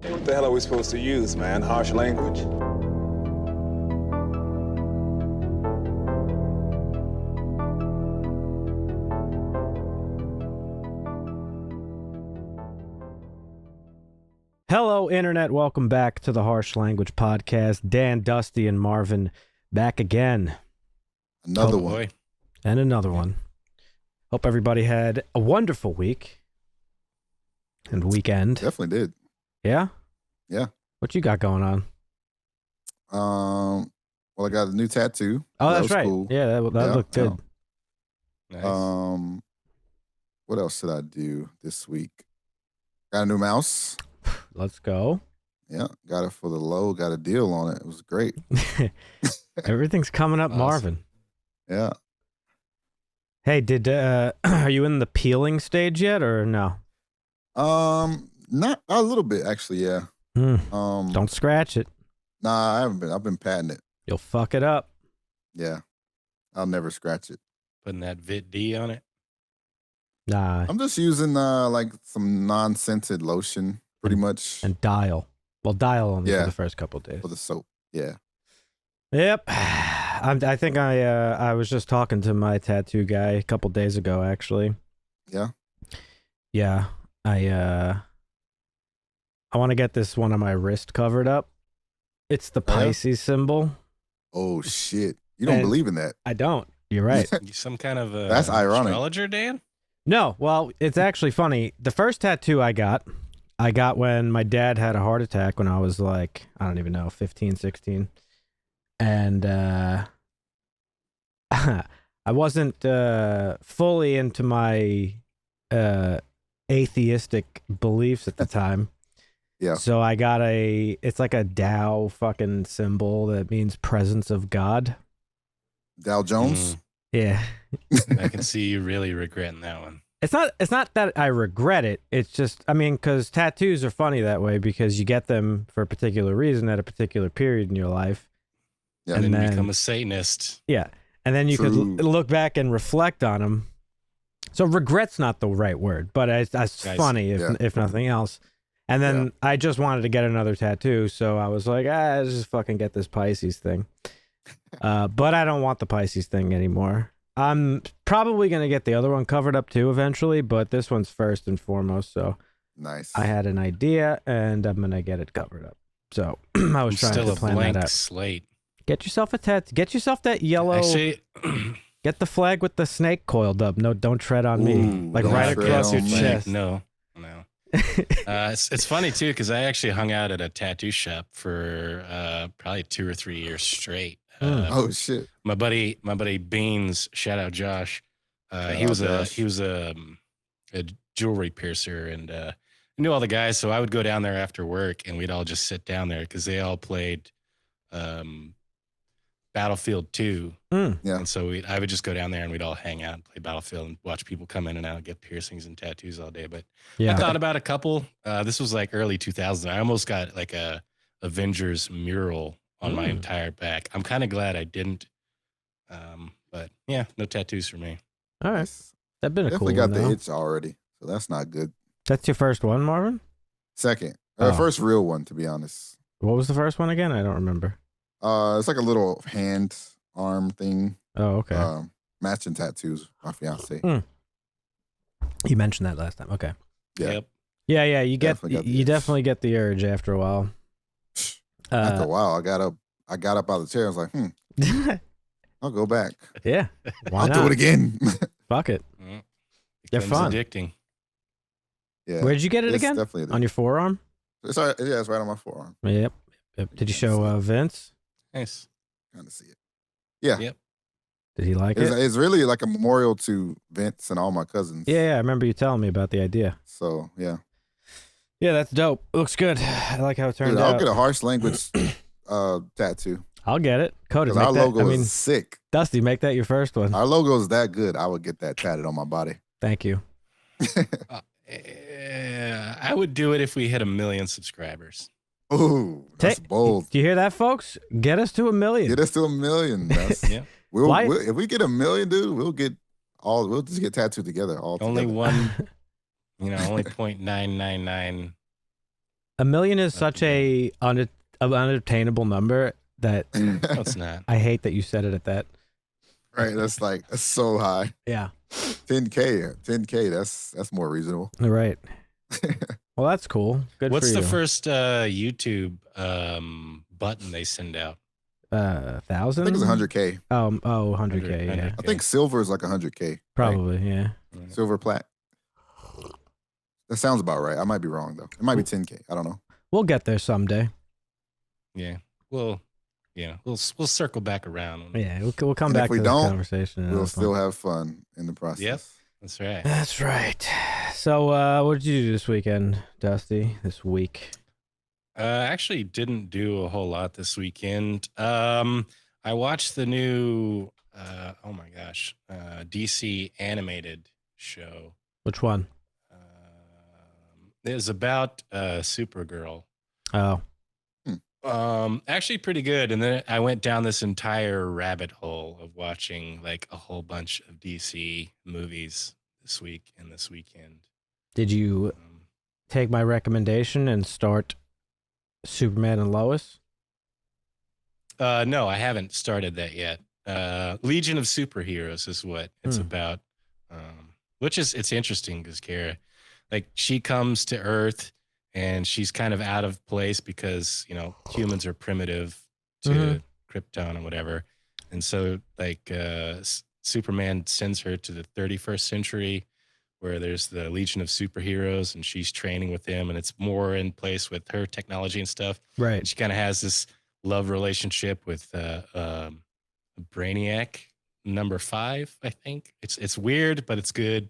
What the hell are we supposed to use, man? Harsh language? Hello, Internet. Welcome back to the Harsh Language Podcast. Dan, Dusty, and Marvin back again. Another one. And another one. Hope everybody had a wonderful week and weekend. Definitely did. Yeah? Yeah. What you got going on? Well, I got a new tattoo. Oh, that that's was right. Cool. Yeah, that looked good. Nice. What else did I do this week? Got a new mouse. Let's go. Yeah, got it for the low. Got a deal on it. It was great. Everything's coming up, Awesome. Marvin. Yeah. Hey, are you in the peeling stage yet or no? Not a little bit actually. Yeah. Don't scratch it. Nah, I haven't been. I've been patting it. You'll fuck it up. Yeah, I'll never scratch it. Putting that Vit D on it. Nah. I'm just using like some non-scented lotion, pretty much, And dial. Well, dial only for Yeah. the first couple of days. for the soap. Yeah. Yep. I think I was just talking to my tattoo guy a couple days ago, actually. Yeah. Yeah. I want to get this one on my wrist covered up. It's the Oh, yeah? Pisces symbol. Oh shit! You don't And- believe in that? I don't. You're right. You some kind of That's ironic. astrologer, Dan? No, well, it's actually funny. The first tattoo I got when my dad had a heart attack when I was like, I don't even know, 15, 16. And I wasn't fully into my atheistic beliefs at the time. Yeah. So I got it's like a Tao fucking symbol that means presence of God. Dow Jones. Yeah. I can see you really regretting that one. It's not that I regret it. It's just, I mean, because tattoos are funny that way because you get them for a particular reason at a particular period in your life. Yeah. And And then then- become a Satanist. Yeah. And then you could True. look back and reflect on them. So regret's not the right word, but it's Guys, funny yeah. if nothing else. And then I just wanted to get another tattoo. So I was like, let's just fucking get this Pisces thing. But I don't want the Pisces thing anymore. I'm probably going to get the other one covered up too eventually, but this one's first and foremost. So Nice. I had an idea and I'm going to get it covered up. So I was I'm trying still to a plan that blank out. slate. Get yourself a tattoo. Get yourself that yellow. Actually, Get the flag with the snake coiled up. No, don't tread on me. Ooh, Like don't right tread across your on me. chest. no. It's funny too because I actually hung out at a tattoo shop for probably 2 or 3 years straight. Oh shit! My buddy Beans, shout out Josh. He out was Josh. a jewelry piercer and knew all the guys. So I would go down there after work and we'd all just sit down there because they all played Battlefield 2. Mm. Yeah. And so I would just go down there and we'd all hang out and play Battlefield and watch people come in and out and get piercings and tattoos all day. But Yeah. I thought about a couple. This was like early 2000s. I almost got like a Avengers mural on my entire back. I'm kind of glad I didn't. But yeah, no tattoos for me. All right. That'd been a cool Definitely got one, the though. itch already, so that's not good. That's your first one, Marvin? Second, Oh. first real one, to be honest. What was the first one again? I don't remember. It's like a little hand arm thing. Oh, okay. Matching tattoos. My fiance. You mentioned that last time. Okay. Yeah. Yep. Yeah. You Definitely got the you itch. definitely get the urge after a while. After a while, I got up out of the chair. I was like, I'll go back. Yeah. Why I'll not? do it again. Fuck it. They're Becomes fun. addicting. Yeah. Where'd you get it It's again? definitely On your forearm? It's all right. Yeah, it's right on my forearm. Yep. Did you show Vince? Nice. Kind of see it. Yeah. Yep. Did he like It's, it? it's really like a memorial to Vince and all my cousins. Yeah. I remember you telling me about the idea. So yeah. Yeah, that's dope. Looks good. I like how it turned Dude, I'll out. get a harsh language tattoo. I'll get it. Cody, Because make our that. logo I mean, is sick. Dusty, make that your first one. Our logo is that good. I would get that tatted on my body. Thank you. I would do it if we hit 1 million subscribers. Ooh, that's bold. Do you hear that, folks? Get us to 1 million. Get us to 1 million. That's, Yeah. Why- if we get 1 million, dude, we'll just get tattooed together all Only together. one, only 0.999 1 million is such a unattainable number that No, it's not. I hate that you said it at that. Right, that's so high. Yeah. 10K, that's more reasonable. Right. Well, that's cool. Good What's for you. the first YouTube button they send out? 1,000? I think it's 100K. 100K, yeah. 100K. I think silver is like 100K. right? Probably, yeah. Silver plat. That sounds about right. I might be wrong though. It might be 10K. I don't know. We'll get there someday. Yeah. We'll circle back around. Yeah, we'll come And back if we to this don't, conversation. We'll still have fun in the process. Yep. That's right. That's right. So, what did you do this weekend, Dusty? This week? I actually didn't do a whole lot this weekend. I watched the new, oh my gosh, DC animated show. Which one? It was about Supergirl. Oh, Actually pretty good. And then I went down this entire rabbit hole of watching like a whole bunch of DC movies this week and this weekend. did you take my recommendation and start Superman and Lois? No, I haven't started that yet. Legion of Superheroes is what it's about. Which is, it's interesting because Kara, like she comes to Earth and she's kind of out of place because, you know, humans are primitive to Krypton and whatever. And so like Superman sends her to the 31st century where there's the Legion of Superheroes and she's training with him and it's more in place with her technology and stuff. Right. And she kind of has this love relationship with Brainiac number 5, I think. It's weird, but it's good.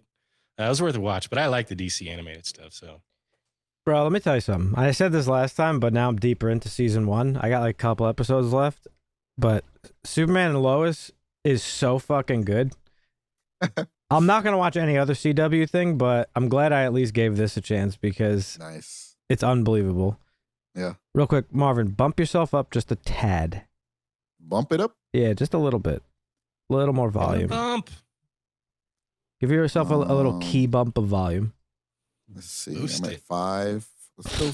It was worth a watch, but I like the DC animated stuff. So, Bro, let me tell you something. I said this last time, but now I'm deeper into season 1. I got like a couple episodes left, but Superman and Lois is so fucking good. I'm not going to watch any other CW thing, but I'm glad I at least gave this a chance because Nice. it's unbelievable. Yeah. Real quick, Marvin, bump yourself up just a tad. Bump it up. Yeah, just a little bit. A little more volume. bump. Give yourself a little key bump of volume. Let's see. Boost I'm at it. 5. Let's go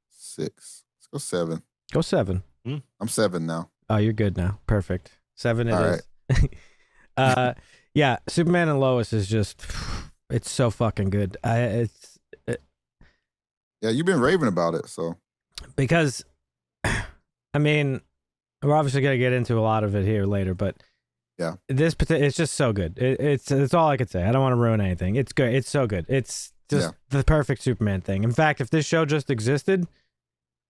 6. Let's go 7. Go 7. I'm 7 now. Oh, you're good now. Perfect. 7 it All is. Yeah, Superman and Lois is just, it's so fucking good. Yeah, you've been raving about it, so. Because, I mean, we're obviously going to get into a lot of it here later, but yeah, it's just so good. It's all I could say. I don't want to ruin anything. It's good. It's so good. It's just the perfect Superman thing. In fact, if this show just existed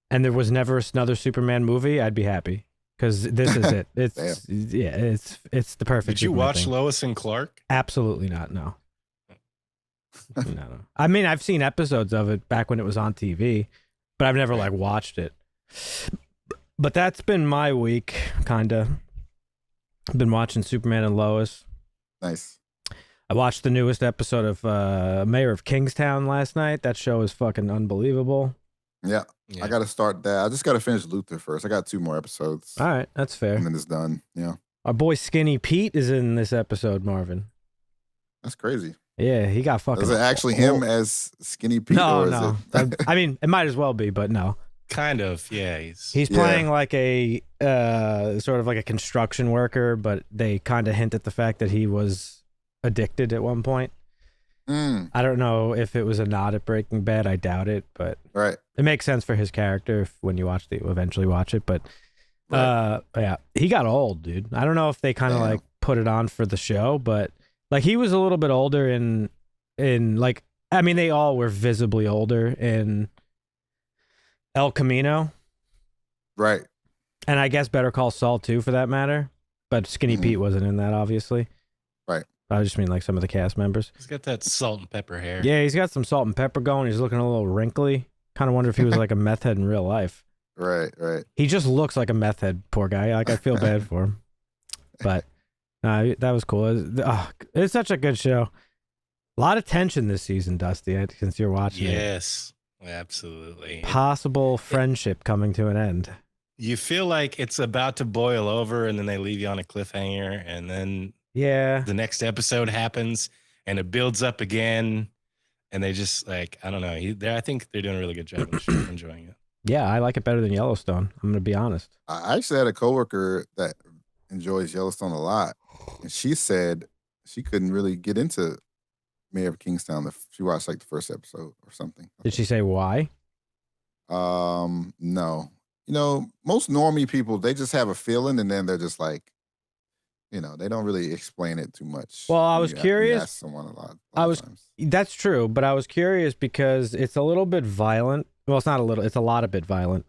and there was never another Superman movie, I'd be happy because this is it. It's it's the perfect. Did you Superman watch thing. Lois and Clark? Absolutely not. No. No. I mean, I've seen episodes of it back when it was on TV, but I've never like watched it. But that's been my week, kinda. I've been watching Superman and Lois. Nice. I watched the newest episode of Mayor of Kingstown last night. That show is fucking unbelievable. Yeah. I got to start that. I just got to finish Luther first. I got 2 more episodes. All right, that's fair. And then it's done. Yeah. Our boy Skinny Pete is in this episode, Marvin. That's crazy. Yeah, he got fucking. Is it actually him as Skinny Pete? No, or is no. It... I mean, it might as well be, but no. Kind of, yeah. He's playing like a sort of like a construction worker, but they kind of hint at the fact that he was addicted at one point. I don't know if it was a nod at Breaking Bad. I doubt it, but it makes sense for his character when you eventually watch it. But yeah, he got old, dude. I don't know if they kind of like put it on for the show, but like he was a little bit older in like, I mean, they all were visibly older in El Camino. Right. And I guess Better Call Saul too, for that matter. But Skinny Pete wasn't in that, obviously. Right. I just mean like some of the cast members. He's got that salt and pepper hair. Yeah, he's got some salt and pepper going. He's looking a little wrinkly. Kind of wonder if he was like a meth head in real life. Right. He just looks like a meth head, poor guy. Like I feel bad for him. But that was cool. It's such a good show. A lot of tension this season, Dusty, since you're watching it. Yes, absolutely. Possible friendship coming to an end. You feel like it's about to boil over and then they leave you on a cliffhanger and then the next episode happens and it builds up again. and they just like I don't know. I think they're doing a really good job of the show. I'm enjoying it. Yeah, I like it better than Yellowstone. I'm gonna be honest. I actually had a coworker that enjoys Yellowstone a lot, and she said she couldn't really get into Mayor of Kingstown. She watched like the first episode or something. Did she say why? No. You know, most normie people, they just have a feeling, and then they're just like, you know, they don't really explain it too much. Well, I was curious. Ask someone a lot of times. That's true, but I was curious because it's a little bit violent. Well, it's not a little. It's a lot of bit violent,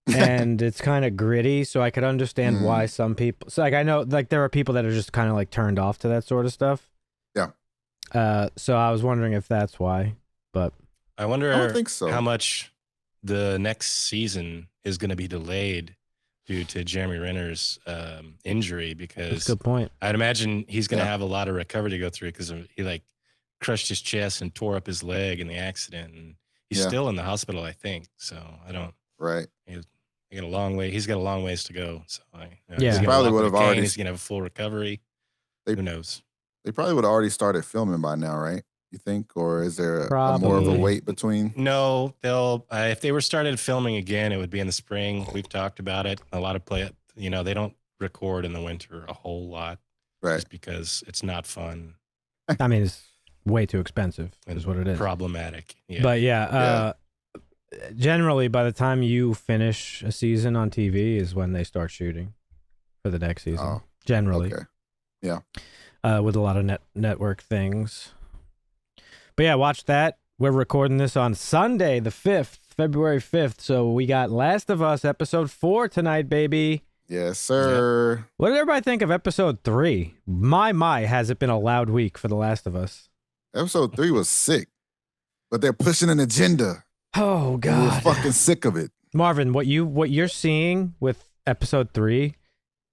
and it's kind of gritty. So I could understand why some people. So like I know, like there are people that are just kind of like turned off to that sort of stuff. Yeah. So I was wondering if that's why, but I wonder I don't think so. how much the next season is going to be delayed due to Jeremy Renner's injury, because that's a good point. I'd imagine he's going to have a lot of recovery to go through because he like crushed his chest and tore up his leg in the accident, and he's still in the hospital, I think. So I don't. Right. He got a long way. He's got a long ways to go. So he probably would have already. He's going to have a full recovery. Who knows? They probably would have already started filming by now, right? You think, or is there Probably. more of a wait between? No, they'll. If they were started filming again, it would be in the spring. We've talked about it. A lot of they don't record in the winter a whole lot, Right? Just because it's not fun. I mean, it's way too expensive, is what it is. Problematic. Yeah. But generally, by the time you finish a season on TV is when they start shooting for the next season. Oh, generally, okay. Yeah. With a lot of network things. But yeah, watch that. We're recording this on Sunday, the 5th, February 5th. So we got Last of Us episode 4 tonight, baby. Yes, sir. Yeah. What did everybody think of episode 3? My, has it been a loud week for The Last of Us? Episode 3 was sick, but they're pushing an agenda. Oh, God. We're fucking sick of it. Marvin, what you're seeing with episode 3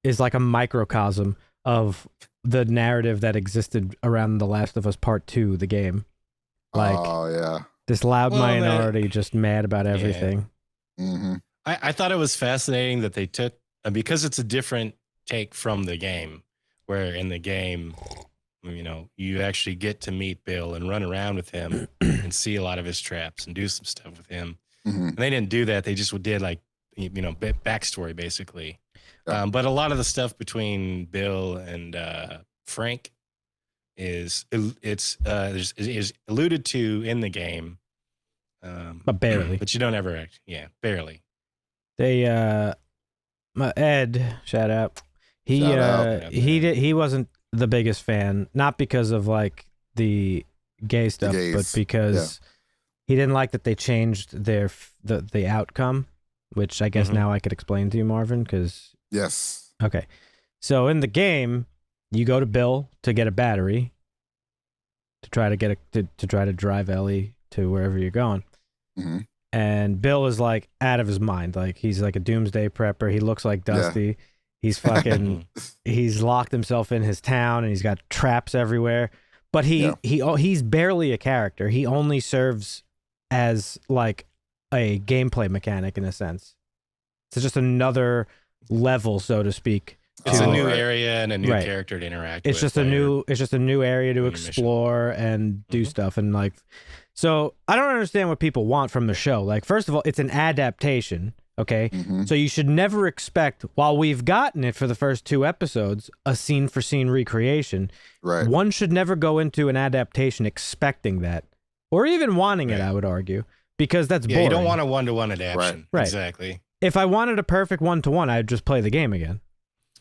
is like a microcosm of the narrative that existed around The Last of Us Part 2, the game. Like, oh yeah, this loud minority just mad about everything. Yeah. Mm-hmm. I thought it was fascinating that they took, because it's a different take from the game, where in the game, you know, you actually get to meet Bill and run around with him and see a lot of his traps and do some stuff with him. Mm-hmm. And they didn't do that. They just did like, you know, backstory basically. Yeah. But a lot of the stuff between Bill and Frank is alluded to in the game, But barely. But you don't ever act. Yeah, barely. They Ed, shout out. He wasn't the biggest fan, not because of like the gay stuff, but because he didn't like that they changed the outcome, which I guess now I could explain to you, Marvin, because yes. Okay. So in the game, you go to Bill to get a battery to try to try to drive Ellie to wherever you're going. Mm-hmm. And Bill is like out of his mind. Like he's like a doomsday prepper. He looks like Dusty. Yeah. He's fucking he's locked himself in his town and he's got traps everywhere. But he's barely a character. He only serves as like a gameplay mechanic in a sense. It's just another level, so to speak. It's a new area and a new character to interact with. It's just a new area to explore and do stuff. And like, so I don't understand what people want from the show. Like, first of all, it's an adaptation. Okay. Mm-hmm. So you should never expect, while we've gotten it for the first 2 episodes, a scene for scene recreation. Right. One should never go into an adaptation expecting that, or even wanting it, I would argue, because that's boring. You don't want a 1-to-1 adaptation. Right. Exactly. If I wanted a perfect 1-to-1, I'd just play the game again.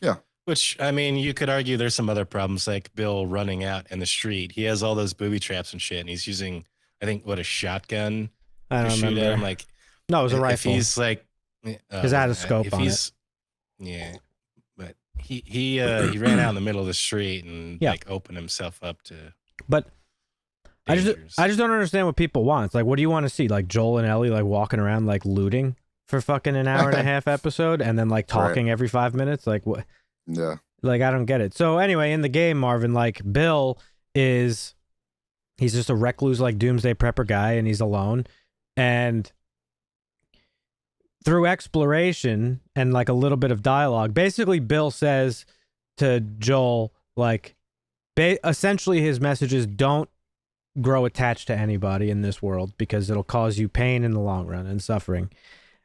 Yeah. Which, I mean, you could argue there's some other problems, like Bill running out in the street. He has all those booby traps and shit, and he's using, I think, a shotgun to shoot at him. Like, no, it was a rifle. If he's like, because I had a scope on it. Yeah, but he ran out in the middle of the street and like opened himself up to. But dangers. I just don't understand what people want. It's like, what do you want to see? Like Joel and Ellie like walking around like looting for fucking an hour and a half episode, and then like talking every 5 minutes. Like what? Yeah. Like I don't get it. So anyway, in the game, Marvin, like Bill he's just a recluse, like doomsday prepper guy, and he's alone. And through exploration and like a little bit of dialogue, basically Bill says to Joel, like, essentially his message is don't grow attached to anybody in this world because it'll cause you pain in the long run and suffering.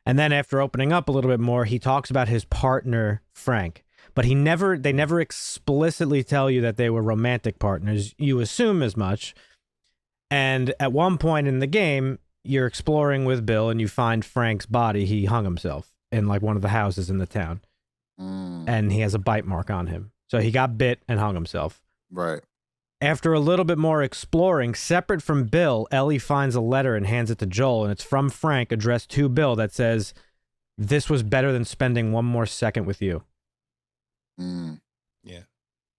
And then after opening up a little bit more, he talks about his partner, Frank. But they never explicitly tell you that they were romantic partners. You assume as much. And at one point in the game, you're exploring with Bill and you find Frank's body. He hung himself in like one of the houses in the town. And he has a bite mark on him. So he got bit and hung himself. Right. After a little bit more exploring, separate from Bill, Ellie finds a letter and hands it to Joel, and it's from Frank addressed to Bill that says, "This was better than spending one more second with you." Yeah.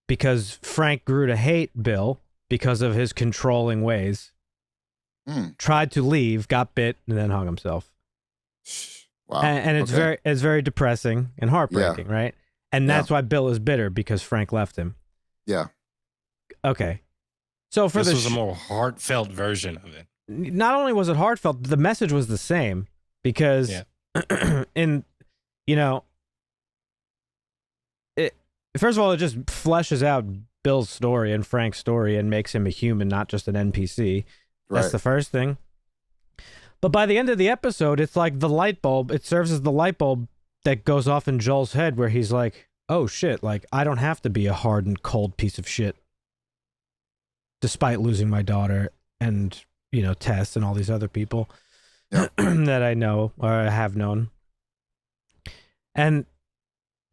Because Frank grew to hate Bill because of his controlling ways. Tried to leave, got bit, and then hung himself. Wow. And it's very depressing and heartbreaking, right? And that's why Bill is bitter, because Frank left him. Yeah. Okay. So for this was a more heartfelt version of it. Not only was it heartfelt, the message was the same, because first of all, it just fleshes out Bill's story and Frank's story and makes him a human, not just an NPC. That's the first thing. But by the end of the episode, it's like the light bulb. It serves as the light bulb that goes off in Joel's head, where he's like, oh shit, like I don't have to be a hard and cold piece of shit despite losing my daughter and, Tess and all these other people that I know or I have known. And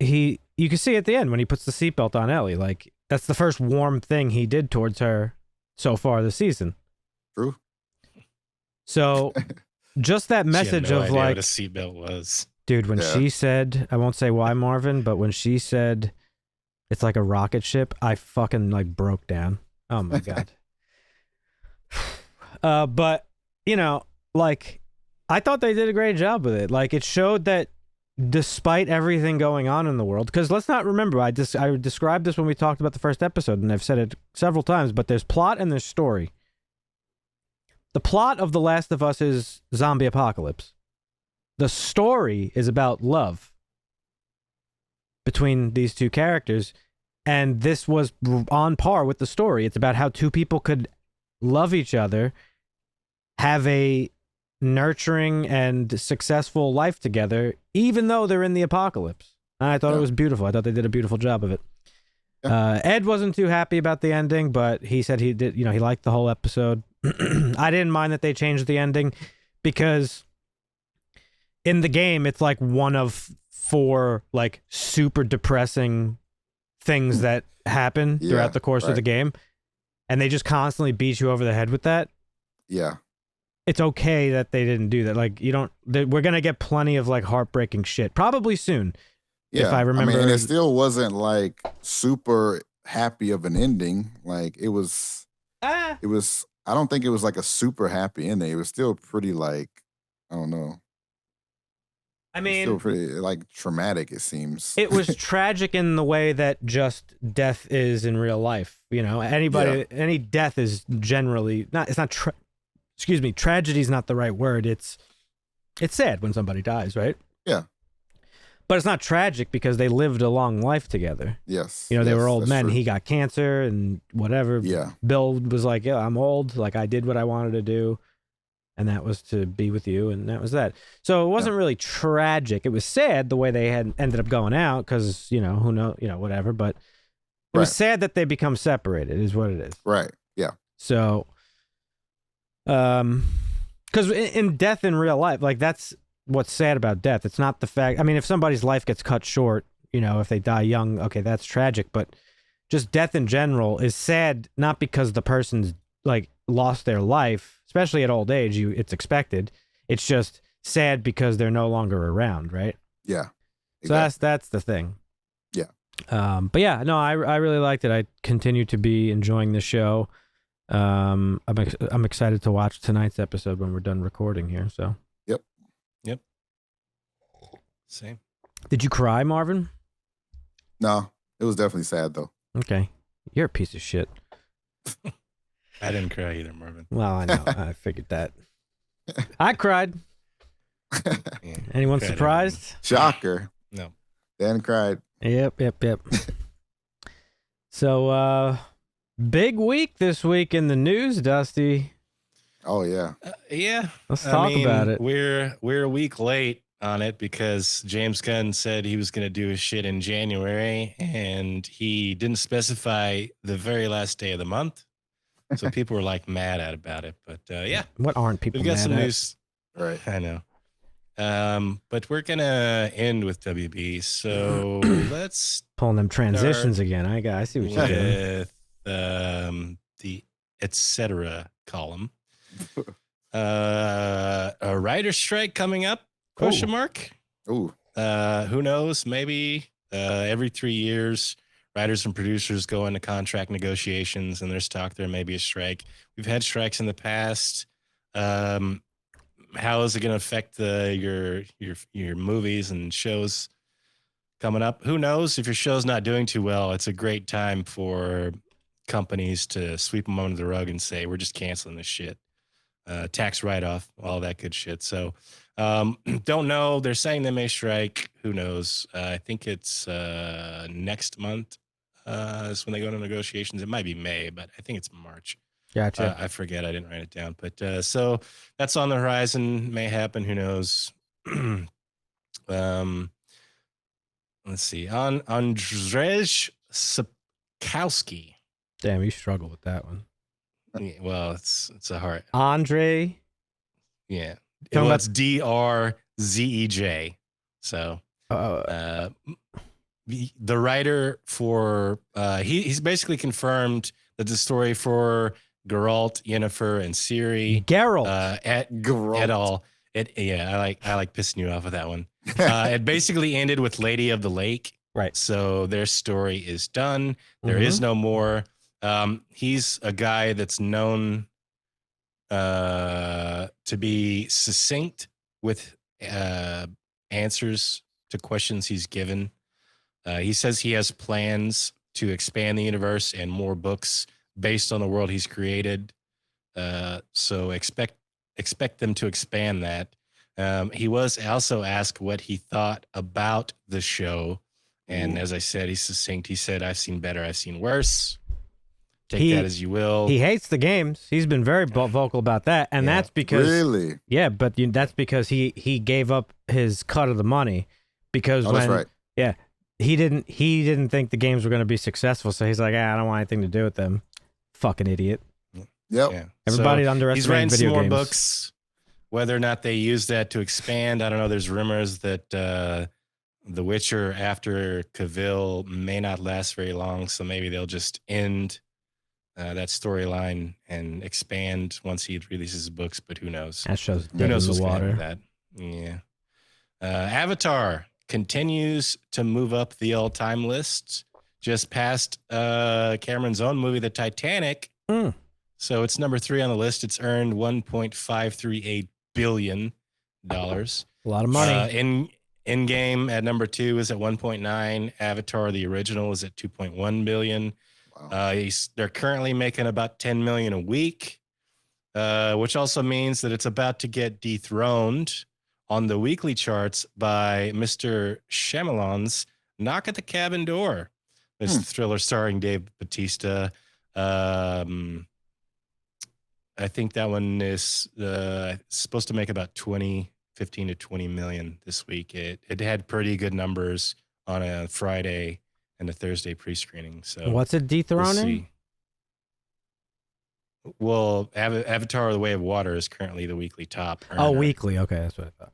you can see at the end when he puts the seatbelt on Ellie, like that's the first warm thing he did towards her so far this season. True. So just that message she had no of idea like what a seatbelt was. Dude, when she said, I won't say why, Marvin, but when she said it's like a rocket ship, I fucking like broke down. Oh my God. But like I thought they did a great job with it. Like it showed that despite everything going on in the world, because let's not remember, I described this when we talked about the first episode, and I've said it several times, but there's plot and there's story. The plot of The Last of Us is zombie apocalypse. The story is about love between these two characters, and this was on par with the story. It's about how two people could love each other, have a nurturing and successful life together, even though they're in the apocalypse. And I thought it was beautiful. I thought they did a beautiful job of it. Ed wasn't too happy about the ending, but he said he did, he liked the whole episode. I didn't mind that they changed the ending, because in the game, it's like one of 4 like super depressing things that happen throughout the course of the game. And they just constantly beat you over the head with that. Yeah. It's okay that they didn't do that. Like we're going to get plenty of like heartbreaking shit probably soon. Yeah. If I remember. And it still wasn't like super happy of an ending. Like it was, I don't think it was like a super happy ending. It was still pretty like, I don't know. I mean, still pretty like traumatic, it seems. It was tragic in the way that just death is in real life. Any death is generally tragedy is not the right word. It's sad when somebody dies, right? Yeah. But it's not tragic because they lived a long life together. Yes. They were old men. True. He got cancer and whatever. Yeah. Bill was like, yeah, I'm old. Like I did what I wanted to do. And that was to be with you. And that was that. So it wasn't really tragic. It was sad the way they had ended up going out because, who knows, whatever. But it was sad that they become separated is what it is. Right. Yeah. So, because in death in real life, like that's what's sad about death. It's not the fact, if somebody's life gets cut short, if they die young, okay, that's tragic. But just death in general is sad, not because the person's like lost their life, especially at old age, it's expected. It's just sad because they're no longer around, right? Yeah. Exactly. So that's the thing. Yeah. But yeah, no, I really liked it. I continue to be enjoying the show. I'm excited to watch tonight's episode when we're done recording here. So. Yep. Same. Did you cry, Marvin? No, it was definitely sad though. Okay, you're a piece of shit. I didn't cry either, Marvin. Well, I know. I figured that. I cried. Yeah. Anyone surprised? Shocker. No. Dan cried. Yep. So, Big week this week in the news, Dusty. Oh yeah. Yeah. Let's talk about it. We're a week late on it because James Gunn said he was going to do his shit in January, and he didn't specify the very last day of the month. So people were like mad about it. But yeah, What aren't people we've got mad some at? news. Right. I know. But we're gonna end with WB. So let's Pulling them transitions again. I see what you're doing. with the etc. column. A writer strike coming up? Question mark. Ooh. Who knows? Maybe every 3 years, writers and producers go into contract negotiations, and there's talk there may be a strike. We've had strikes in the past. How is it going to affect your movies and shows coming up? Who knows? If your show's not doing too well, it's a great time for companies to sweep them under the rug and say, we're just canceling this shit. Tax write-off, all that good shit. So don't know. They're saying they may strike. Who knows? I think it's next month is when they go into negotiations. It might be May, but I think it's March. Gotcha. I forget. I didn't write it down. But so that's on the horizon. May happen. Who knows? Let's see. Andrzej Sapkowski. Damn, you struggle with that one. Yeah, well, it's a hard. Andre. Yeah. Talking Well, about- it's DRZEJ. So the writer for he's basically confirmed that the story for Geralt, Yennefer, and Ciri Geralt. at all. I like pissing you off with that one. It basically ended with Lady of the Lake. Right. So their story is done. There is no more. He's a guy that's known to be succinct with answers to questions he's given. He says he has plans to expand the universe and more books based on the world he's created. So expect them to expand that. He was also asked what he thought about the show. And as I said, he's succinct. He said, I've seen better, I've seen worse. Take that as you will. He hates the games. He's been very vocal about that. And that's because... Really? Yeah, but that's because he gave up his cut of the money. Because that's right. Yeah, he didn't think the games were going to be successful. So he's like, I don't want anything to do with them. Fucking idiot. Yep. Yeah. Everybody So underestimating he's writing video some more games. books. Whether or not they use that to expand, I don't know. There's rumors that The Witcher after Cavill may not last very long, so maybe they'll just end that storyline and expand once he releases his books. But who knows? That show's Who dead knows in what's the going to water. happen with that? Yeah. Avatar continues to move up the all-time list, just past Cameron's own movie, The Titanic. So it's number 3 on the list. It's earned $1.538 billion. A lot of money. In game at number 2 is at 1.9. Avatar the original is at 2.1 billion. Wow. They're currently making about 10 million a week, which also means that it's about to get dethroned on the weekly charts by Mr. Shyamalan's Knock at the Cabin Door. This thriller starring Dave Bautista. I think that one is supposed to make about 15 to 20 million this week. It had pretty good numbers on a Friday and a Thursday pre-screening. So What's it dethroning? Well, Avatar: The Way of Water is currently the weekly top earner. Oh, weekly. Okay, that's what I thought.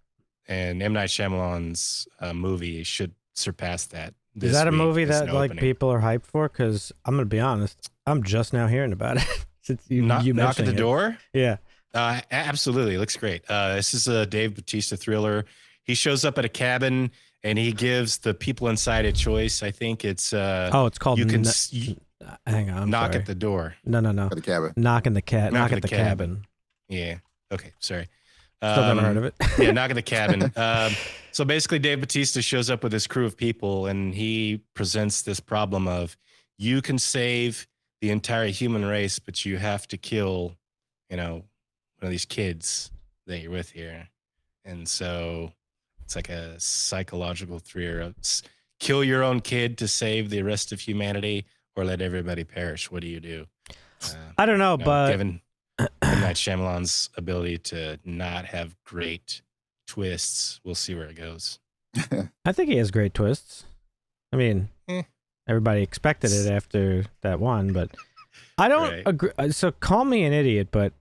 And M. Night Shyamalan's movie should surpass that. Is that a movie as that an like opening. people are hyped for? Because I'm gonna be honest, I'm just now hearing about it. Since you Knock at mentioning the it. Door? Yeah. Absolutely. It looks great. This is a Dave Bautista thriller. He shows up at a cabin and he gives the people inside a choice. I think it's It's called you can hang on. I'm knock sorry. at the door. No. At the cabin. Knock at the cabin. Yeah. Okay. Sorry. Still never heard of it. Yeah, Knock at the Cabin. So basically, Dave Bautista shows up with this crew of people, and he presents this problem of you can save the entire human race, but you have to kill, one of these kids that you're with here. And so it's like a psychological thriller of kill your own kid to save the rest of humanity, or let everybody perish. What do you do? I don't know, but given M. Night Shyamalan's ability to not have great twists, we'll see where it goes. I think he has great twists. I mean, everybody expected it after that one, but I don't agree. So call me an idiot, but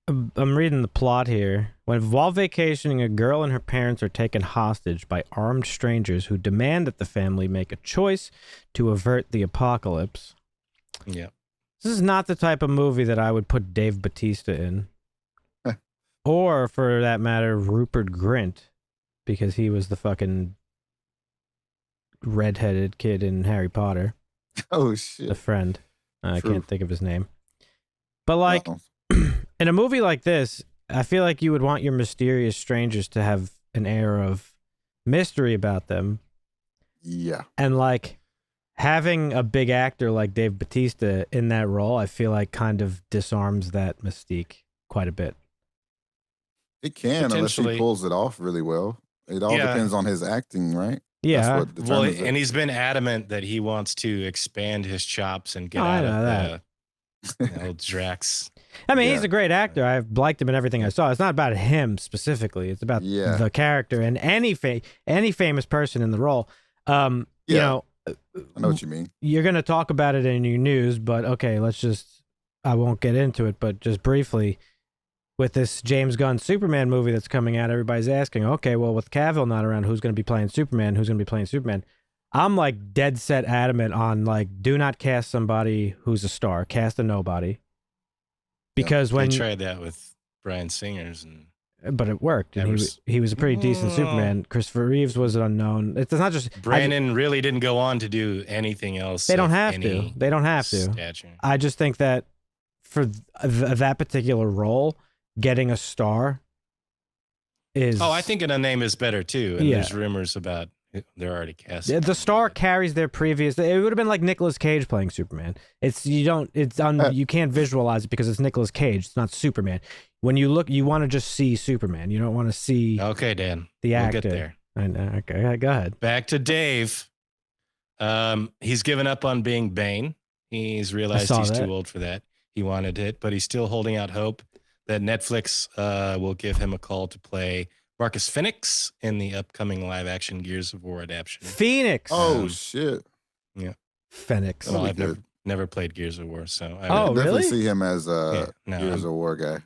I'm reading the plot here. While vacationing, a girl and her parents are taken hostage by armed strangers who demand that the family make a choice to avert the apocalypse. Yeah. This is not the type of movie that I would put Dave Bautista in. Or, for that matter, Rupert Grint, because he was the fucking redheaded kid in Harry Potter. Oh, shit. The friend. I can't think of his name. But, like, in a movie like this, I feel like you would want your mysterious strangers to have an air of mystery about them. Yeah. And, like, having a big actor like Dave Bautista in that role, I feel like kind of disarms that mystique quite a bit. It can, unless he pulls it off really well. It all depends on his acting, right? Yeah. Well, and he's been adamant that he wants to expand his chops and get out of the old Drax. I mean, he's a great actor. I've liked him in everything I saw. It's not about him specifically. It's about the character and any famous person in the role. You know, I know what you mean. You're going to talk about it in your news, but okay, I won't get into it, but just briefly, with this James Gunn Superman movie that's coming out, everybody's asking, okay, well, with Cavill not around, who's going to be playing Superman? Who's going to be playing Superman? I'm like dead set adamant on like, do not cast somebody who's a star. Cast a nobody. Because when they tried that with Bryan Singer's, but it worked. And he was a pretty decent Superman. Christopher Reeves was an unknown. It's not just Brandon really didn't go on to do anything else. They don't have to. They don't have to. Stature. I just think that for that particular role, getting a star is... Oh, I think a name is better too. And there's rumors about they're already casting. The star carries their previous... It would have been like Nicolas Cage playing Superman. You can't visualize it because it's Nicolas Cage. It's not Superman. When you look, you want to just see Superman. You don't want to see... Okay, Dan. The actor. We'll get there. I know. Okay, go ahead. Back to Dave. He's given up on being Bane. He's realized he's too old for that. He wanted it, but he's still holding out hope that Netflix will give him a call to play Marcus Phoenix in the upcoming live-action Gears of War adaptation. Phoenix! Oh, shit. Yeah. Phoenix. Well, I've never played Gears of War, so I definitely really see him as a Gears of War guy.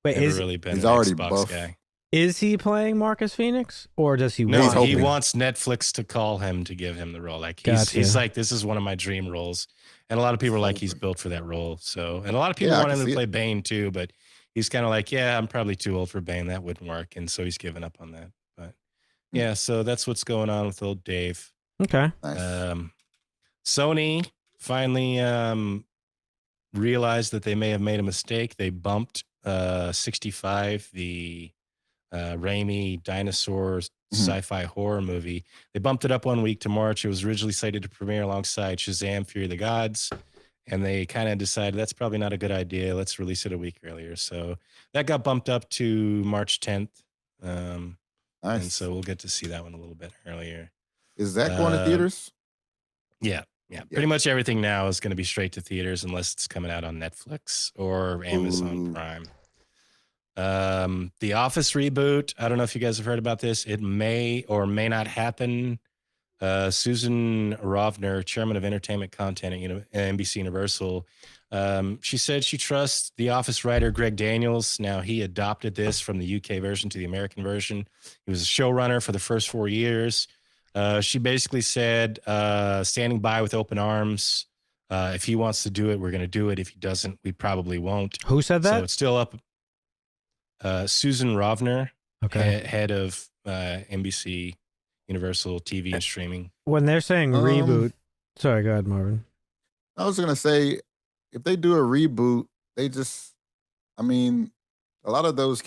Wait, he's already Xbox buff. guy. Is he playing Marcus Phoenix, or does he? No, he wants Netflix to call him to give him the role. Like he's like, this is one of my dream roles, and a lot of people are like, he's built for that role. So, and a lot of people want him to play Bane too, but he's kind of like, yeah, I'm probably too old for Bane. That wouldn't work, and so he's given up on that. But yeah, so that's what's going on with old Dave. Okay. Nice. Sony finally realized that they may have made a mistake. They bumped 65, the Raimi dinosaur sci-fi horror movie. They bumped it up 1 week to March. It was originally slated to premiere alongside Shazam! Fury of the Gods, and they kind of decided that's probably not a good idea. Let's release it a week earlier. So that got bumped up to March 10th. Nice. And so we'll get to see that one a little bit earlier. Is that going to theaters? Yeah. Pretty much everything now is going to be straight to theaters unless it's coming out on Netflix or Amazon Prime. The Office reboot, I don't know if you guys have heard about this. It may or may not happen. Susan Rovner, chairman of entertainment content at NBC Universal, she said she trusts the Office writer Greg Daniels. Now, he adopted this from the UK version to the American version. He was a showrunner for the first 4 years. She basically said, standing by with open arms. If he wants to do it, we're going to do it. If he doesn't, we probably won't. Who said that? So it's still up. Susan Rovner, head of NBC Universal TV and streaming. When they're saying reboot, sorry, go ahead, Marvin. I was going to say, if they do a reboot, they just, I mean, a lot of those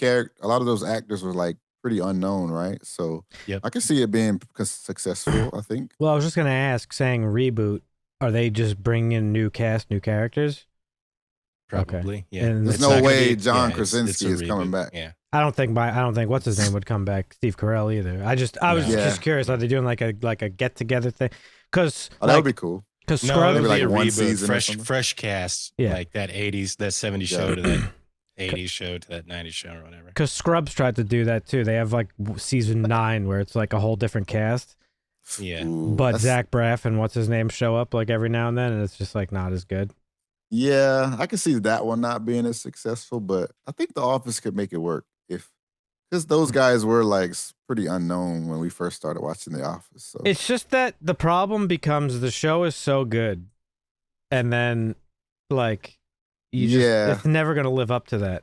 actors were like pretty unknown, right? So I can see it being successful, I think. Well, I was just going to ask, saying reboot, are they just bringing in new cast, new characters? Probably, yeah. And there's no way John Krasinski is coming back. Yeah, I don't think what's his name would come back, Steve Carell either. I was just curious, are they doing like a get together thing? Because that would be cool. Because No, Scrubs, it would Maybe be like a one reboot, season or something? fresh cast, Yeah. like that 80s, that 70s show to that 80s show to that 90s show or whatever. because Scrubs tried to do that too. They have like season 9 where it's like a whole different cast, Yeah. Ooh, but that's- Zach Braff and what's his name show up like every now and then, and it's just like not as good. Yeah, I can see that one not being as successful, but I think The Office could make it work because those guys were like pretty unknown when we first started watching The Office. So It's just that the problem becomes the show is so good, and then like it's never gonna live up to that.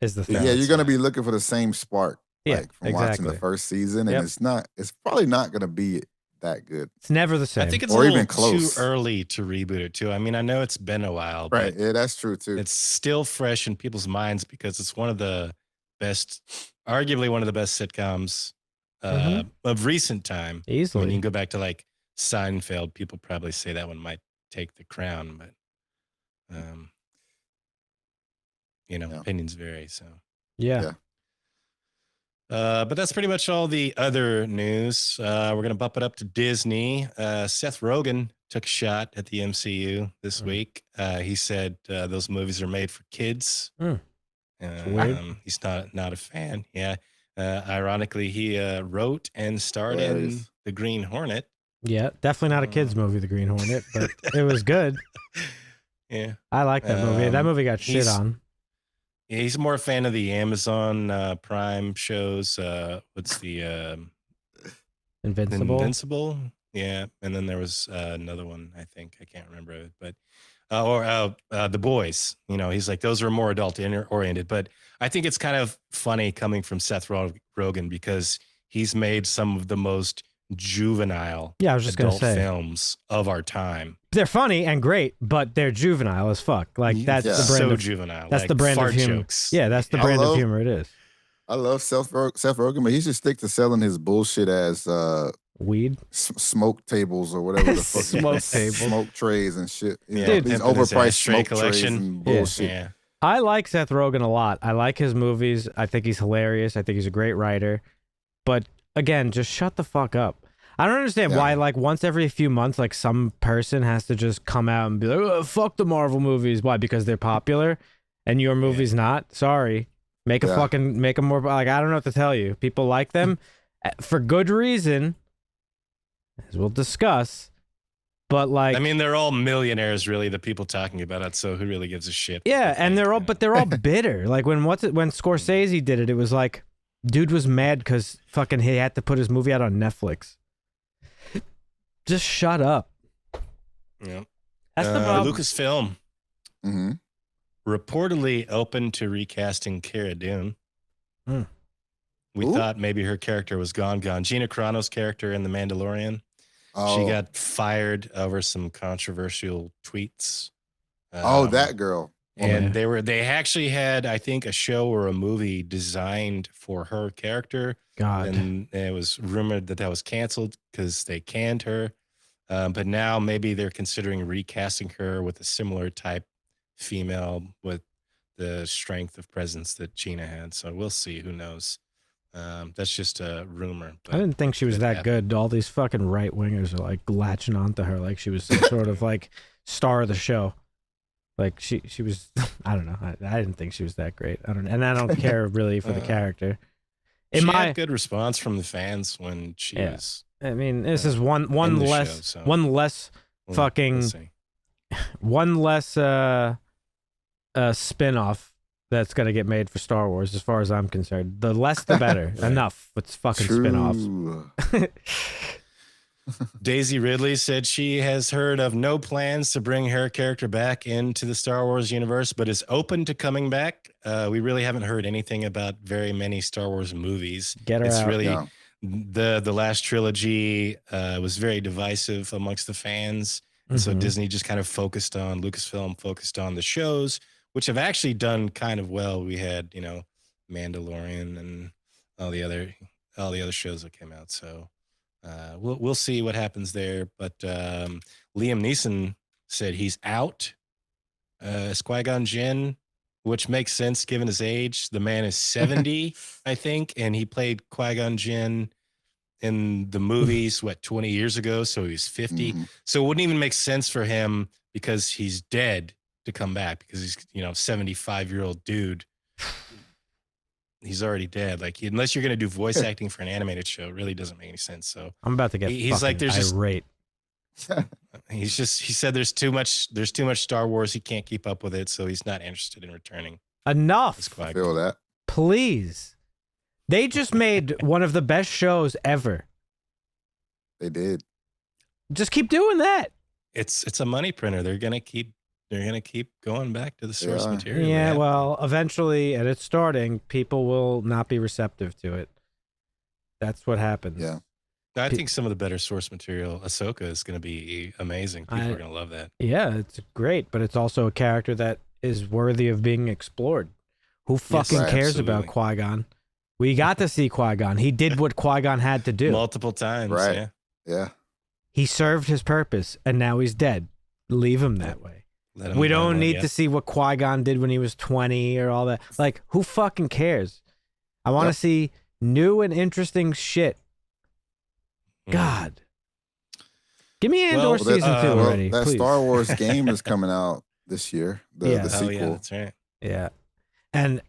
Is the thing? yeah, you're gonna be looking for the same spark, Yeah, like from watching exactly. the first season, and Yep. it's probably not gonna be that good. It's never the same. I think it's Or a little even close. too early to reboot it too. I mean, I know it's been a while, Right. but Yeah, that's true too. it's still fresh in people's minds because it's one of the best, arguably one of the best sitcoms of recent time. I mean, easily. you can go back to like Seinfeld. People probably say that one might take the crown, but Yeah. opinions vary. So, Yeah. but that's pretty much all the other news. We're gonna bump it up to Disney. Seth Rogen took a shot at the MCU this week. He said those movies are made for kids. Weird. He's not a fan. Yeah. Ironically, he wrote and starred in Hilarious. The Green Hornet. Yeah, definitely not a kids movie, The Green Hornet, but it was good. Yeah. I like that movie. That movie got shit he's- on. Yeah, he's more a fan of the Amazon Prime shows. What's the Invincible. Yeah, and then there was another one. I think I can't remember it, but The Boys. He's like those are more adult oriented. But I think it's kind of funny coming from Seth Rogen because he's made some of the most juvenile Yeah, I was just gonna adult say. films of our time. They're funny and great, but they're juvenile as fuck. Like that's Yeah. the brand So of juvenile. that's like the brand fart of humor. jokes. Yeah, that's the I brand of love- humor it is. I love Seth Rogen, but he should stick to selling his bullshit as Weed. smoke tables or whatever the fuck. Smoke tables. Smoke trays and shit. Yeah, Dude, these pimping his overpriced ashtray smoke collection. trays and Yeah. bullshit. Yeah. I like Seth Rogen a lot. I like his movies. I think he's hilarious. I think he's a great writer. But again, just shut the fuck up. I don't understand Yeah. why, like, once every few months, like, some person has to just come out and be like, oh, fuck the Marvel movies. Why? Because they're popular and your movie's not? Sorry. Make them more, like, I don't know what to tell you. People like them for good reason, as we'll discuss. But, like, I mean, they're all millionaires, really, the people talking about it. So who really gives a shit? what yeah, they and think, they're all bitter. Like when Scorsese did it, it was like, dude was mad because fucking he had to put his movie out on Netflix. Just shut up. Yeah. That's the problem. Lucasfilm Mm-hmm. reportedly open to recasting Cara Dune. Hmm. We Ooh. thought maybe her character was gone. Gina Carano's character in The Mandalorian. Oh, She got fired over some controversial tweets. that girl. And they actually had, I think, a show or a movie designed for her character. God. And it was rumored that was canceled because they canned her. But now maybe they're considering recasting her with a similar type female with the strength of presence that Gina had. So we'll see. Who knows? That's just a rumor. But I didn't think she was could that happen. good. All these fucking right wingers are like latching onto her like she was some sort of like star of the show. Like she was. I don't know. I didn't think she was that great. I don't care really for the character. She had good response from the fans when she was. I mean, this is one in the less show, so- one less We'll fucking see. one less spin-off that's gonna get made for Star Wars as far as I'm concerned. The less the better. Right. Enough with fucking spin-offs. True. Daisy Ridley said she has heard of no plans to bring her character back into the Star Wars universe, but is open to coming back. We really haven't heard anything about very many Star Wars movies. Get her It's out. really Yeah. the last trilogy was very divisive amongst the fans. And so Mhm. Disney just kind of Lucasfilm focused on the shows, which have actually done kind of well. We had, Mandalorian and all the other shows that came out. So we'll see what happens there. But Liam Neeson said he's out as Qui-Gon Jinn, which makes sense given his age. The man is 70, I think, and he played Qui-Gon Jinn in the movies, 20 years ago. So he was 50. Mm-hmm. So it wouldn't even make sense for him because he's dead to come back because he's, 75-year-old dude. He's already dead. Like, unless you're going to do voice acting for an animated show, it really doesn't make any sense. So I'm about to get he's like, there's irate. he said there's too much Star Wars. He can't keep up with it. So he's not interested in returning. Enough. I feel that. Please. They just made one of the best shows ever. They did. Just keep doing that. It's a money printer. They're gonna keep going back to the source material. Yeah, well, eventually, and it's starting, people will not be receptive to it. That's what happens. Yeah. I think some of the better source material, Ahsoka, is going to be amazing. People are going to love that. Yeah, it's great, but it's also a character that is worthy of being explored. Who fucking cares about Qui-Gon? We got to see Qui-Gon. He did what Qui-Gon had to do. Multiple times, right. Yeah. He served his purpose, and now he's dead. Leave him that way. We don't need to see what Qui-Gon did when he was 20 or all that. Like, who fucking cares? I want to see new and interesting shit. God. Give me Andor season 2 already, that please. Star Wars game is coming out this year. The sequel. Yeah, that's right. Yeah. And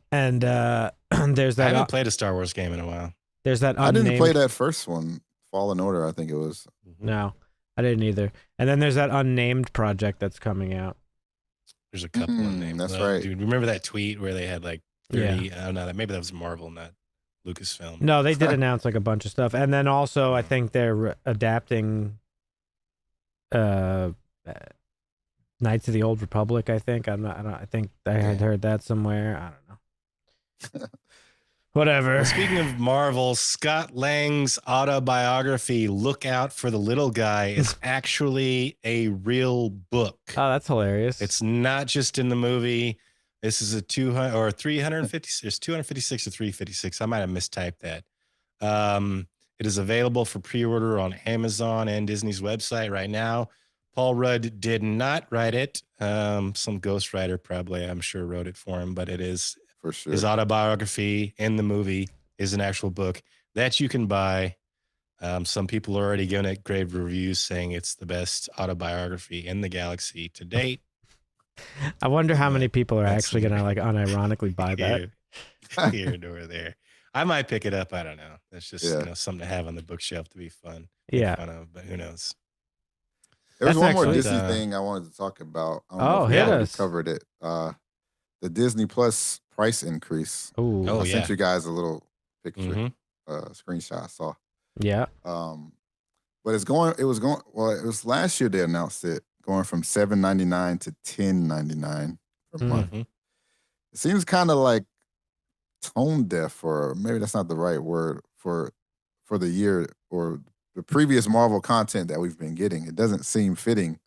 there's that. I haven't played a Star Wars game in a while. There's that I unnamed... didn't play that first one, Fallen Order, I think it was. No, I didn't either. And then there's that unnamed project that's coming out. There's a couple of names. That's right. Dude, remember that tweet where they had like 30? I don't know. Maybe that was Marvel, not Lucasfilm. No, they did announce like a bunch of stuff. And then also I think they're adapting Knights of the Old Republic, I think. I think I had heard that somewhere. I don't know. Whatever. Well, speaking of Marvel, Scott Lang's autobiography, Look Out for the Little Guy, is actually a real book. Oh, that's hilarious. It's not just in the movie. This is a 200 or 356. There's 256 or 356. I might have mistyped that. It is available for pre-order on Amazon and Disney's website right now. Paul Rudd did not write it. Some ghostwriter probably, I'm sure, wrote it for him, but it is for sure. His autobiography in the movie is an actual book that you can buy. Some people are already giving it grave reviews, saying it's the best autobiography in the galaxy to date. I wonder how many people are actually going to like unironically buy that. Here or there. I might pick it up. I don't know. That's just something to have on the bookshelf to be fun. Fun of, but who knows? There was one more Disney thing I wanted to talk about. Hit us. We covered it. The Disney Plus price increase. I sent you guys a little picture, screenshot I saw. Yeah. But it was last year they announced it, going from $7.99 to $10.99 per month. It seems kind of like tone deaf, or maybe that's not the right word for the year or the previous Marvel content that we've been getting. It doesn't seem fitting.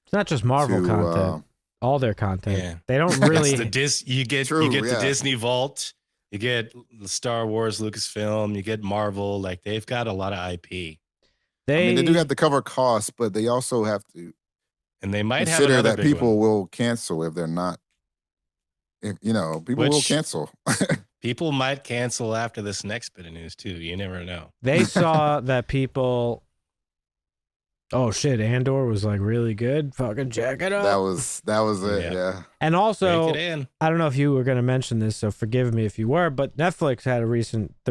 It's not just Marvel content. All their content. Yeah. They don't really. You get the Disney Vault. You get the Star Wars, Lucasfilm. You get Marvel. Like, they've got a lot of IP. They do have to cover costs, but they also have to. And they might consider have that people will cancel if they're not. People will cancel. People might cancel after this next bit of news too. You never know. They saw that people. Oh shit! Andor was like really good. Fucking check it out. That was it. Yeah. And also, I don't know if you were going to mention this, so forgive me if you were. But Netflix had the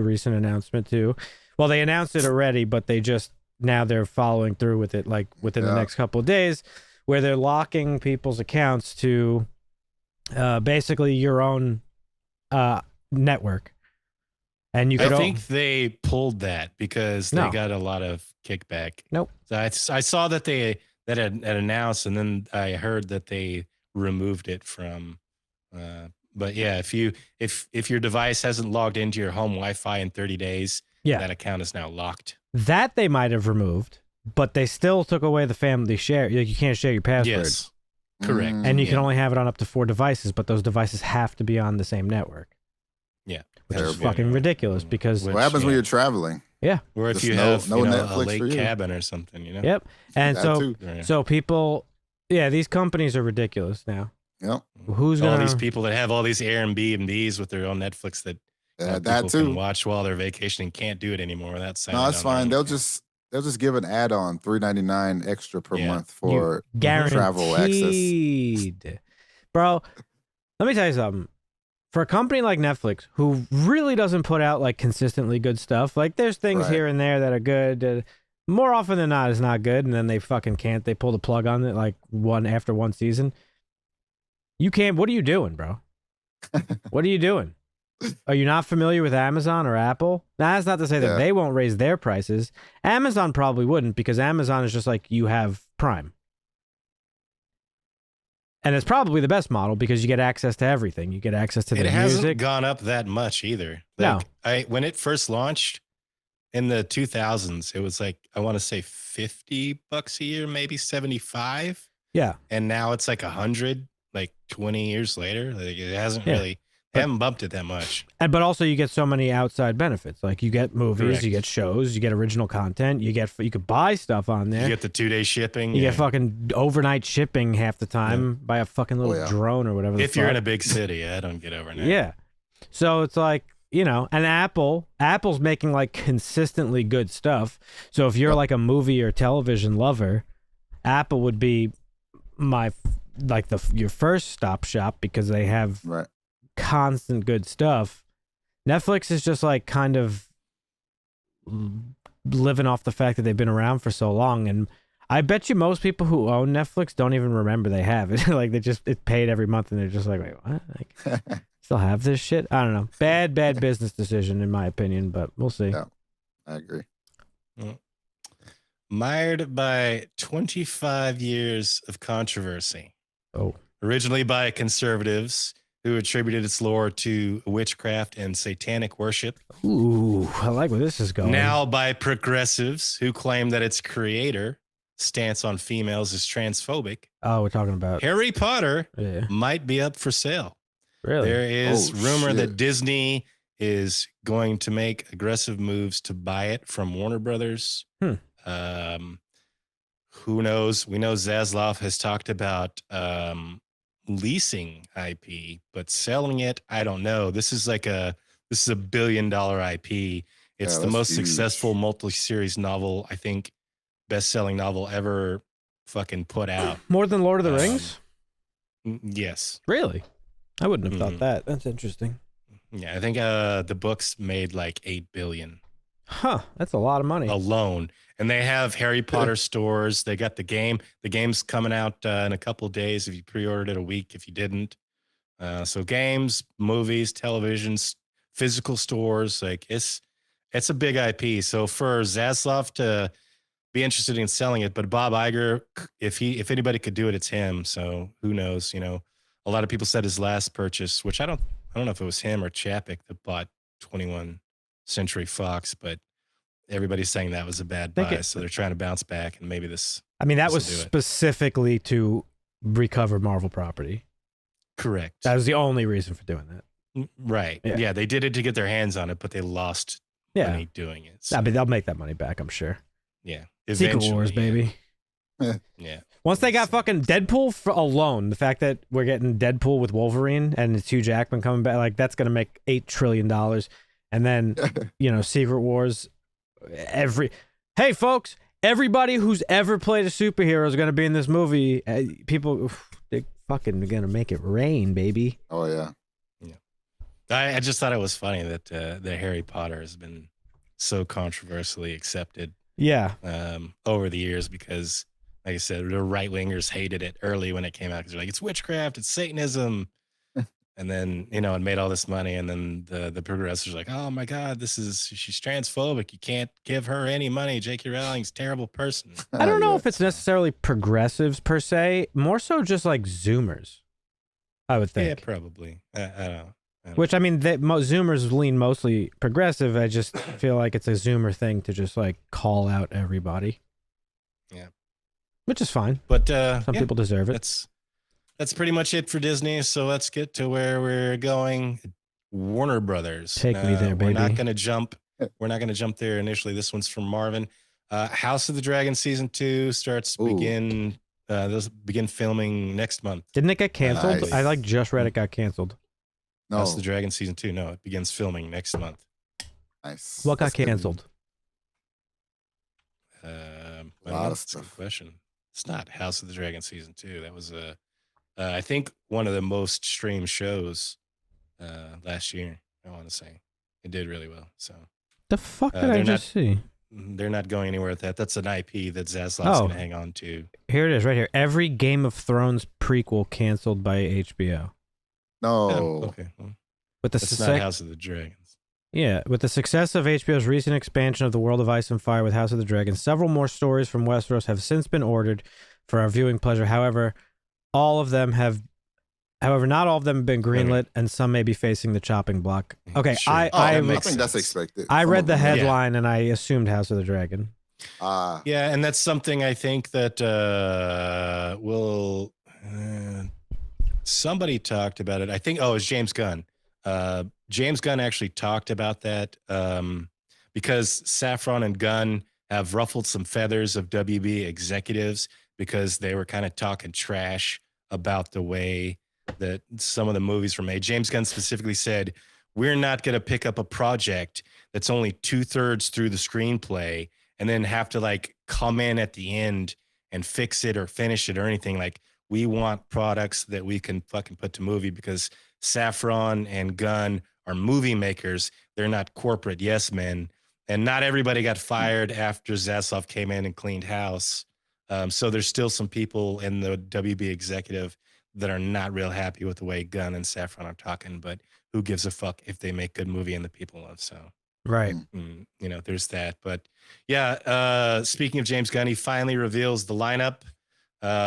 recent announcement too. Well, they announced it already, but they're following through with it like within the next couple of days, where they're locking people's accounts to basically your own network. And I think they pulled that because they got a lot of kickback. Nope. So I saw that they had announced, and then I heard that they removed it from. But yeah, if your device hasn't logged into your home Wi-Fi in 30 days, that account is now locked. That they might have removed, but they still took away the family share. You can't share your password. Yes, correct. And you can only have it on up to 4 devices, but those devices have to be on the same network. Yeah. Which is fucking ridiculous because... What happens when you're traveling? Yeah. Or if you have a lake cabin or something, Yep. And so people... Yeah, these companies are ridiculous now. Yep. Who's going to... All these people that have all these Airbnbs with their own Netflix that That people too. can watch while they're vacationing. Can't do it anymore. That's No, that's fine. They'll just give an add-on $3.99 extra per month for travel access. Guaranteed. Bro, let me tell you something. For a company like Netflix, who really doesn't put out like consistently good stuff, like there's things here and there that are good. More often than not, it's not good, and then they fucking can't. They pull the plug on it like after one season. You can't. What are you doing, bro? What are you doing? Are you not familiar with Amazon or Apple? Now, that's not to say that they won't raise their prices. Amazon probably wouldn't, because Amazon is just like, you have Prime. And it's probably the best model because you get access to everything. You get access to the music. It hasn't gone up that much either. No. When it first launched in the 2000s, it was like, I want to say $50 a year, maybe 75. Yeah. And now it's like 100, like 20 years later. Like it hasn't really... haven't bumped it that much. But also you get so many outside benefits. Like you get movies, you get shows, you get original content, you could buy stuff on there. You get the 2-day shipping. You get fucking overnight shipping half the time by a fucking little drone or whatever. If you're in a big city, I don't get overnight. Yeah. So it's like, and Apple's making like consistently good stuff. So if you're like a movie or television lover, Apple would be your first stop shop because they have constant good stuff. Netflix is just like kind of living off the fact that they've been around for so long, and I bet you most people who own Netflix don't even remember they have it. Like it's paid every month, and they're just like, wait, what? Like, still have this shit? I don't know. Bad business decision in my opinion, but we'll see. Yeah, I agree. Mired by 25 years of controversy. Oh, originally by conservatives who attributed its lore to witchcraft and satanic worship. Ooh, I like where this is going. Now by progressives who claim that its creator stance on females is transphobic. Oh, we're talking about Harry Potter might be up for sale. Really? There is rumor that Disney is going to make aggressive moves to buy it from Warner Brothers. Who knows? We know Zaslav has talked about leasing IP, but selling it, I don't know. This is a $1 billion IP. It's the most successful multi-series novel, I think, best-selling novel ever fucking put out. More than Lord of the Rings? Yes. Really? I wouldn't have thought that. That's interesting. Yeah, I think the books made like $8 billion. Huh, that's a lot of money. Alone. And they have Harry Potter stores. They got the game. The game's coming out in a couple of days if you pre-ordered it, a week if you didn't. So games, movies, televisions, physical stores, like it's a big IP. So for Zaslav to be interested in selling it, but Bob Iger, if anybody could do it, it's him. So who knows? A lot of people said his last purchase, which I don't know if it was him or Chapek that bought 21 Century Fox, but everybody's saying that was a bad buy. So they're trying to bounce back, and maybe this. I mean, that was specifically to recover Marvel property. Correct. That was the only reason for doing that. Right. Yeah, they did it to get their hands on it, but they lost money doing it. So. But they'll make that money back, I'm sure. Yeah. Secret Wars, baby. Yeah. Once they got fucking Deadpool alone, the fact that we're getting Deadpool with Wolverine and it's Hugh Jackman coming back, like that's going to make $8 trillion. And then, Secret Wars, hey folks, everybody who's ever played a superhero is going to be in this movie. People, they're fucking going to make it rain, baby. Oh, yeah. I just thought it was funny that the Harry Potter has been so controversially accepted. Yeah. Over the years because, like I said, the right-wingers hated it early when it came out because they're like, it's witchcraft, it's Satanism. And then, it made all this money. And then the progressives are like, oh my God, she's transphobic. You can't give her any money. J.K. Rowling's a terrible person. I don't know if it's necessarily progressives per se, more so just like Zoomers, I would think. Yeah, probably. I don't know. Which, I mean, Zoomers lean mostly progressive. I just feel like it's a Zoomer thing to just like call out everybody. Yeah. Which is fine. But some people deserve it. That's pretty much it for Disney. So let's get to where we're going. Warner Brothers. Take me there, baby. We're not going to jump there initially. This one's from Marvin. House of the Dragon season 2 begin filming next month. Didn't it get canceled? Nice. I just read it got canceled. House of No. the Dragon season 2. No, it begins filming next month. Nice. What got That's good. canceled? A I lot don't know. of That's a good stuff. question. It's not House of the Dragon season 2. That was I think one of the most streamed shows last year. I want to say it did really well. So The fuck did I they're not just see? they're not going anywhere with that. That's an IP that Zaslav's Oh. going to hang on to. Here it is, right here. Every Game of Thrones prequel canceled by HBO. No. Oh, okay. Well, With the that's not House of the Dragons. Yeah, with the success of HBO's recent expansion of the World of Ice and Fire with House of the Dragon, several more stories from Westeros have since been ordered for our viewing pleasure. However, not all of them have been greenlit, and some may be facing the chopping block. Okay, Sure. I I makes think that's sense. expected. I Some read of the them, yeah. headline and I assumed House of the Dragon. Yeah, and that's something I think that will. Somebody talked about it. I think. Oh, it's James Gunn. James Gunn actually talked about that because Saffron and Gunn have ruffled some feathers of WB executives because they were kind of talking trash about the way that some of the movies were made. James Gunn specifically said, "We're not going to pick up a project that's only 2/3 through the screenplay and then have to like come in at the end and fix it or finish it or anything. Like, we want products that we can fucking put to movie because Saffron and Gunn are movie makers. They're not corporate yes men. And not everybody got fired after Zaslav came in and cleaned house. So there's still some people in the WB executive that are not real happy with the way Gunn and Saffron are talking, but who gives a fuck if they make good movie and the people love. So Right. there's that. But yeah, speaking of James Gunn, he finally reveals the lineup.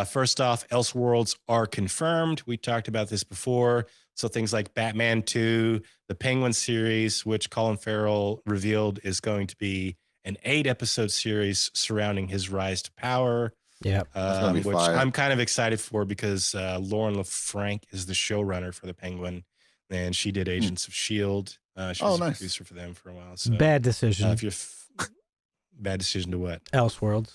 First off, Elseworlds are confirmed. We talked about this before. So things like Batman 2, the Penguin series, which Colin Farrell revealed is going to be an 8-episode series surrounding his rise to power. Yeah. gonna be Which fire. I'm kind of excited for because Lauren LaFranc is the showrunner for the Penguin, and she did Agents of S.H.I.E.L.D. She was a nice. producer for them for a while. So Bad decision. if you're bad decision to what? Elseworlds.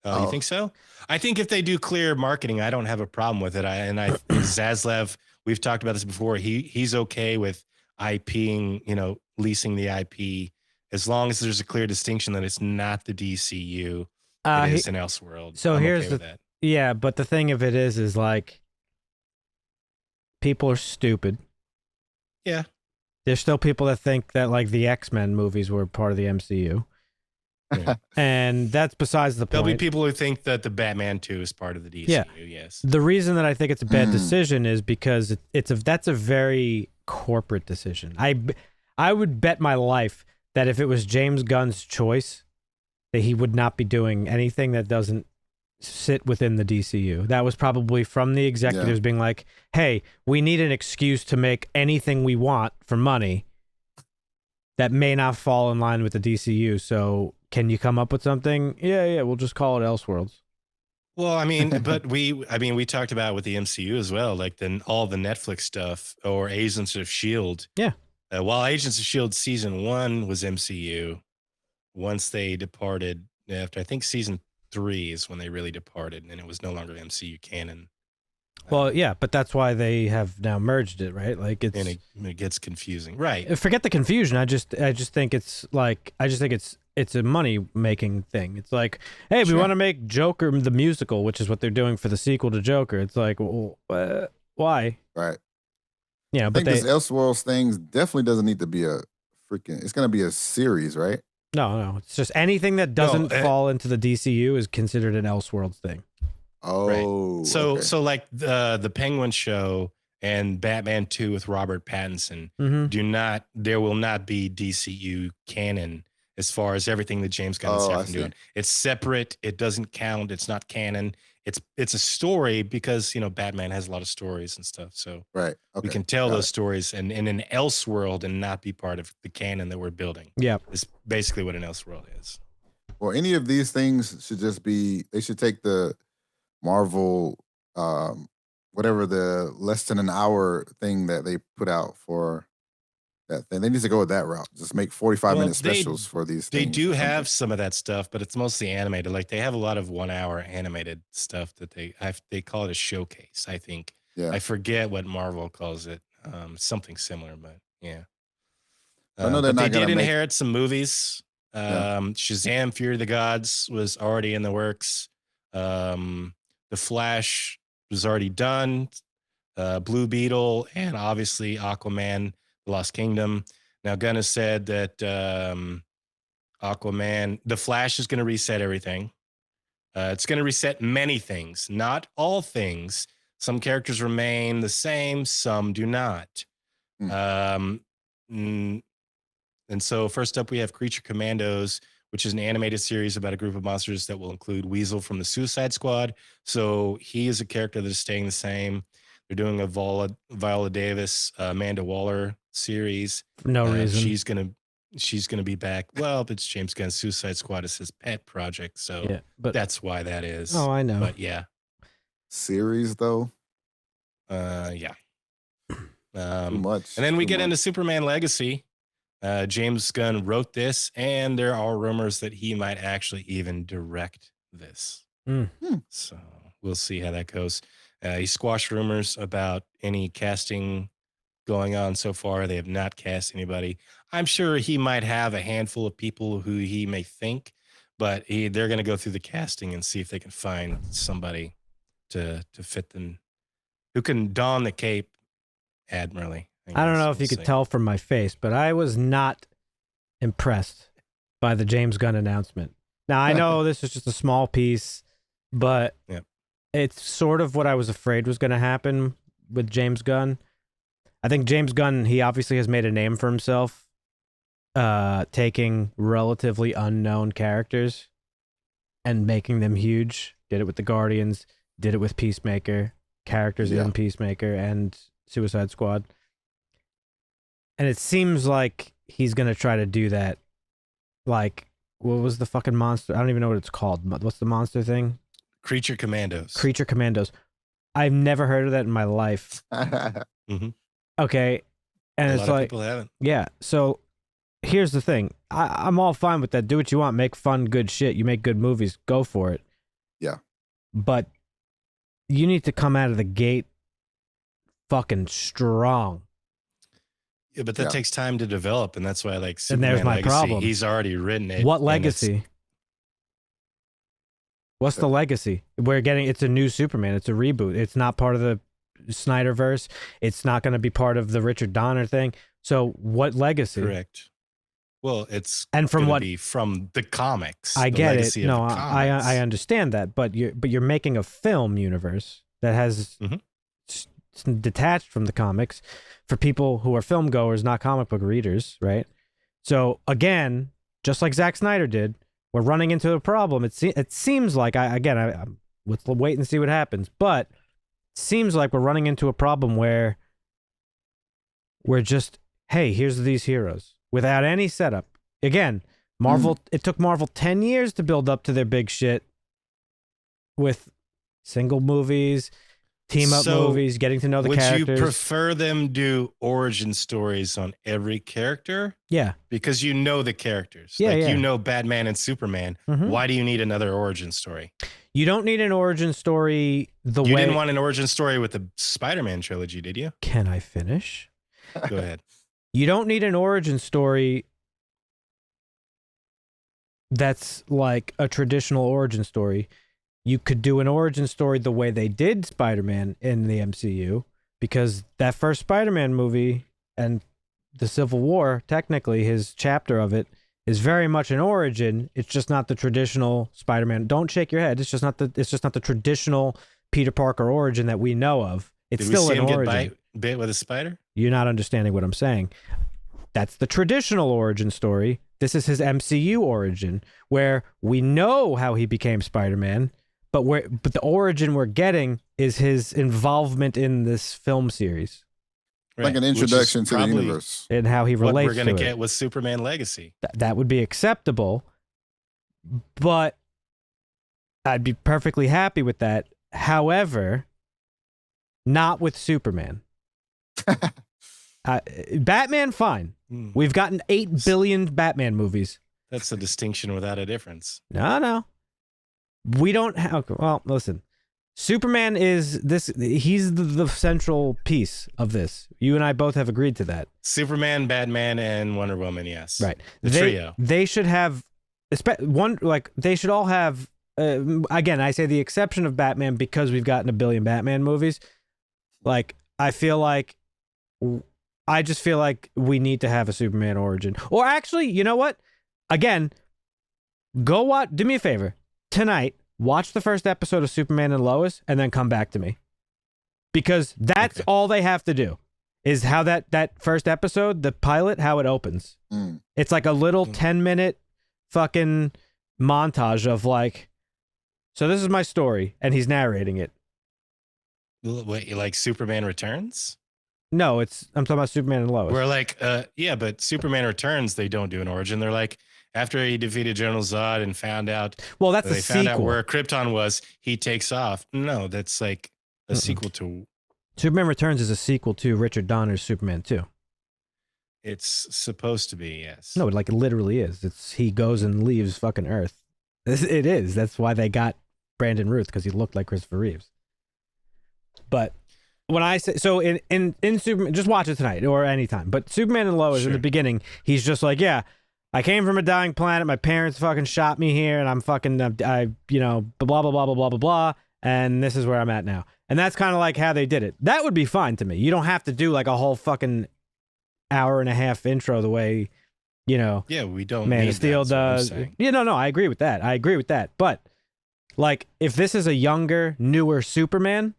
You think so? I think if they do clear marketing, I don't have a problem with it. Zaslav, we've talked about this before. He's okay with IPing, leasing the IP, as long as there's a clear distinction that it's not the DCU. It is an Elseworld. So I'm here's okay with that. Yeah, but the thing of it is like, people are stupid. Yeah. There's still people that think that like the X-Men movies were part of the MCU. Yeah. And that's besides the point. There'll be people who think that the Batman 2 is part of the DCU. Yeah. Yes. The reason that I think it's a bad decision is because that's a very corporate decision. I would bet my life that if it was James Gunn's choice, that he would not be doing anything that doesn't sit within the DCU. That was probably from the executives being like, "Hey, we need an excuse to make anything we want for money that may not fall in line with the DCU. So can you come up with something? Yeah, we'll just call it Elseworlds." Well, I mean, but we talked about with the MCU as well, like all the Netflix stuff or Agents of S.H.I.E.L.D. Yeah. While Agents of S.H.I.E.L.D. season 1 was MCU, once they departed, after I think season 3 is when they really departed, and it was no longer MCU canon. Well, yeah, but that's why they have now merged it, right? Like it's and it gets confusing, right? Forget the confusion. I just think it's like it's a money making thing. It's like, hey, we want to make Joker the musical, which is what they're doing for the sequel to Joker. It's like, well, why? Right. Yeah, I but think this Elseworlds thing definitely doesn't need to be a freaking. It's gonna be a series, right? No. It's just anything that doesn't fall into the DCU is considered an Elseworlds thing. Oh, right. So okay. so like the Penguin show and Batman 2 with Robert Pattinson there will not be DCU canon as far as everything that James Gunn and Saffron doing. It's separate. It doesn't count. It's not canon. It's a story because Batman has a lot of stories and stuff. So right. Okay. we can tell those stories and in an Elseworld and not be part of the canon that we're building. Yeah. It's basically what an Elseworld is. Well, any of these things should just be. They should take the Marvel, whatever the less than an hour thing that they put out for that thing. They need to go with that route. Just make 45-minute specials for these things. They do have some of that stuff, but it's mostly animated. Like they have a lot of 1 hour animated stuff that they call it a showcase, I think. Yeah. I forget what Marvel calls it. something similar, but yeah. I know they're but not they did gonna make. inherit some movies. Shazam: Fury of the Gods was already in the works. The Flash was already done. Blue Beetle, and obviously Aquaman: The Lost Kingdom. Now, Gunn has said that Aquaman, The Flash is going to reset everything. It's going to reset many things, not all things. Some characters remain the same, some do not. And so first up, we have Creature Commandos, which is an animated series about a group of monsters that will include Weasel from the Suicide Squad. So he is a character that is staying the same. They're doing a Viola Davis, Amanda Waller series. For no reason. She's gonna be back. Well, it's James Gunn's Suicide Squad. It's his pet project, so Yeah, but that's why that is. oh, I know. But yeah, Series though. Yeah. Too much. And then we Too get much. into Superman Legacy. James Gunn wrote this, and there are rumors that he might actually even direct this. So we'll see how that goes. He squashed rumors about any casting going on so far. They have not cast anybody. I'm sure he might have a handful of people who he may think, but they're going to go through the casting and see if they can find somebody to fit them, who can don the cape admirably. I don't know if you could tell from my face, but I was not impressed by the James Gunn announcement. Now, I know this is just a small piece, but it's sort of what I was afraid was going to happen with James Gunn. I think James Gunn, he obviously has made a name for himself, taking relatively unknown characters and making them huge. Did it with the Guardians, did it with Peacemaker, characters in Peacemaker and Suicide Squad. And it seems like he's going to try to do that. Like, what was the fucking monster? I don't even know what it's called. What's the monster thing? Creature Commandos. Creature Commandos. I've never heard of that in my life. Okay. And it's a lot of people haven't. Yeah. So here's the thing. I'm all fine with that. Do what you want. Make fun, good shit. You make good movies. Go for it. Yeah. But you need to come out of the gate fucking strong. Yeah, but that takes time to develop, and that's why, like, Superman and there's my Legacy, problem. He's already written it. What legacy? What's the legacy? It's a new Superman. It's a reboot. It's not part of the Snyderverse. It's not going to be part of the Richard Donner thing. So what legacy? Correct. Well, it's and from what be from the comics. I get it. No, I understand that, but you're making a film universe that has detached from the comics for people who are film goers, not comic book readers, right? So again, just like Zack Snyder did, we're running into a problem. It seems like let's wait and see what happens, but it seems like we're running into a problem where we're just, hey, here's these heroes without any setup. Again, Marvel. It took Marvel 10 years to build up to their big shit with single movies, team up movies, getting to know the characters. Would you prefer them do origin stories on every character? Yeah. Because you know the characters. Yeah, you know Batman and Superman. Why do you need another origin story? You don't need an origin story You didn't want an origin story with the Spider-Man trilogy, did you? Can I finish? Go ahead. You don't need an origin story that's like a traditional origin story. You could do an origin story the way they did Spider-Man in the MCU, because that first Spider-Man movie and the Civil War, technically his chapter of it, is very much an origin. It's just not the traditional Spider-Man. Don't shake your head. It's just not the traditional Peter Parker origin that we know of. It's Did still we see an him origin. Get bit with a spider? You're not understanding what I'm saying. That's the traditional origin story. This is his MCU origin, where we know how he became Spider-Man, but the origin we're getting is his involvement in this film series. Right. Like an introduction to the universe. And how he relates to it. What we're going to get with Superman Legacy. That would be acceptable, but I'd be perfectly happy with that. However, not with Superman. Batman, fine. We've gotten 8 billion Batman movies. That's a distinction without a difference. No. We don't have... Well, listen. Superman is this. He's the central piece of this. You and I both have agreed to that. Superman, Batman, and Wonder Woman. Yes, Right. The trio. They should have they should all have. Again, I say the exception of Batman because we've gotten a billion Batman movies. Like I just feel like we need to have a Superman origin. Or actually, you know what? Again, go watch. Do me a favor tonight. Watch the first episode of Superman and Lois, and then come back to me. Because that's all they have to do, is how that first episode, the pilot, how it opens. It's like a little 10-minute fucking montage of like, so this is my story, and he's narrating it. Wait, you like Superman Returns? No, I'm talking about Superman and Lois. We're like, yeah, but Superman Returns, they don't do an origin. They're like, after he defeated General Zod and found out, well, that's they a found sequel. out where Krypton was, he takes off. No, that's like a sequel to. Superman Returns is a sequel to Richard Donner's Superman 2. It's supposed to be, yes. No, it literally is. He goes and leaves fucking Earth. It is. That's why they got Brandon Routh, because he looked like Christopher Reeves. But when I say so in Superman, just watch it tonight or anytime. But Superman and Lois in the beginning, he's just like, yeah, I came from a dying planet. My parents fucking shot me here, and I'm fucking blah blah blah blah blah blah blah blah. And this is where I'm at now. And that's kind of like how they did it. That would be fine to me. You don't have to do like a whole fucking hour and a half intro the way, Yeah, we don't. Man need of Steel does. Yeah, no, I agree with that. But like, if this is a younger, newer Superman,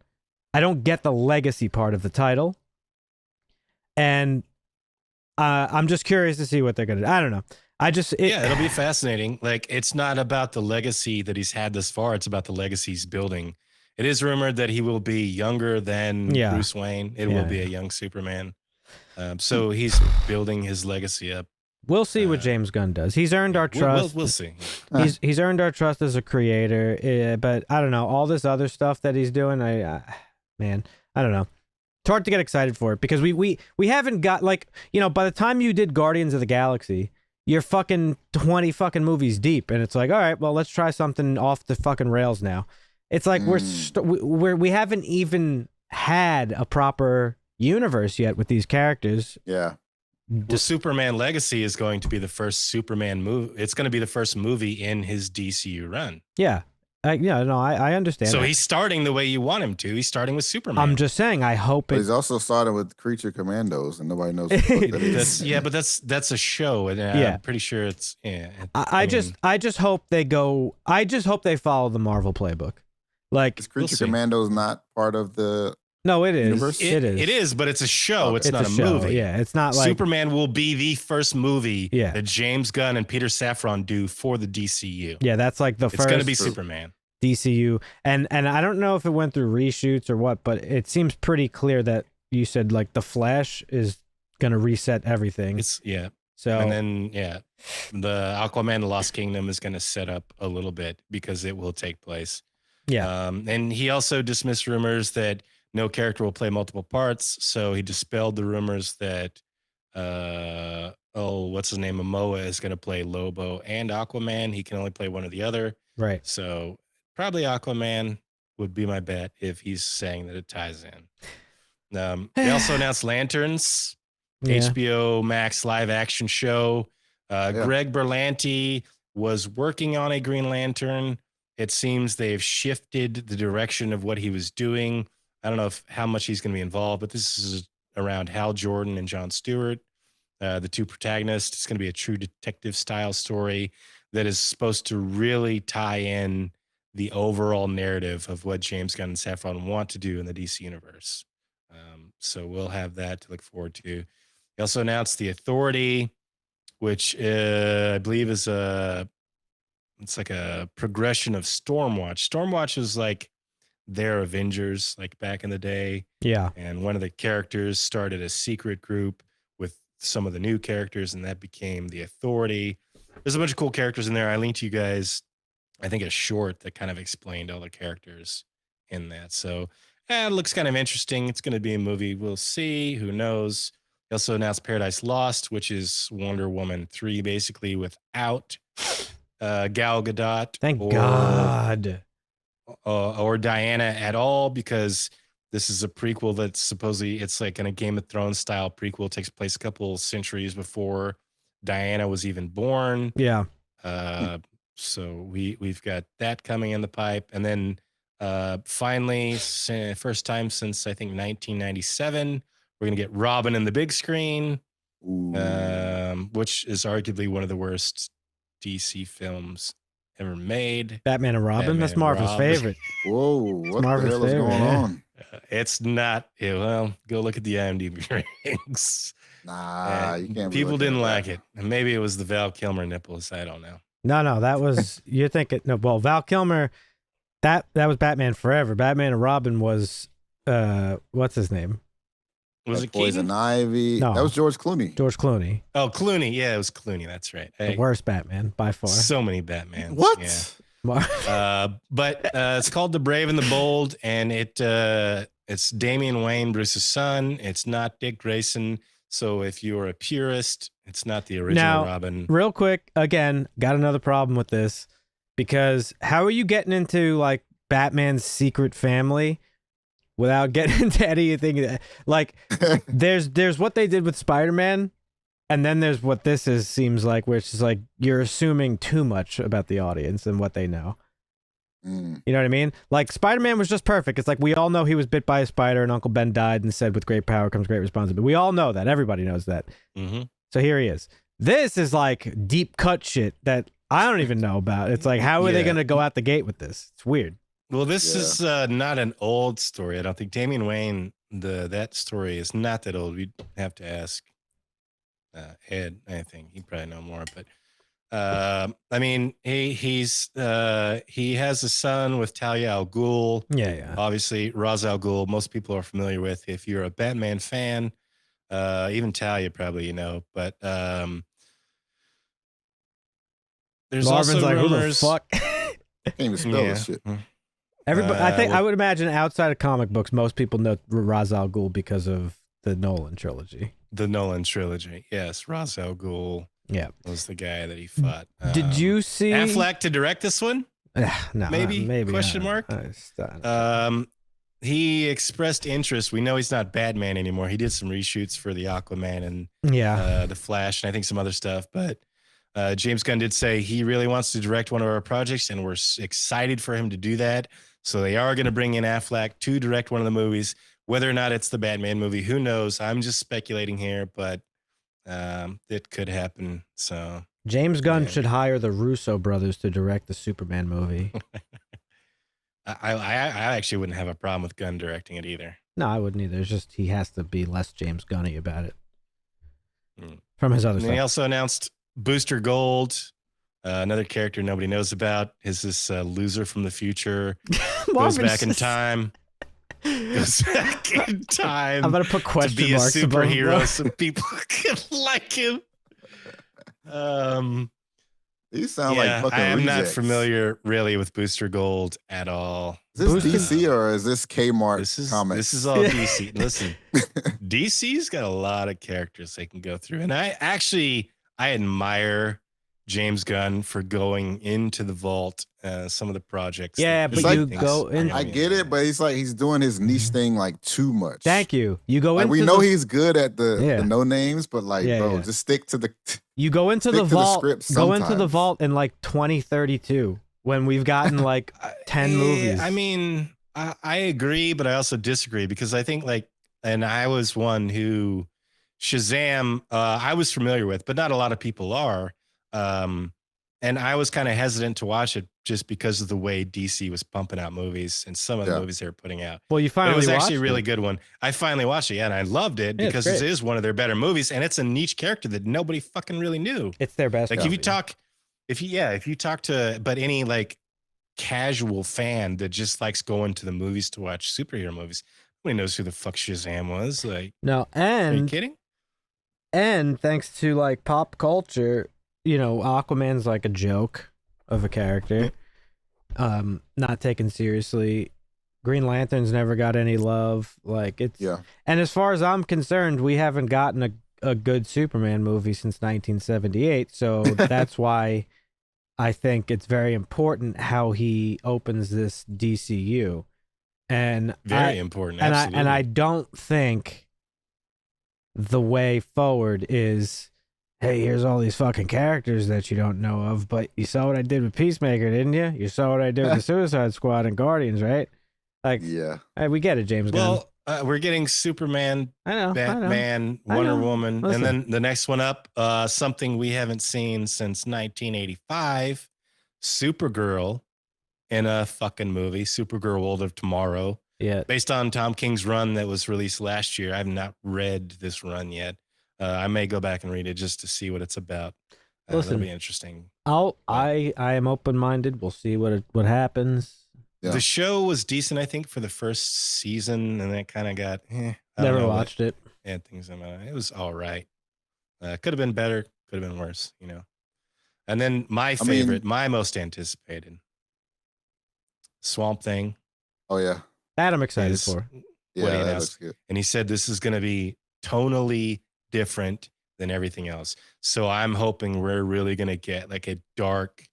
I don't get the legacy part of the title. And I'm just curious to see what they're gonna do. I don't know. It'll be fascinating. Like, it's not about the legacy that he's had this far. It's about the legacy he's building. It is rumored that he will be younger than Bruce Wayne. It will be a young Superman. So he's building his legacy up. We'll see what James Gunn does. He's earned our trust. We'll see. He's earned our trust as a creator. But I don't know, all this other stuff that he's doing. I don't know. It's hard to get excited for it because we haven't got, like, by the time you did Guardians of the Galaxy, you're fucking 20 fucking movies deep, and it's like, all right, well, let's try something off the fucking rails now. It's like we haven't even had a proper universe yet with these characters. Yeah. Well, Superman Legacy is going to be the first Superman movie. It's going to be the first movie in his DCU run. Yeah. I understand. So that. he's starting the way you want him to. He's starting with Superman. I'm just saying, I hope But he's also starting with Creature Commandos, and nobody knows what that is. But that's a show, and I'm pretty sure it's. Yeah. I just hope they go. I just hope they follow the Marvel playbook. Like, is Creature Commandos not part of the? No, it is. Universe? It is. It is, but it's a show. It's not a show. movie. Yeah, it's not like Superman will be the first movie that James Gunn and Peter Safran do for the DCU. Yeah, that's like the first. It's going to be Superman. DCU, and I don't know if it went through reshoots or what, but it seems pretty clear that you said like the Flash is going to reset everything. So and then the Aquaman: The Lost Kingdom is going to set up a little bit because it will take place. Yeah. And he also dismissed rumors that no character will play multiple parts. So he dispelled the rumors that, what's his name? Momoa is going to play Lobo and Aquaman. He can only play one or the other. Right. So probably Aquaman would be my bet if he's saying that it ties in. They also announced Lanterns, HBO Max live action show. Greg Berlanti was working on a Green Lantern. It seems they've shifted the direction of what he was doing. I don't know how much he's going to be involved, but this is around Hal Jordan and Jon Stewart, the two protagonists. It's going to be a true detective style story that is supposed to really tie in the overall narrative of what James Gunn and Safran want to do in the DC universe. So we'll have that to look forward to. He also announced The Authority, which I believe is it's like a progression of Stormwatch. Stormwatch is like their Avengers, like back in the day. Yeah. And one of the characters started a secret group with some of the new characters, and that became The Authority. There's a bunch of cool characters in there. I linked you guys, I think, a short that kind of explained all the characters in that. So it looks kind of interesting. It's going to be a movie. We'll see. Who knows? He also announced Paradise Lost, which is Wonder Woman 3, basically without Gal Gadot. Thank God. or Diana at all, because this is a prequel that's supposedly, it's like in a Game of Thrones style prequel. It takes place a couple centuries before Diana was even born. Yeah. So we've got that coming in the pipe. And then finally, first time since I think 1997, we're going to get Robin in the big screen, which is arguably one of the worst DC films ever made. Batman and Robin? That's Marvin's favorite. Whoa, what the hell is going on? It's not. Well, go look at the IMDb ratings. Nah, you can't. People didn't like it. And maybe it was the Val Kilmer nipples. I don't know. No, that was, you're thinking, no, well, Val Kilmer, that was Batman Forever. Batman and Robin was, what's his name? Was it Poison Keaton? Ivy? No. That was George Clooney. George Clooney. Oh, Clooney. Yeah, it was Clooney. That's right. The worst Batman, by far. So many Batmans. What? Yeah. But it's called The Brave and the Bold, and it's Damian Wayne, Bruce's son. It's not Dick Grayson. So if you're a purist, it's not the original Robin. Real quick, again, got another problem with this, because how are you getting into like Batman's secret family without getting into anything? Like, there's what they did with Spider-Man, and then there's what this seems like, which is like you're assuming too much about the audience and what they know. You know what I mean? Like, Spider-Man was just perfect. It's like, we all know he was bit by a spider and Uncle Ben died and said, with great power comes great responsibility. We all know that. Everybody knows that. So here he is. This is like deep cut shit that I don't even know about. It's like, how are they going to go out the gate with this? It's weird. Well, this is not an old story. I don't think Damian Wayne, that story is not that old. We'd have to ask Ed. I think he'd probably know more, but I mean, he has a son with Talia al Ghul. Yeah. Obviously, Ra's al Ghul, most people are familiar with. If you're a Batman fan, even Talia probably, you know. But there's Marvin's also like, rumors. Who the fuck? Can't even spell this shit. Everybody, I would imagine outside of comic books, most people know Ra's al Ghul because of the Nolan trilogy. The Nolan trilogy, yes. Ra's al Ghul. Yeah, was the guy that he fought. Did you see Affleck to direct this one? No, maybe question mark. He expressed interest. We know he's not Batman anymore. He did some reshoots for the Aquaman and the Flash, and I think some other stuff. But James Gunn did say he really wants to direct one of our projects, and we're excited for him to do that. So they are going to bring in Affleck to direct one of the movies. Whether or not it's the Batman movie, who knows? I'm just speculating here, but it could happen. So James Gunn should hire the Russo brothers to direct the Superman movie. I actually wouldn't have a problem with Gunn directing it either. No, I wouldn't either. It's just he has to be less James Gunny about it from his other stuff. He also announced Booster Gold, another character nobody knows about. Is this loser from the future? Goes back in time. Goes back in time. I'm gonna put question to be a marks superhero so people can like him. These sound like fucking I am rejects. not familiar really with Booster Gold at all. Is this DC or is this Kmart comics? This is all DC. Listen, DC's got a lot of characters they can go through, and I admire James Gunn for going into the vault, some of the projects. Yeah, but you go in. I get it, but it's like he's doing his niche thing like too much. Thank you. You go like into we know he's good at the no names, but like, bro, yeah. just stick to the. You go into the vault. Go into the vault in like 2032 when we've gotten like 10 movies. I mean, I agree, but I also disagree because I think and I was one who Shazam I was familiar with, but not a lot of people are. And I was kind of hesitant to watch it just because of the way DC was pumping out movies and some of the movies they were putting out. Well, you finally watched it. It was watched actually a really good one. I finally watched it, and I loved it because it is one of their better movies, and it's a niche character that nobody fucking really knew. It's their best. Like if you talk to but any like casual fan that just likes going to the movies to watch superhero movies, nobody knows who the fuck Shazam was. Like, no, are you kidding? And thanks to like pop culture, you know, Aquaman's like a joke of a character, not taken seriously. Green Lantern's never got any love. Like it's And as far as I'm concerned, we haven't gotten a good Superman movie since 1978. So that's why I think it's very important how he opens this DCU, and Very important. And Absolutely. I don't think the way forward is, hey, here's all these fucking characters that you don't know of, but you saw what I did with Peacemaker, didn't you? You saw what I did with the Suicide Squad and Guardians, right? Like, Yeah. hey, we get it, James Gunn. Well, we're getting Superman, I know, Batman, I know. Wonder Woman, Listen. and then the next one up, something we haven't seen since 1985, Supergirl in a fucking movie, Supergirl World of Tomorrow. Yeah. Based on Tom King's run that was released last year. I have not read this run yet. I may go back and read it just to see what it's about. Listen, that'll be interesting. I am open-minded. We'll see what happens. Yeah. The show was decent, I think, for the first season, and then it kind of got. Never watched it. Yeah, things about it. It was all right. Could have been better. Could have been worse. And then my favorite, my most anticipated, Swamp Thing. Oh yeah. That I'm excited for. Yeah, that looks good. And he said this is going to be tonally different than everything else. So I'm hoping we're really going to get like a dark,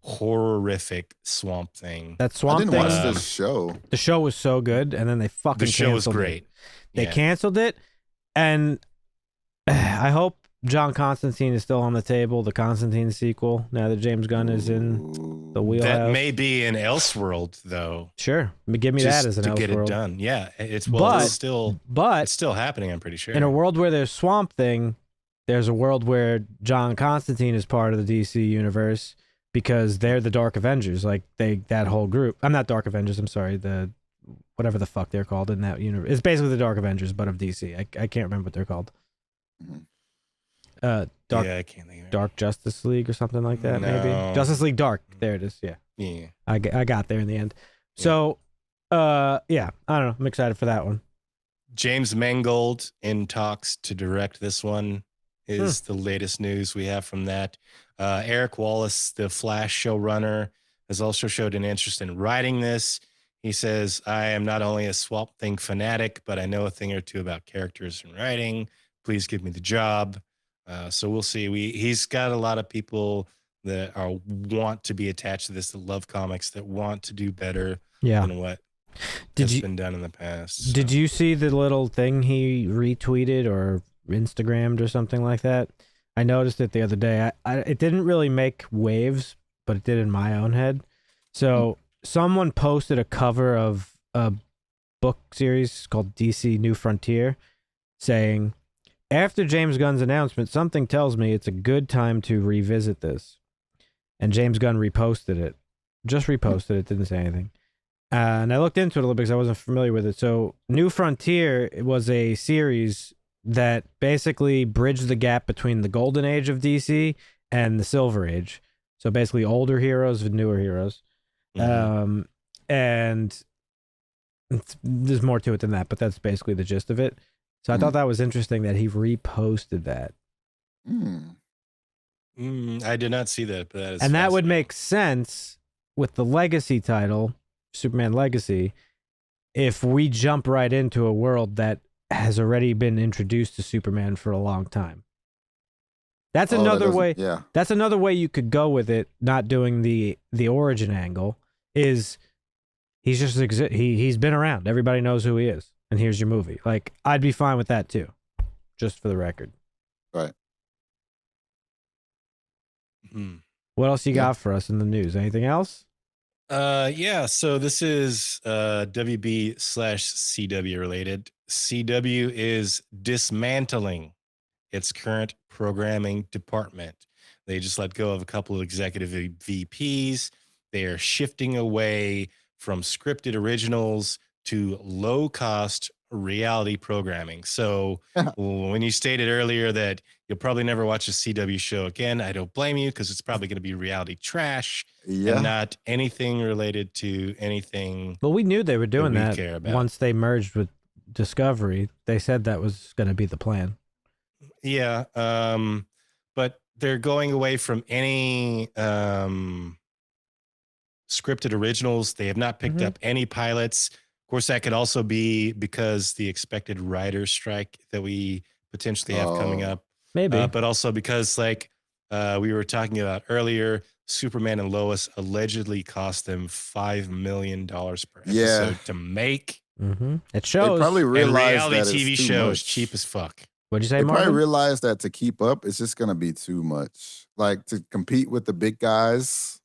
horrific Swamp Thing. That Swamp Thing. I didn't watch the show. The show was so good, and then they fucking the show was canceled great. it. They canceled it, and I hope John Constantine is still on the table. The Constantine sequel. Now that James Gunn is in the wheelhouse, that may be an Elseworld though. Sure, give me that as an Elseworld. To get it done. Yeah, it's still happening. I'm pretty sure. In a world where there's Swamp Thing, there's a world where John Constantine is part of the DC universe because they're the Dark Avengers. Like that whole group. I'm not Dark Avengers. I'm sorry. The whatever the fuck they're called in that universe. It's basically the Dark Avengers, but of DC. I can't remember what they're called. I can't think of it. Dark Justice League or something like that. No. Maybe Justice League Dark. There it is. Yeah. Yeah. I got there in the end. So, I don't know. I'm excited for that one. James Mangold in talks to direct this one is the latest news we have from that. Eric Wallace, the Flash showrunner, has also showed an interest in writing this. He says, I am not only a Swamp Thing fanatic, but I know a thing or two about characters and writing. Please give me the job. So we'll see. He's got a lot of people that want to be attached to this, that love comics, that want to do better than what has been done in the past. So. Did you see the little thing he retweeted or Instagrammed or something like that? I noticed it the other day. It didn't really make waves, but it did in my own head. So someone posted a cover of a book series called DC New Frontier saying, after James Gunn's announcement, something tells me it's a good time to revisit this. And James Gunn reposted it. Just reposted it, didn't say anything. And I looked into it a little because I wasn't familiar with it. So New Frontier was a series that basically bridged the gap between the golden age of DC and the silver age. So basically older heroes and newer heroes. And there's more to it than that, but that's basically the gist of it. So I thought that was interesting that he reposted that. I did not see that, but that would make sense with the Legacy title, Superman Legacy, if we jump right into a world that has already been introduced to Superman for a long time. That's another way. Yeah. That's another way you could go with it, not doing the origin angle, is he's just he's been around. Everybody knows who he is. And here's your movie. Like, I'd be fine with that too, just for the record. Right. What else you got for us in the news? Anything else? So this is WB/CW related. CW is dismantling its current programming department. They just let go of a couple of executive VPs. They are shifting away from scripted originals to low-cost reality programming. So when you stated earlier that you'll probably never watch a CW show again, I don't blame you, because it's probably going to be reality trash and not anything related to anything. Well, we knew they were doing that once they merged with Discovery. They said that was going to be the plan. Yeah, but they're going away from any scripted originals. They have not picked up any pilots. Of course, that could also be because the expected writer's strike that we potentially have coming up. Maybe. But also because, like we were talking about earlier, Superman and Lois allegedly cost them $5 million per episode Yeah. to make. Mm-hmm. It They shows. probably And realized reality that TV it's too show much. is cheap as fuck. What'd you say, They probably Marvin? realized that to keep up, it's just gonna be too much. Like to compete with the big guys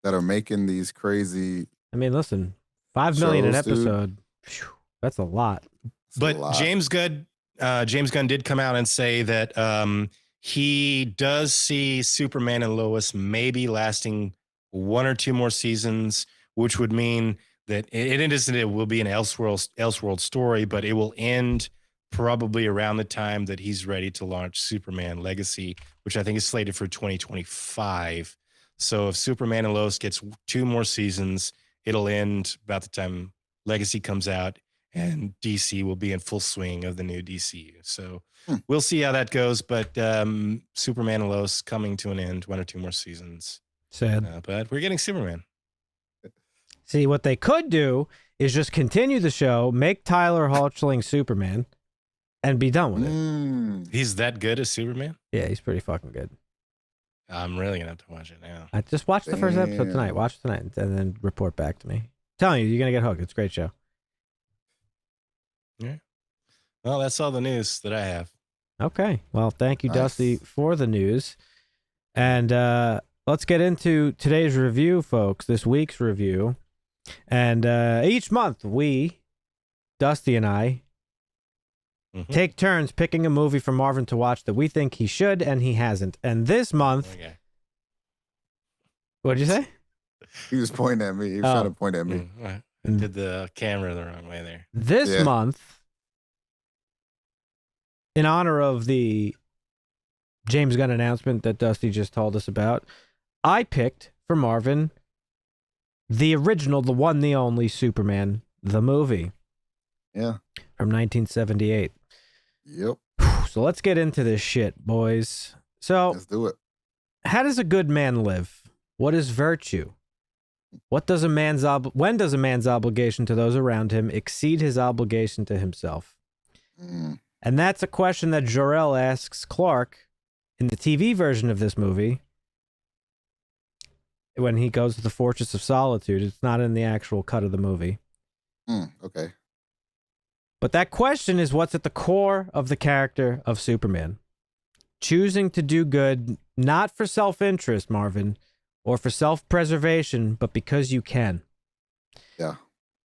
that are making these crazy. I mean, listen, $5 million an shows, dude. episode. Phew, that's a lot. It's a But lot. James Gunn did come out and say that he does see Superman and Lois maybe lasting 1 or 2 more seasons, which would mean that it will be an Elseworld story, but it will end probably around the time that he's ready to launch Superman Legacy, which I think is slated for 2025. So if Superman and Lois gets 2 more seasons, it'll end about the time Legacy comes out, and DC will be in full swing of the new DCU. So we'll see how that goes. But Superman and Lois coming to an end, 1 or 2 more seasons. Sad. But we're getting Superman. See, what they could do is just continue the show, make Tyler Hoechlin Superman, and be done with it. He's that good as Superman? Yeah, he's pretty fucking good. I'm really going to have to watch it now. I just watched the first episode Damn. tonight. Watch it tonight and then report back to me. Telling you, you're going to get hooked. It's a great show. Yeah. Well, that's all the news that I have. Okay. Well, thank you, Nice. Dusty, for the news. And let's get into today's review, folks, this week's review. And each month, Dusty and I, take turns picking a movie for Marvin to watch that we think he should and he hasn't. And this month, Okay. what'd you say? He was pointing at me. He was trying to point at me. I did the camera the wrong way there. This month, in honor of the James Gunn announcement that Dusty just told us about, I picked for Marvin the original, the one, the only Superman, the movie. Yeah. From 1978. Yep. So let's get into this shit, boys. So, Let's do it. how does a good man live? What is virtue? When does a man's obligation to those around him exceed his obligation to himself? Mm. And that's a question that Jor-El asks Clark in the TV version of this movie when he goes to the Fortress of Solitude. It's not in the actual cut of the movie. Okay. But that question is what's at the core of the character of Superman. Choosing to do good, not for self-interest, Marvin, or for self-preservation, but because you can. Yeah.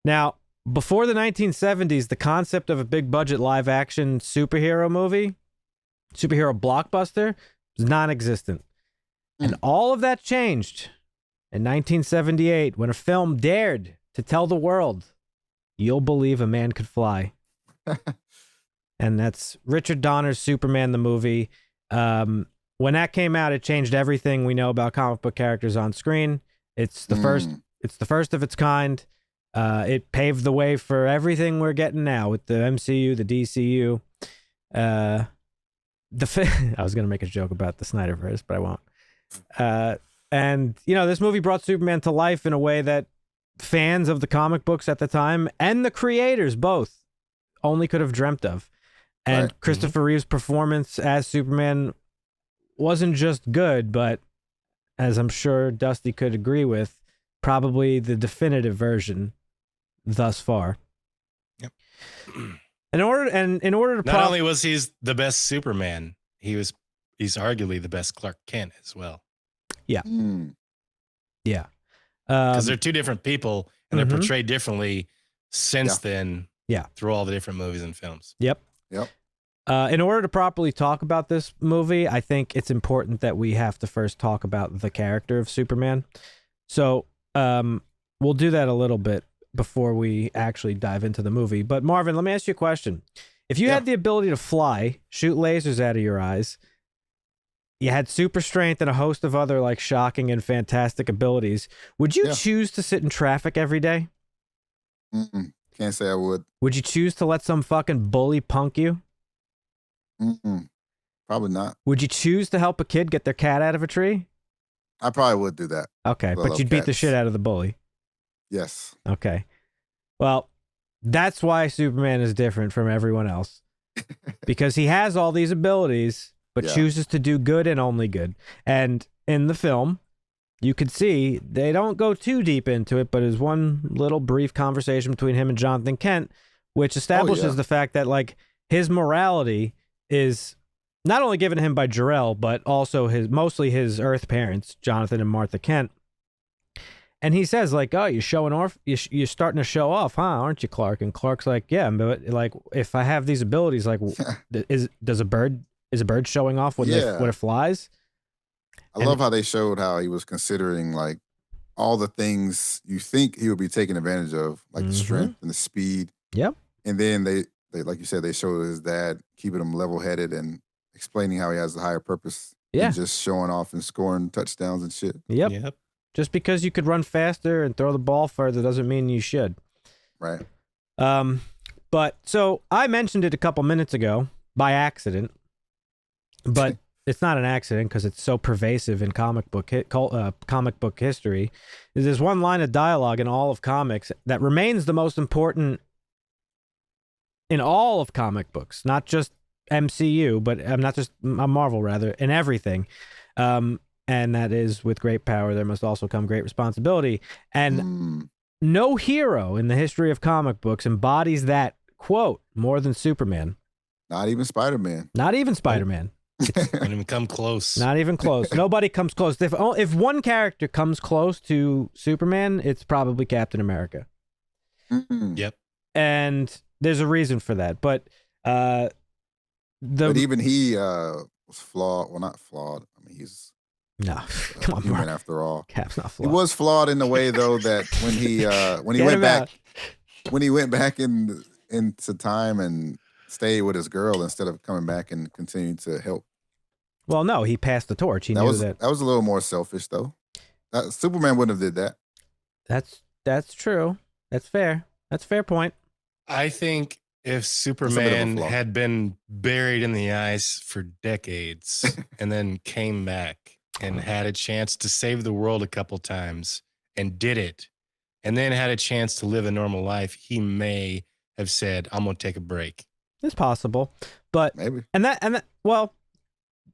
Now, before the 1970s, the concept of a big-budget live-action superhero blockbuster, was non-existent. And all of that changed in 1978 when a film dared to tell the world, you'll believe a man could fly. And that's Richard Donner's Superman the movie. When that came out, it changed everything we know about comic book characters on screen. It's the first of its kind. It paved the way for everything we're getting now with the MCU, the DCU. I was going to make a joke about the Snyderverse, but I won't. And, this movie brought Superman to life in a way that fans of the comic books at the time and the creators both only could have dreamt of. And Right. Christopher Reeve's performance as Superman wasn't just good, but as I'm sure Dusty could agree with, probably the definitive version thus far. Yep. In order to Not only was he the best Superman, he's arguably the best Clark Kent as well. Yeah. Yeah. Because they're two different people and they're Mhm. portrayed differently since then. Yeah. Through all the different movies and films. Yep. In order to properly talk about this movie, I think it's important that we have to first talk about the character of Superman. So we'll do that a little bit before we actually dive into the movie. But Marvin, let me ask you a question. If you had the ability to fly, shoot lasers out of your eyes, you had super strength and a host of other shocking and fantastic abilities, would you choose to sit in traffic every day? Can't say I would. Would you choose to let some fucking bully punk you? Probably not. Would you choose to help a kid get their cat out of a tree? I probably would do that. Okay, I but love you'd beat the cats. shit out of the bully. Yes. Okay. Well, that's why Superman is different from everyone else. Because he has all these abilities, but chooses to do good and only good. And in the film, you could see they don't go too deep into it, but there's one little brief conversation between him and Jonathan Kent, which establishes the fact that like his morality is not only given to him by Jor-El, but also mostly his Earth parents, Jonathan and Martha Kent. And he says like, "Oh, you're showing off. You're starting to show off, huh? Aren't you, Clark?" And Clark's like, "Yeah, but like if I have these abilities, like, is a bird showing off when it flies?" I love how they showed how he was considering like all the things you think he would be taking advantage of, like the strength and the speed. Yep. And then they like you said, they showed his dad keeping him level-headed and explaining how he has a higher purpose than just showing off and scoring touchdowns and shit. Yep. Just because you could run faster and throw the ball further doesn't mean you should. Right. But so I mentioned it a couple minutes ago by accident, but it's not an accident because it's so pervasive in comic book history. There's one line of dialogue in all of comics that remains the most important in all of comic books, not just MCU, but not just Marvel, rather, in everything. And that is, with great power, there must also come great responsibility. And no hero in the history of comic books embodies that quote more than Superman. Not even Spider-Man. Not even Spider-Man. Don't even come close. Not even close. Nobody comes close. If one character comes close to Superman, it's probably Captain America. Yep. And there's a reason for that. But but even he was flawed. Well, not flawed. I mean, he's come on, human Mark. after all. Cap's not flawed. He was flawed in the way though that when he went back into time and stayed with his girl instead of coming back and continuing to help. Well, no, he passed the torch. That was a little more selfish though. Superman wouldn't have did that. That's true. That's fair. That's a fair point. I think if Superman had been buried in the ice for decades and then came back and had a chance to save the world a couple times and did it, and then had a chance to live a normal life, he may have said, "I'm going to take a break." It's possible, but maybe. Well,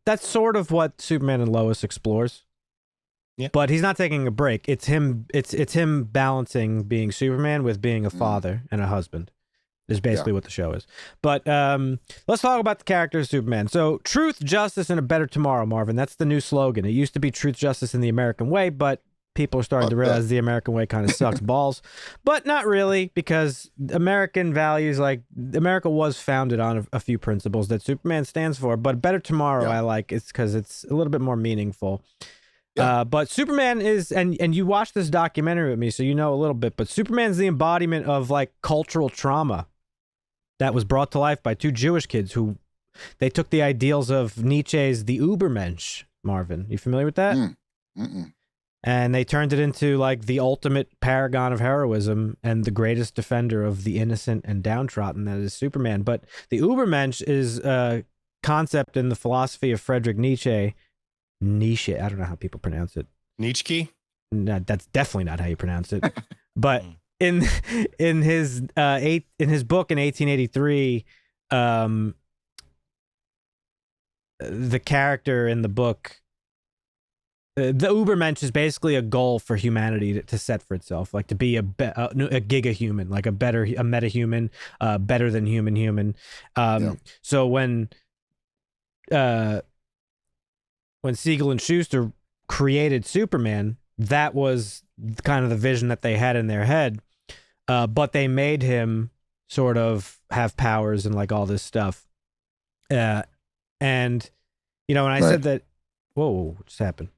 that's sort of what Superman and Lois explores. Yeah. But he's not taking a break. It's him. It's him balancing being Superman with being a father and a husband. Is basically what the show is. But let's talk about the character of Superman. So, truth, justice, and a better tomorrow, Marvin. That's the new slogan. It used to be truth, justice, and the American way, but people are starting to realize the American way kind of sucks balls. But not really, because American values, like, America was founded on a few principles that Superman stands for. But better tomorrow, I like. It's because it's a little bit more meaningful. Yeah. But Superman is, and you watched this documentary with me, so you know a little bit, but Superman's the embodiment of, like, cultural trauma that was brought to life by two Jewish kids who they took the ideals of Nietzsche's The Übermensch. Marvin, you familiar with that? And they turned it into like the ultimate paragon of heroism and the greatest defender of the innocent and downtrodden, that is Superman. But the Übermensch is a concept in the philosophy of Friedrich Nietzsche. Nietzsche, I don't know how people pronounce it. Nietzsche? No, that's definitely not how you pronounce it. But in his book in 1883, the character in the book, the Übermensch is basically a goal for humanity to set for itself, like to be a giga-human, like a meta-human, better than human. So when Siegel and Schuster created Superman, that was kind of the vision that they had in their head. But they made him sort of have powers and like all this stuff. And, you know, when I said that, whoa, what just happened?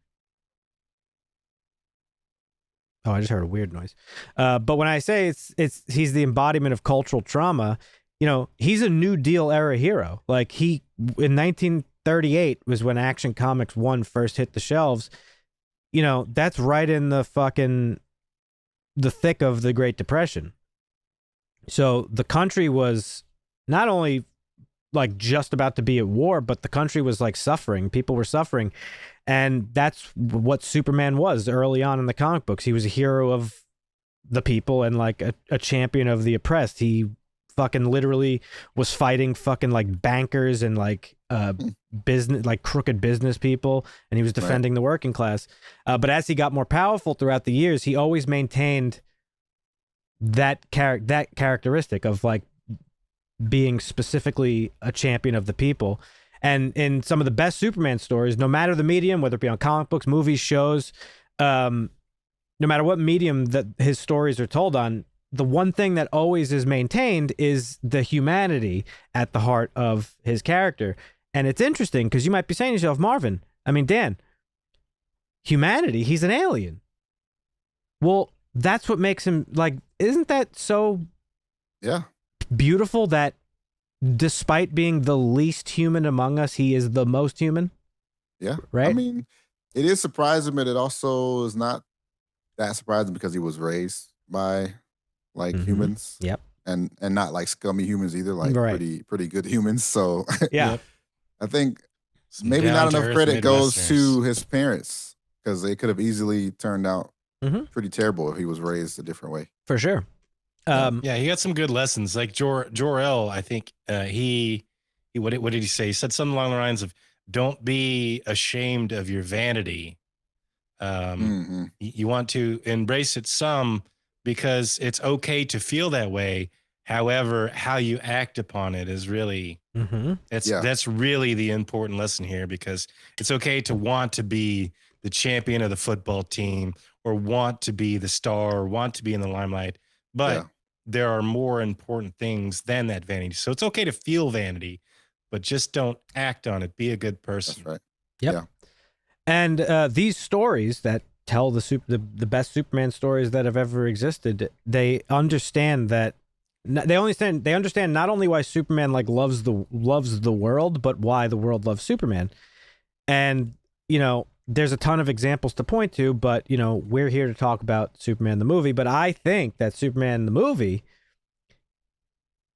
Oh, I just heard a weird noise. But when I say he's the embodiment of cultural trauma, you know, he's a New Deal era hero. Like in 1938 was when Action Comics 1 first hit the shelves. You know, that's right in the thick of the Great Depression. So the country was not only like just about to be at war, but the country was like suffering. People were suffering. And that's what Superman was early on in the comic books. He was a hero of the people and like a champion of the oppressed. He fucking literally was fighting fucking like bankers and like business, like crooked business people, and he was defending the working class. But as he got more powerful throughout the years, he always maintained that characteristic of like being specifically a champion of the people. And in some of the best Superman stories, no matter the medium, whether it be on comic books, movies, shows, no matter what medium that his stories are told on, the one thing that always is maintained is the humanity at the heart of his character. And it's interesting because you might be saying to yourself, Marvin, I mean, Dan, humanity, he's an alien. Well, that's what makes him, like, isn't that so beautiful that despite being the least human among us, he is the most human? Yeah. Right? I mean, it is surprising, but it also is not that surprising because he was raised by like humans. Yep. And not like scummy humans either, like pretty good humans. So yeah. I think maybe not enough credit goes to his parents because they could have easily turned out pretty terrible if he was raised a different way. For sure. Yeah, he got some good lessons. Like Jor-El, I think he what did he say? He said something along the lines of, "Don't be ashamed of your vanity. You want to embrace it some because it's okay to feel that way. However, how you act upon it is really that's really the important lesson here, because it's okay to want to be the champion of the football team or want to be the star or want to be in the limelight, but there are more important things than that vanity. So it's okay to feel vanity, but just don't act on it. Be a good person." That's right. Yep. Yeah. And these stories that tell the best Superman stories that have ever existed, they understand that they understand not only why Superman like loves the world, but why the world loves Superman. And you know, there's a ton of examples to point to, but you know, we're here to talk about Superman the movie. But I think that Superman the movie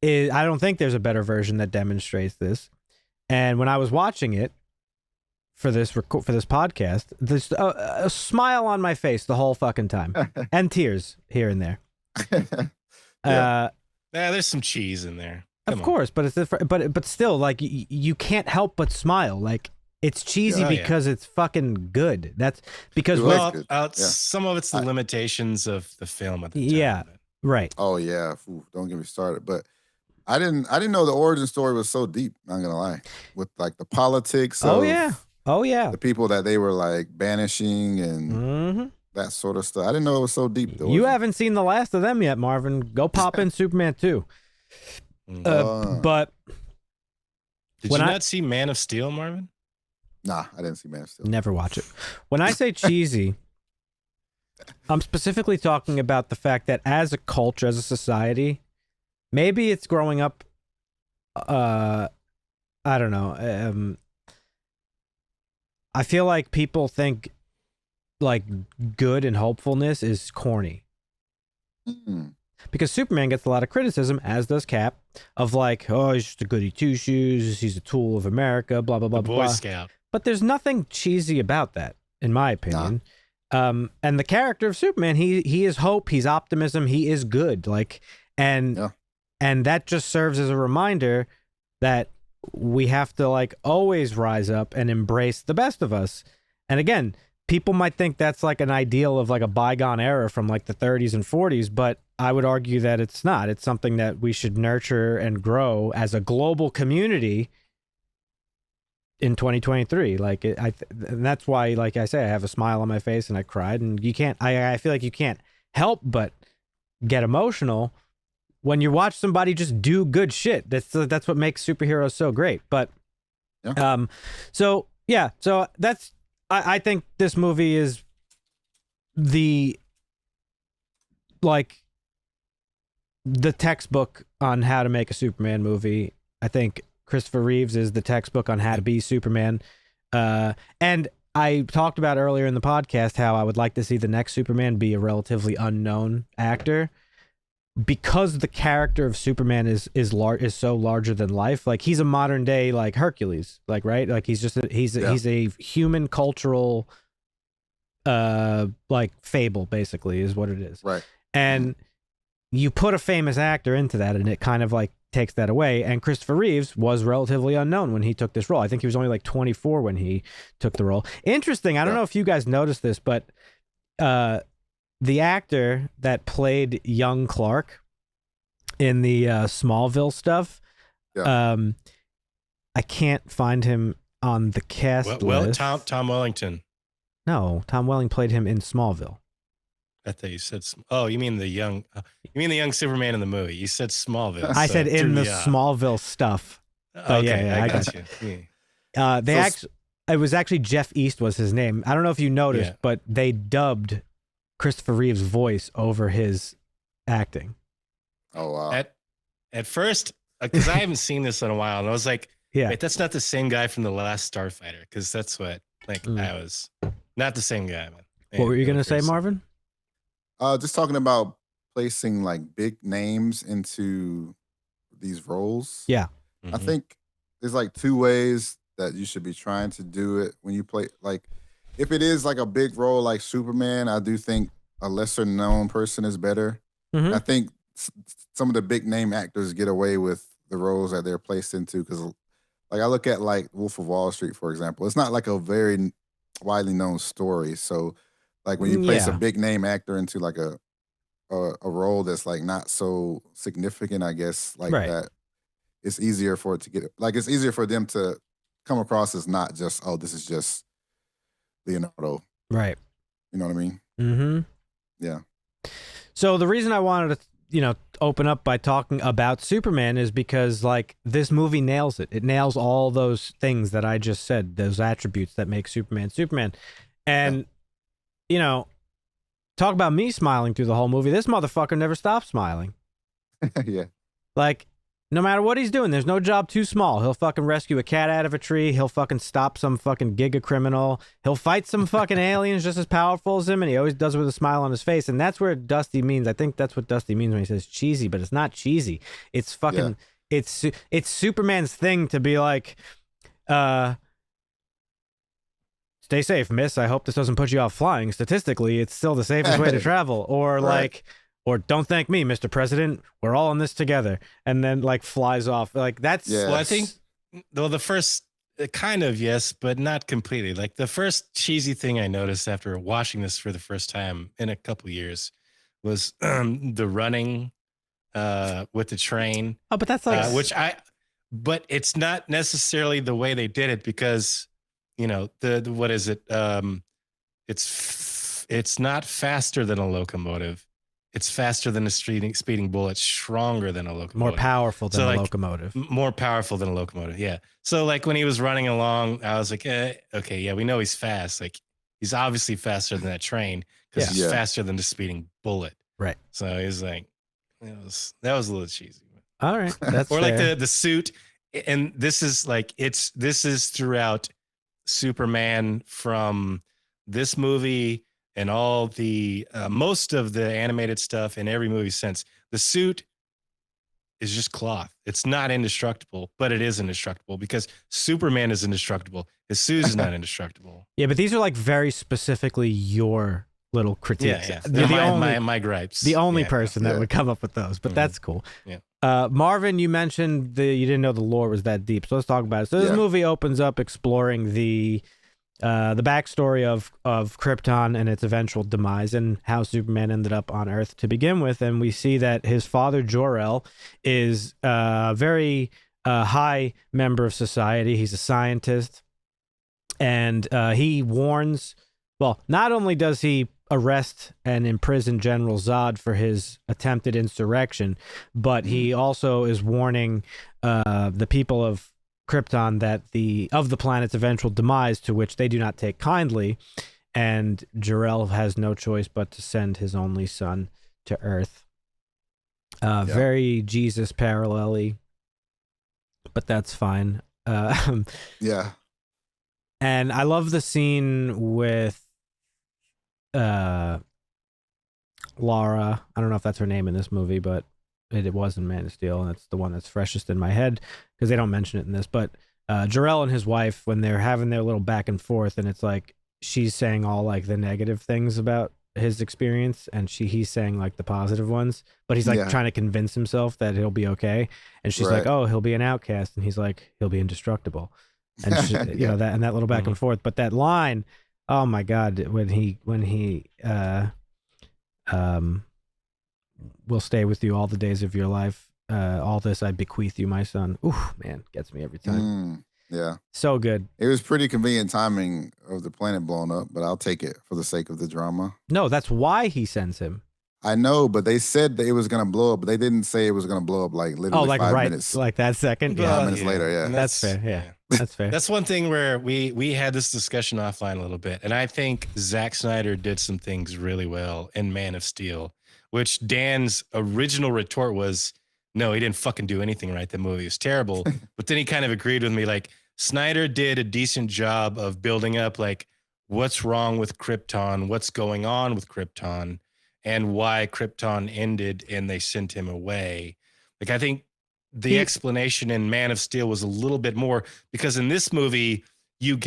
I don't think there's a better version that demonstrates this. And when I was watching it for this podcast, there's a smile on my face the whole fucking time, and tears here and there. There's some cheese in there. Of course, but but still, like you can't help but smile. Like it's cheesy because it's fucking good. That's because some of it's the limitations of the film at the time. Yeah, right. Oh yeah, don't get me started. But I didn't know the origin story was so deep. Not gonna lie, with like the politics. Oh yeah, the people that they were like banishing and that sort of stuff. I didn't know it was so deep. You haven't seen the last of them yet, Marvin. Go pop in Superman 2. But did you not see Man of Steel, Marvin? Nah, I didn't see Man of Steel. Never watch it. When I say cheesy, I'm specifically talking about the fact that as a culture, as a society, maybe it's growing up. I don't know. I feel like people think like good and hopefulness is corny. Because Superman gets a lot of criticism, as does Cap, of like, oh, he's just a goody two-shoes, he's a tool of America, blah, blah, blah, blah. Boy Scout. But there's nothing cheesy about that, in my opinion. And the character of Superman, he is hope, he's optimism, he is good. Like, and that just serves as a reminder that we have to like always rise up and embrace the best of us. And again, people might think that's like an ideal of like a bygone era from like the 30s and 40s, but I would argue that it's not. It's something that we should nurture and grow as a global community in 2023. Like and that's why, like I say, I have a smile on my face and I cried, and I feel like you can't help but get emotional when you watch somebody just do good shit. That's what makes superheroes so great. But so that's I think this movie is the textbook on how to make a Superman movie. I think Christopher Reeves is the textbook on how to be Superman. And I talked about earlier in the podcast how I would like to see the next Superman be a relatively unknown actor, because the character of Superman is so larger than life. Like he's a modern day like Hercules, like right? Like he's a human cultural like fable, basically, is what it is. Right. And you put a famous actor into that, and it kind of like takes that away. And Christopher Reeves was relatively unknown when he took this role. I think he was only like 24 when he took the role. Interesting. I don't know if you guys noticed this, but the actor that played young Clark in the Smallville stuff, I can't find him on the cast list. Tom Wellington. No, Tom Welling played him in Smallville. I thought you said. Oh, you mean the young Superman in the movie? You said Smallville. I said in the Smallville stuff. Okay, I got you. Yeah. It was actually Jeff East was his name. I don't know if you noticed, but they dubbed Christopher Reeve's voice over his acting. Oh wow! At first, because I haven't seen this in a while, and I was like, wait, that's not the same guy from the last Starfighter, because that's what I was not the same guy. Man. What were you gonna say, Marvin? Just talking about placing like big names into these roles. Yeah. Mm-hmm. I think there's like two ways that you should be trying to do it when you play. Like, if it is like a big role like Superman, I do think a lesser known person is better. Mm-hmm. I think some of the big name actors get away with the roles that they're placed into, because like I look at like Wolf of Wall Street, for example. It's not like a very widely known story. So like when you place a big name actor into like a role that's like not so significant, I guess, like that, it's easier for it to get, like, it's easier for them to come across as not just, oh, this is just Leonardo. Right. You know what I mean? Mm-hmm. Yeah. So the reason I wanted to, open up by talking about Superman is because like this movie nails it. It nails all those things that I just said, those attributes that make Superman Superman. And talk about me smiling through the whole movie. This motherfucker never stops smiling. Yeah. Like, no matter what he's doing, there's no job too small. He'll fucking rescue a cat out of a tree. He'll fucking stop some fucking giga criminal. He'll fight some fucking aliens just as powerful as him, and he always does it with a smile on his face. And that's where Dusty means. I think that's what Dusty means when he says cheesy, but it's not cheesy. It's fucking, it's Superman's thing to be like, stay safe, miss. I hope this doesn't put you off flying. Statistically, it's still the safest way to travel. Or or don't thank me, Mr. President. We're all in this together. And then like flies off. Like that's. Well, I think the first kind of yes, but not completely. Like the first cheesy thing I noticed after watching this for the first time in a couple years was the running with the train. Oh, but that's like but it's not necessarily the way they did it, because the what is it? It's not faster than a locomotive. It's faster than a speeding bullet, stronger than a locomotive. More powerful than a locomotive. More powerful than a locomotive, yeah. So like when he was running along, I was like, okay, yeah, we know he's fast. Like he's obviously faster than that train, because he's faster than the speeding bullet. Right. So he's like, that was a little cheesy. All right. That's or fair. like the suit. And this is throughout Superman from this movie and all the most of the animated stuff in every movie since. The suit is just cloth. It's not indestructible, but it is indestructible because Superman is indestructible. His suit is not indestructible. Yeah, but these are like very specifically your little critiques. Yeah. They're my gripes. The only person that would come up with those, but that's cool. Yeah. Marvin, you mentioned you didn't know the lore was that deep, so let's talk about it. So this movie opens up exploring the backstory of Krypton and its eventual demise and how Superman ended up on Earth to begin with. And we see that his father, Jor-El, is a very high member of society. He's a scientist. And he warns, well, not only does he arrest and imprison General Zod for his attempted insurrection, but he also is warning the people of Krypton that of the planet's eventual demise, to which they do not take kindly, and Jor-El has no choice but to send his only son to Earth. Very Jesus parallel-y, but that's fine. Yeah. And I love the scene with Lara. I don't know if that's her name in this movie, but it was in Man of Steel, and it's the one that's freshest in my head because they don't mention it in this. But Jor-El and his wife, when they're having their little back and forth, and it's like she's saying all like the negative things about his experience, and he's saying like the positive ones, but he's like trying to convince himself that he'll be okay. And she's like, "Oh, he'll be an outcast," and he's like, "He'll be indestructible." And you know that little back and forth. But that line, oh my God, when he will stay with you all the days of your life. All this I bequeath you, my son. Ooh, man, gets me every time. Yeah. So good. It was pretty convenient timing of the planet blowing up, but I'll take it for the sake of the drama. No, that's why he sends him. I know, but they said that it was going to blow up, but they didn't say it was going to blow up like literally like 5 right, minutes. like that second. 5 minutes later, yeah. That's fair. Yeah, that's fair. That's one thing where we had this discussion offline a little bit, and I think Zack Snyder did some things really well in Man of Steel, which Dan's original retort was, no, he didn't fucking do anything right. The movie was terrible. But then he kind of agreed with me, like, Snyder did a decent job of building up, like, what's wrong with Krypton, what's going on with Krypton, and why Krypton ended and they sent him away. Like, I think the explanation in Man of Steel was a little bit more, because in this movie, you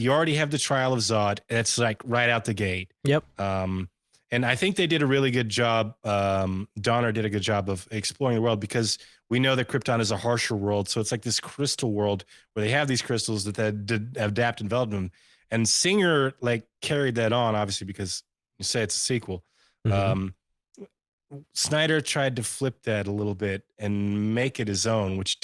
already have the trial of Zod. That's like right out the gate. Yep. And I think they did a really good job. Donner did a good job of exploring the world, because we know that Krypton is a harsher world. So it's like this crystal world where they have these crystals that adapt and develop them. And Singer like carried that on, obviously, because you say it's a sequel. Snyder tried to flip that a little bit and make it his own, which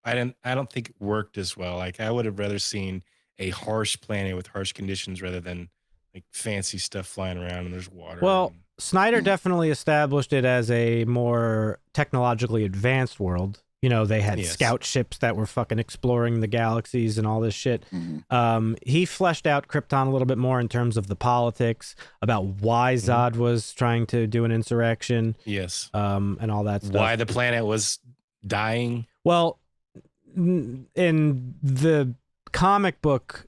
I don't think it worked as well. Like, I would have rather seen a harsh planet with harsh conditions rather than like fancy stuff flying around and there's water. Well, Snyder definitely established it as a more technologically advanced world. You know, they had scout ships that were fucking exploring the galaxies and all this shit. He fleshed out Krypton a little bit more in terms of the politics, about why Zod was trying to do an insurrection. Yes. And all that stuff. Why the planet was dying. Well, in the comic book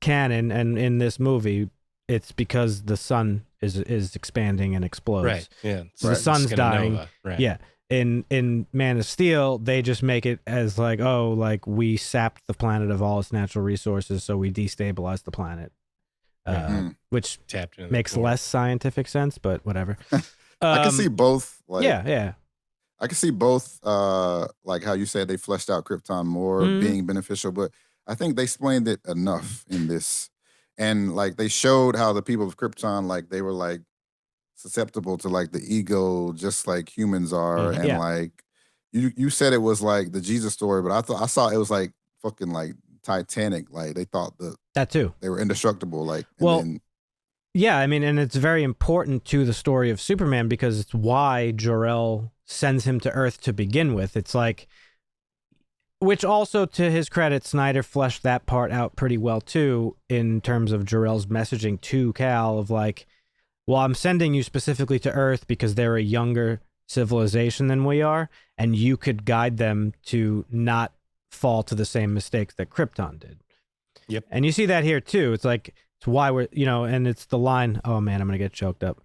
canon and in this movie, it's because the sun is expanding and explodes. Right. Yeah. So the sun's dying. Nova. Right. Yeah. In Man of Steel, they just make it as like, oh, like we sapped the planet of all its natural resources, so we destabilized the planet, which makes less scientific sense, but whatever. I can see both. Like, yeah. I can see both. Like how you said they fleshed out Krypton more being beneficial, but I think they explained it enough in this, and like they showed how the people of Krypton, like they were like susceptible to like the ego, just like humans are, and like you said it was like the Jesus story, but I saw it was like fucking like Titanic. Like they thought that too they were indestructible. Like yeah, I mean, and it's very important to the story of Superman because it's why Jor-El sends him to Earth to begin with. It's like, which also to his credit, Snyder fleshed that part out pretty well too in terms of Jor-El's messaging to Kal of like, well, I'm sending you specifically to Earth because they're a younger civilization than we are, and you could guide them to not fall to the same mistakes that Krypton did. Yep. And you see that here too. It's like, it's why we're, you know, and it's the line, oh man, I'm going to get choked up.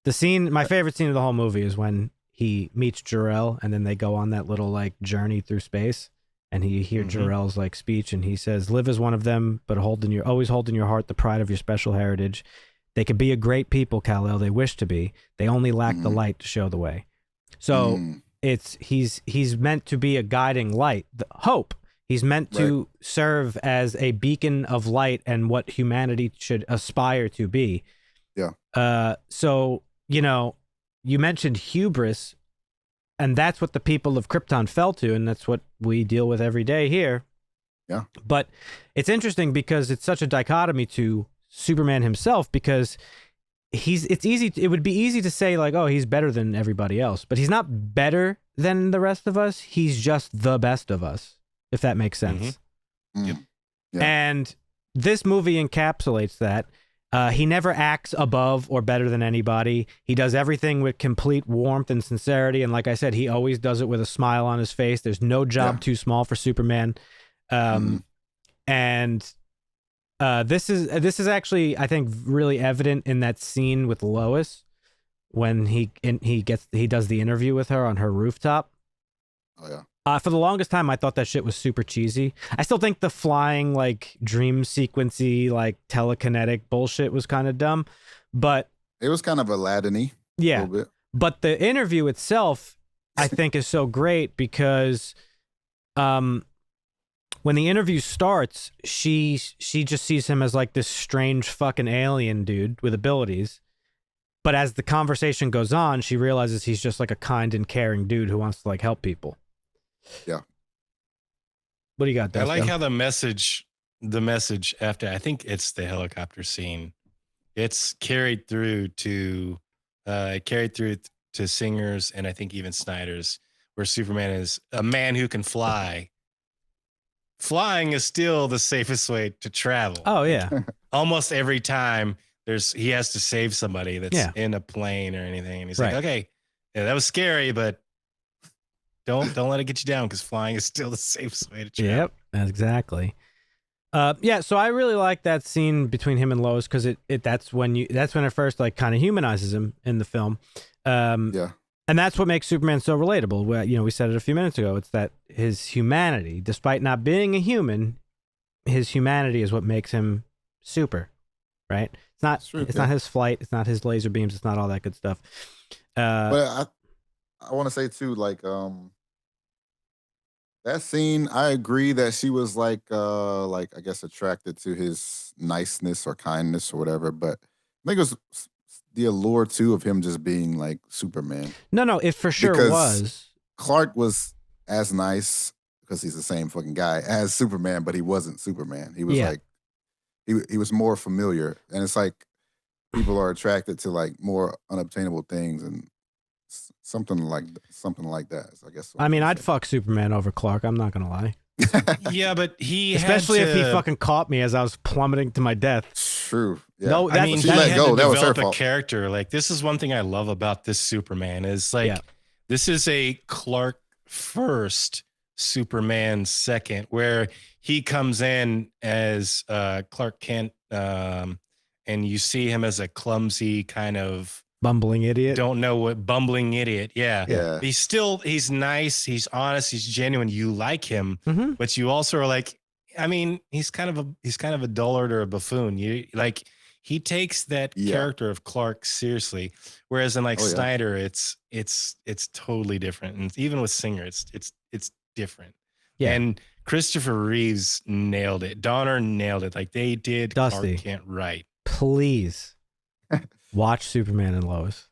The scene, my favorite scene of the whole movie is when he meets Jor-El and then they go on that little like journey through space, and you hear Jor-El's like speech, and he says, live as one of them, but always hold in your heart the pride of your special heritage. They could be a great people, Kal-El. They wish to be. They only lack the light to show the way. So he's meant to be a guiding light, the hope. He's meant to serve as a beacon of light and what humanity should aspire to be. Yeah. So, you know, you mentioned hubris, and that's what the people of Krypton fell to, and that's what we deal with every day here. Yeah. But it's interesting because it's such a dichotomy to Superman himself, because it would be easy to say like, oh, he's better than everybody else, but he's not better than the rest of us. He's just the best of us, if that makes sense. Yep. Yeah. And this movie encapsulates that. He never acts above or better than anybody. He does everything with complete warmth and sincerity, and like I said, he always does it with a smile on his face. There's no job too small for Superman. And this is actually, I think, really evident in that scene with Lois when he does the interview with her on her rooftop. Oh yeah. For the longest time, I thought that shit was super cheesy. I still think the flying, like, dream sequency, like, telekinetic bullshit was kind of dumb. But It was kind of Aladdin-y. Yeah. A little bit. But the interview itself, I think, is so great because when the interview starts, she just sees him as like this strange fucking alien dude with abilities. But as the conversation goes on, she realizes he's just like a kind and caring dude who wants to like help people. Yeah. What do you got, Dustin? I like how the message after, I think it's the helicopter scene, it's carried through to Singer's and I think even Snyder's, where Superman is a man who can fly. Flying is still the safest way to travel. Oh yeah. Almost every time he has to save somebody that's in a plane or anything, and he's like, okay, yeah, that was scary, but don't let it get you down because flying is still the safest way to travel. Yep, exactly. So I really like that scene between him and Lois because that's when it first like kind of humanizes him in the film. And that's what makes Superman so relatable. We said it a few minutes ago. It's that his humanity, despite not being a human, his humanity is what makes him super, right? It's not his flight. It's not his laser beams. It's not all that good stuff. But I want to say too, like that scene, I agree that she was like I guess attracted to his niceness or kindness or whatever. But I think it was the allure too of him just being like Superman. No, it for sure was. Clark was as nice because he's the same fucking guy as Superman, but he wasn't Superman. He was like he was more familiar, and it's like people are attracted to like more unobtainable things and something like that. So I guess. I mean, I'd fuck Superman over Clark. I'm not gonna lie. Yeah, but especially if he fucking caught me as I was plummeting to my death. True. Yeah. No, I mean, she let go. That was her fault. A character. Like, this is one thing I love about this Superman is like this is a Clark first, Superman second, where he comes in as Clark Kent, and you see him as a clumsy kind of bumbling idiot. Don't know what bumbling idiot. Yeah. Yeah. He's nice. He's honest. He's genuine. You like him, but you also are like, I mean, he's kind of a dullard or a buffoon. He takes that character of Clark seriously. Whereas in Snyder, it's totally different. And even with Singer, it's different. Yeah. And Christopher Reeves nailed it. Donner nailed it. Like they did Dusty, Clark Kent right. Please watch Superman and Lois.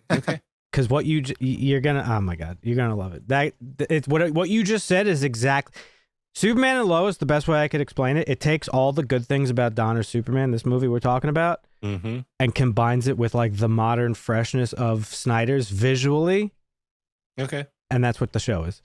Okay. Because what you're gonna, oh my God, you're gonna love it. It's what you just said is exact. Superman and Lois, the best way I could explain it, it takes all the good things about Donner's Superman, this movie we're talking about, and combines it with like the modern freshness of Snyder's visually. Okay. And that's what the show is.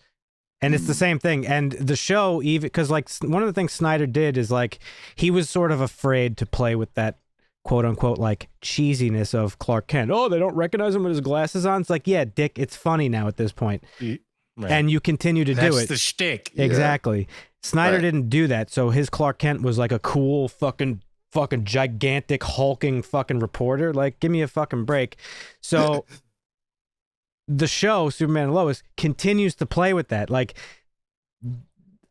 And it's the same thing. And the show, even because like one of the things Snyder did is like he was sort of afraid to play with that quote unquote like cheesiness of Clark Kent. Oh, they don't recognize him with his glasses on. It's like, yeah, dick, it's funny now at this point. Right. And you continue to do it. That's the shtick. Exactly. Yeah. Snyder didn't do that. So his Clark Kent was like a cool fucking gigantic hulking fucking reporter. Like, give me a fucking break. So the show, Superman and Lois, continues to play with that. Like,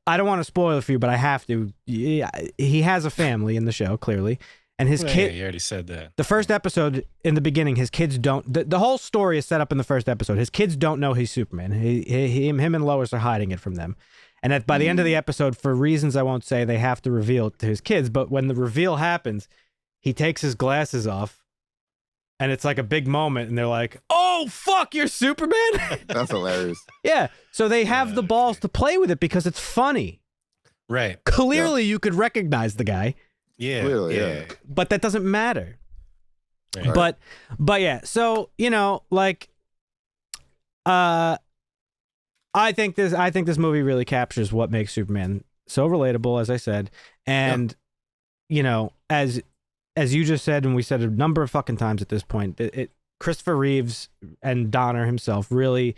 I don't want to spoil it for you, but I have to. He has a family in the show, clearly. And his kid. Yeah, you already said that. The first episode, in the beginning, his kids don't. The whole story is set up in the first episode. His kids don't know he's Superman. Him and Lois are hiding it from them. And by the end of the episode, for reasons I won't say, they have to reveal it to his kids. But when the reveal happens, he takes his glasses off, and it's like a big moment. And they're like, "Oh fuck, you're Superman!" That's hilarious. Yeah. So they have the balls to play with it because it's funny. Right. Clearly, you could recognize the guy. Yeah. Clearly, yeah. But that doesn't matter. Right. But yeah, so like I think this movie really captures what makes Superman so relatable, as I said. And as you just said, and we said a number of fucking times at this point, Christopher Reeves and Donner himself really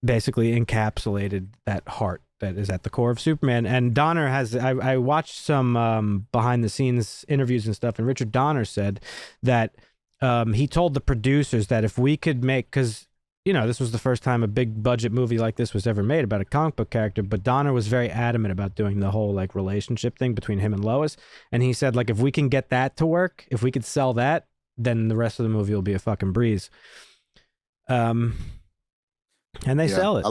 basically encapsulated that heart that is at the core of Superman. And Donner has, I watched some behind the scenes interviews and stuff, and Richard Donner said that he told the producers that if we could make, because this was the first time a big budget movie like this was ever made about a comic book character, but Donner was very adamant about doing the whole like relationship thing between him and Lois. And he said, like, if we can get that to work, if we could sell that, then the rest of the movie will be a fucking breeze. And they sell it.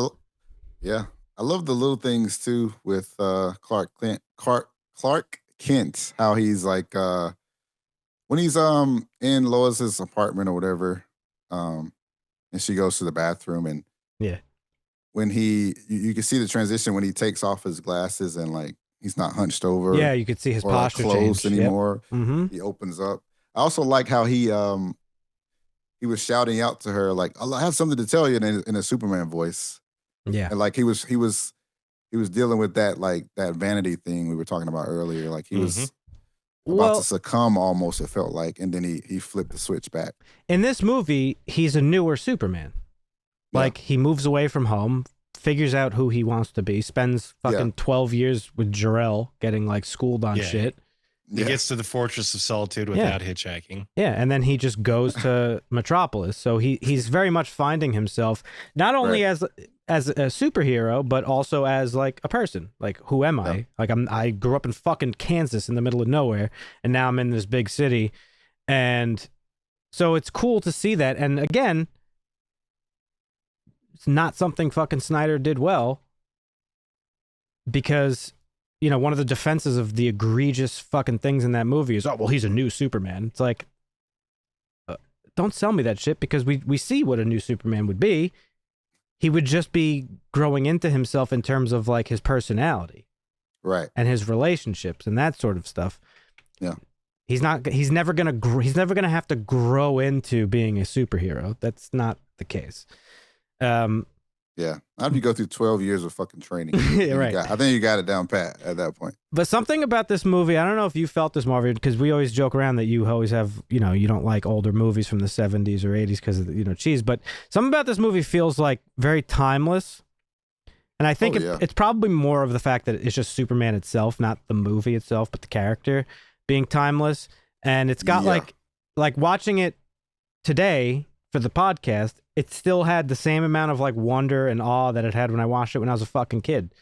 I love the little things too with Clark Kent, how he's like when he's in Lois's apartment or whatever, and she goes to the bathroom, and when you can see the transition when he takes off his glasses and like he's not hunched over. Yeah, you could see his posture closed change anymore. Yep. He opens up. I also like how he was shouting out to her like, "I have something to tell you" in a Superman voice. Yeah, and like he was dealing with that vanity thing we were talking about earlier. Like he was about to succumb almost, it felt like, and then he flipped the switch back. In this movie, he's a newer Superman. Like he moves away from home, figures out who he wants to be, spends fucking 12 years with Jor-El getting like schooled on shit. He gets to the Fortress of Solitude without hitchhiking. Yeah, and then he just goes to Metropolis. So he's very much finding himself not only as a superhero, but also as like a person. Like, who am I? Like I grew up in fucking Kansas in the middle of nowhere, and now I'm in this big city. And so it's cool to see that. And again, it's not something fucking Snyder did well, because, you know, one of the defenses of the egregious fucking things in that movie is, oh, well, he's a new Superman. It's like, don't sell me that shit, because we see what a new Superman would be. He would just be growing into himself in terms of like his personality, right, and his relationships and that sort of stuff. Yeah, he's never gonna have to grow into being a superhero. That's not the case. Yeah, how do you go through 12 years of fucking training? Right. I think you got it down pat at that point. But something about this movie, I don't know if you felt this, Marvin, because we always joke around that you always have, you know, you don't like older movies from the 70s or 80s because of, you know, cheese. But something about this movie feels like very timeless. And I think it's probably more of the fact that it's just Superman itself, not the movie itself, but the character being timeless. And it's got like watching it today for the podcast, it still had the same amount of like wonder and awe that it had when I watched it when I was a fucking kid.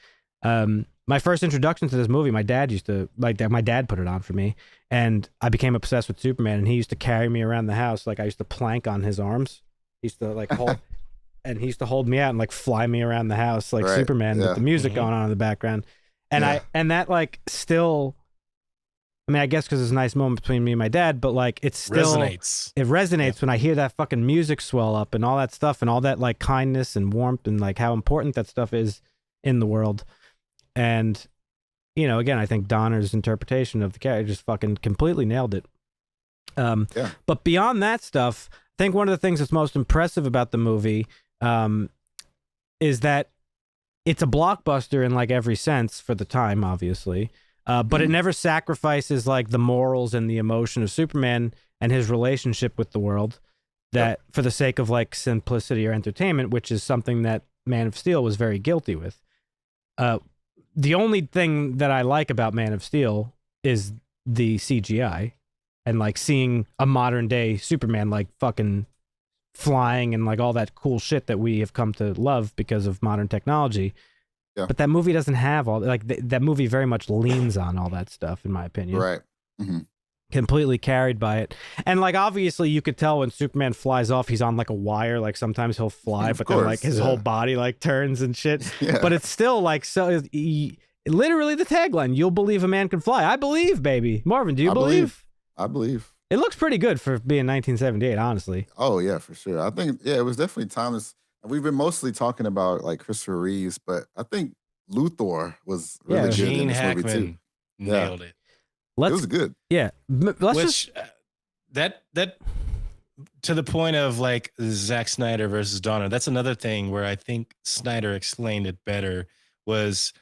My first introduction to this movie, my dad put it on for me, and I became obsessed with Superman, and he used to carry me around the house. Like I used to plank on his arms. He used to like hold, and he used to hold me out and like fly me around the house like Superman with the music going on in the background. And and that like still, I mean, I guess because it's a nice moment between me and my dad, but like it still resonates when I hear that fucking music swell up and all that stuff and all that like kindness and warmth and like how important that stuff is in the world. And, you know, again, I think Donner's interpretation of the character just fucking completely nailed it. But beyond that stuff, I think one of the things that's most impressive about the movie is that it's a blockbuster in like every sense for the time, obviously. But it never sacrifices like the morals and the emotion of Superman and his relationship with the world for the sake of like simplicity or entertainment, which is something that Man of Steel was very guilty with. The only thing that I like about Man of Steel is the CGI and like seeing a modern day Superman like fucking flying and like all that cool shit that we have come to love because of modern technology. Yeah. But that movie doesn't have all like that movie very much leans on all that stuff, in my opinion. Right. Mm-hmm. Completely carried by it. And like obviously you could tell when Superman flies off, he's on like a wire. Like sometimes he'll fly, but then like his whole body like turns and shit. Yeah. But it's still like literally the tagline, "You'll believe a man can fly." I believe, baby. Marvin, do you believe? I believe. It looks pretty good for being 1978, honestly. Oh yeah, for sure. I think it was definitely timeless. We've been mostly talking about like Christopher Reeves, but I think Luthor was really good in this movie too. Nailed it. It was good. Yeah. That to the point of like Zack Snyder versus Donner. That's another thing where I think Snyder explained it better. Was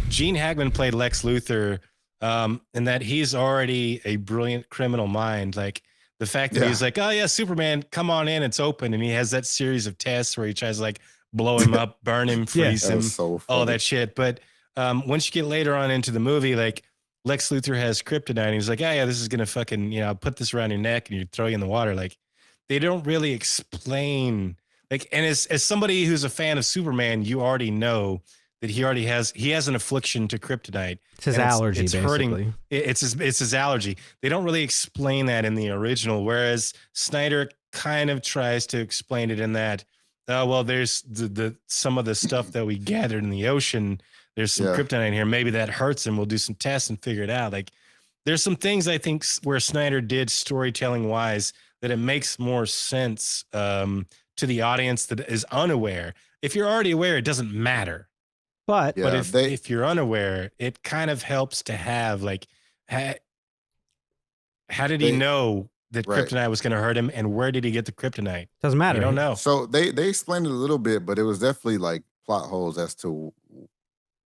Gene Hackman played Lex Luthor, and that he's already a brilliant criminal mind. Like the fact that he's like, oh yeah, Superman, come on in, it's open, and he has that series of tests where he tries to like blow him up, burn him, freeze him, all that shit. But once you get later on into the movie, like Lex Luthor has kryptonite, and he's like, yeah, this is gonna fucking, you know, put this around your neck and you throw you in the water. Like they don't really explain. Like, and as somebody who's a fan of Superman, you already know that he already has. He has an affliction to kryptonite. It's his and allergy, it's basically. hurting. It's his allergy. They don't really explain that in the original, whereas Snyder kind of tries to explain it in that. Well, there's some of the stuff that we gathered in the ocean. There's some kryptonite here. Maybe that hurts him. We'll do some tests and figure it out. Like, there's some things I think where Snyder did storytelling wise that it makes more sense to the audience that is unaware. If you're already aware, it doesn't matter. But if you're unaware, it kind of helps to have like, how did he know that kryptonite was going to hurt him, and where did he get the kryptonite? Doesn't matter. You don't know. So they explained it a little bit, but it was definitely like plot holes as to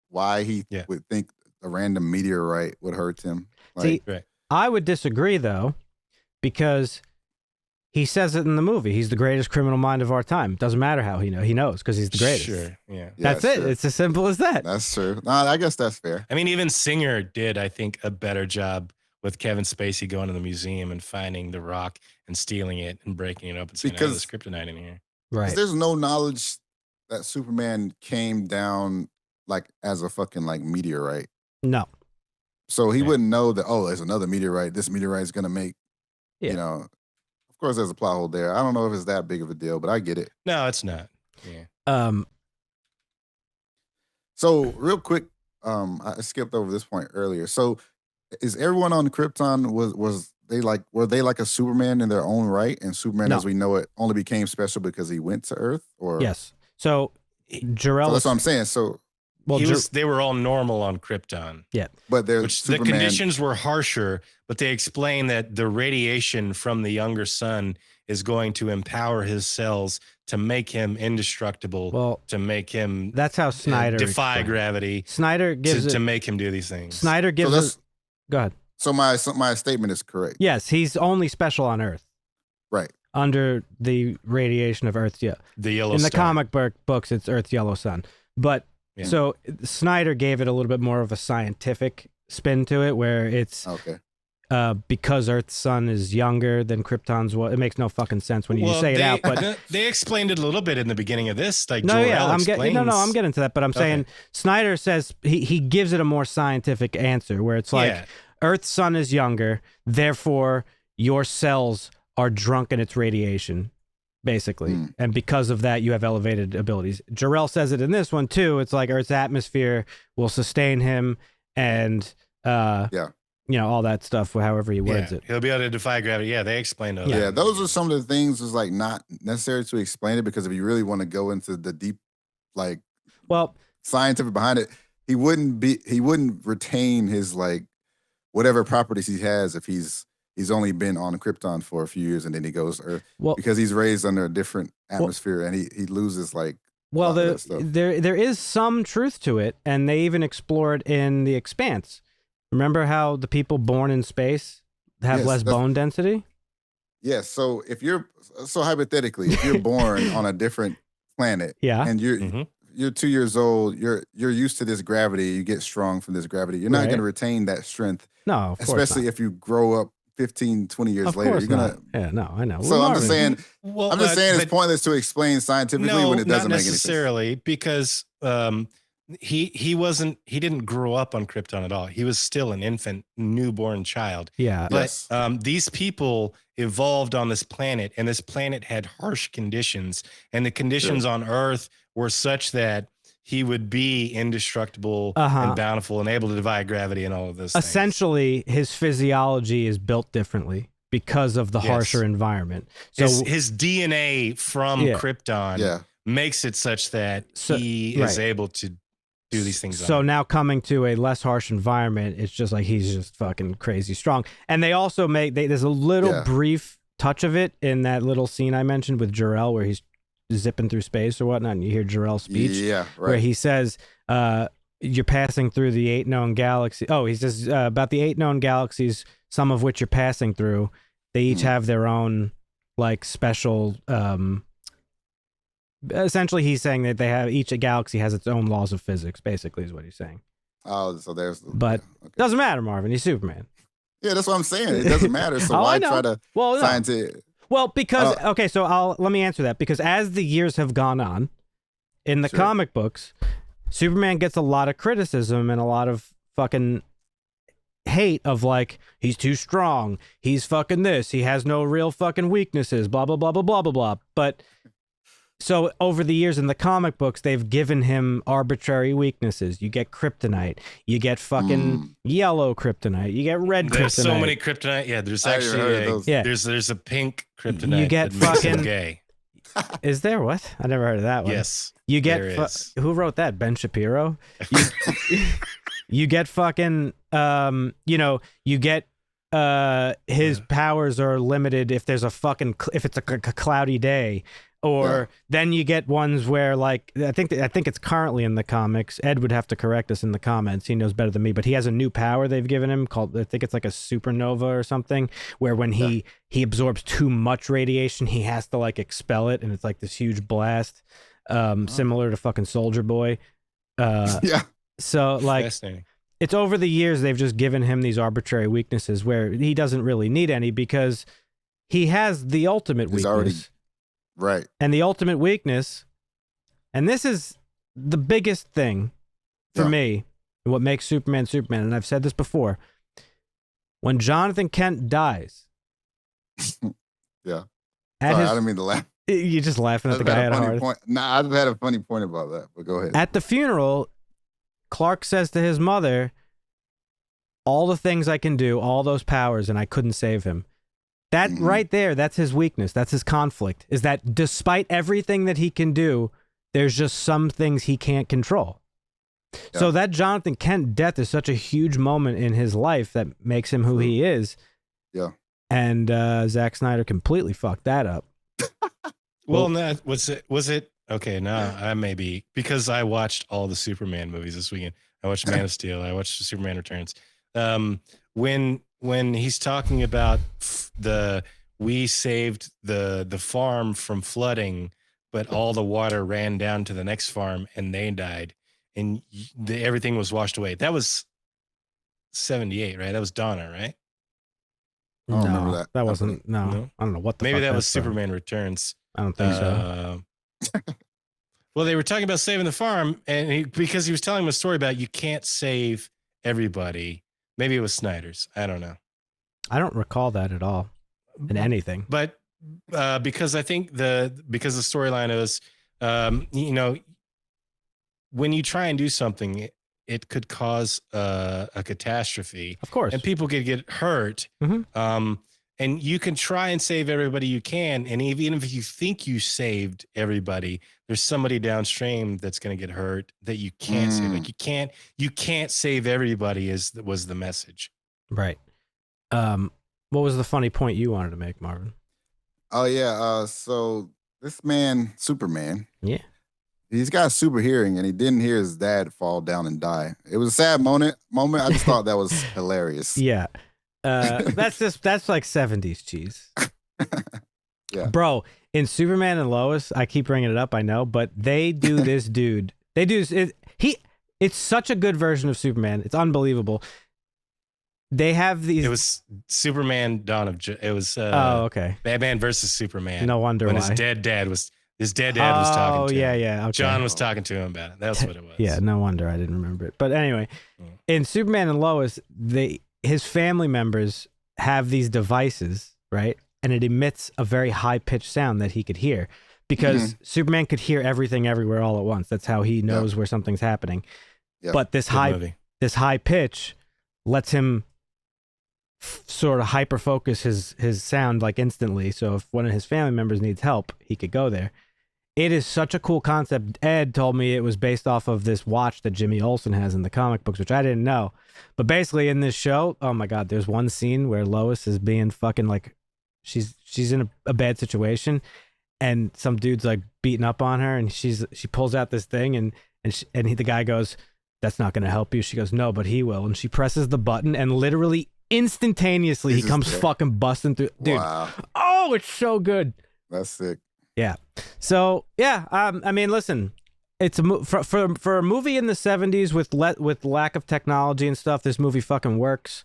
why he would think a random meteorite would hurt him. Like, See, I would disagree though, because he says it in the movie. He's the greatest criminal mind of our time. Doesn't matter how he knows because he's the greatest. Sure, yeah. That's it. It's as simple as that. That's true. No, I guess that's fair. I mean, even Singer did, I think, a better job with Kevin Spacey going to the museum and finding the rock and stealing it and breaking it up and saying, there's kryptonite in here. Right. There's no knowledge that Superman came down like as a fucking like meteorite. No. So he wouldn't know that, there's another meteorite. This meteorite is going to make, you know, of course there's a plot hole there. I don't know if it's that big of a deal, but I get it. No, it's not. Yeah. So real quick, I skipped over this point earlier. So is everyone on Krypton were they like a Superman in their own right, and Superman as we know it only became special because he went to Earth? Or yes. So Jor-El. So that's what I'm saying. So they were all normal on Krypton. Yeah, but the conditions were harsher. But they explain that the radiation from the younger son is going to empower his cells to make him indestructible. Well, to make him that's how Snyder defy gravity. Snyder gives to make him do these things. Snyder gives. Go ahead. So my statement is correct. Yes, he's only special on Earth. Right. Under the radiation of Earth's the yellow in the star. comic books, it's Earth's yellow sun. But so Snyder gave it a little bit more of a scientific spin to it, where it's because Earth's sun is younger than Krypton's. It makes no fucking sense when you say it out. But they explained it a little bit in the beginning of this. Like I'm getting to that. But I'm saying Snyder says he gives it a more scientific answer, where it's like Earth's sun is younger, therefore your cells are drunk in its radiation, basically. And because of that, you have elevated abilities. Jor-El says it in this one too. It's like Earth's atmosphere will sustain him, and you know, all that stuff, however he words it. He'll be able to defy gravity. Yeah, they explained all that. Yeah, those are some of the things is like not necessary to explain it, because if you really want to go into the deep, like, scientific behind it, he wouldn't retain his like whatever properties he has if he's only been on Krypton for a few years and then he goes to Earth, because he's raised under a different atmosphere and he loses like. Well, there is some truth to it, and they even explore it in The Expanse. Remember how the people born in space have less bone density? Yes. So hypothetically, if you're born on a different planet, and you're 2 years old, you're used to this gravity, you get strong from this gravity. You're not going to retain that strength. No, of course especially if you grow up 15, 20 years later. You're gonna. Yeah, no, I know. So I'm just saying. It's pointless to explain scientifically when it doesn't make any sense. Not necessarily, because he didn't grow up on Krypton at all. He was still an infant, newborn child. Yeah. But these people evolved on this planet, and this planet had harsh conditions, and the conditions on Earth were such that he would be indestructible and bountiful and able to defy gravity and all of this. Essentially, his physiology is built differently because of the harsher environment. So his DNA from Krypton makes it such that he is able to do these things. So now coming to a less harsh environment, it's just like he's just fucking crazy strong. And they also there's a little brief touch of it in that little scene I mentioned with Jor-El where he's zipping through space or whatnot, and you hear Jor-El's speech where he says you're passing through the 8 known galaxies. He says about the 8 known galaxies, some of which you're passing through, they each have their own like special essentially he's saying that they have, each galaxy has its own laws of physics, basically is what he's saying. So there's doesn't matter, Marvin, he's Superman. Yeah, that's what I'm saying. It doesn't matter. So why try to scientific? Well, because so let me answer that, because as the years have gone on in the comic books, Superman gets a lot of criticism and a lot of fucking hate of like, he's too strong, he's fucking this, he has no real fucking weaknesses, blah blah blah blah blah blah blah. But so over the years in the comic books, they've given him arbitrary weaknesses. You get kryptonite, you get fucking yellow kryptonite, you get red kryptonite. There's so many kryptonite. Yeah, there's actually there's a pink kryptonite. You get that makes him fucking gay. Is there what? I never heard of that one. Yes, you get there is. who wrote that? Ben Shapiro. You get fucking you get his powers are limited if there's a fucking if it's a cloudy day. Or then you get ones where, like, I think it's currently in the comics. Ed would have to correct us in the comments. He knows better than me, but he has a new power they've given him called, I think it's like a supernova or something, where when he absorbs too much radiation, he has to like expel it, and it's like this huge blast, similar to fucking Soldier Boy. So like, it's over the years they've just given him these arbitrary weaknesses where he doesn't really need any because he has the ultimate weakness. Right. And the ultimate weakness, and this is the biggest thing for me, what makes Superman Superman, and I've said this before, when Jonathan Kent dies. Sorry, I didn't mean to laugh. You're just laughing at the guy at heart. Nah, I just had a funny point about that, but go ahead. At the funeral, Clark says to his mother, all the things I can do, all those powers, and I couldn't save him. That right there, that's his weakness. That's his conflict, is that despite everything that he can do, there's just some things he can't control. Yeah. So that Jonathan Kent death is such a huge moment in his life that makes him who he is. Yeah. And Zack Snyder completely fucked that up. Well, no, was it? Okay, now I may be, because I watched all the Superman movies this weekend. I watched Man of Steel. I watched Superman Returns. When he's talking about we saved the farm from flooding, but all the water ran down to the next farm and they died, and everything was washed away. That was 78, right? That was Donna, right? I don't remember that. That wasn't. No, I don't know what the. Maybe fuck that was from. Superman Returns. I don't think so. Well, they were talking about saving the farm, and because he was telling him a story about you can't save everybody. Maybe it was Snyder's. I don't know. I don't recall that at all in anything. But because I think because the storyline is, when you try and do something, it could cause a catastrophe. Of course. And people could get hurt. Mm-hmm. And you can try and save everybody you can. And even if you think you saved everybody, there's somebody downstream that's going to get hurt that you can't save. Like you can't save everybody was the message. Right. What was the funny point you wanted to make, Marvin? Oh yeah. So this man, Superman. Yeah. He's got super hearing, and he didn't hear his dad fall down and die. It was a sad moment. I just thought that was hilarious. Yeah. That's like 70s cheese. Yeah. Bro, in Superman and Lois, I keep bringing it up, I know, but they do this dude. They do this. It's such a good version of Superman. It's unbelievable. They have these. It was Superman Dawn of. It was. Okay. Batman versus Superman. No wonder when why. His dead dad was talking to him. Oh, yeah. Okay. John was talking to him about it. That's what it was. Yeah, no wonder I didn't remember it. But anyway, in Superman and Lois, his family members have these devices, right? And it emits a very high-pitched sound that he could hear because Superman could hear everything everywhere all at once. That's how he knows where something's happening. Yep. But this high pitch lets him sort of hyper-focus his sound like instantly. So if one of his family members needs help, he could go there. It is such a cool concept. Ed told me it was based off of this watch that Jimmy Olsen has in the comic books, which I didn't know. But basically in this show, oh my God, there's one scene where Lois is being fucking like, she's in a bad situation and some dude's like beating up on her and she pulls out this thing and the guy goes, "That's not going to help you." She goes, "No, but he will." And she presses the button and literally instantaneously he comes fucking busting through. Dude, wow. Oh, it's so good. That's sick. Yeah. So yeah, I mean, listen, it's for a movie in the 70s with lack of technology and stuff. This movie fucking works.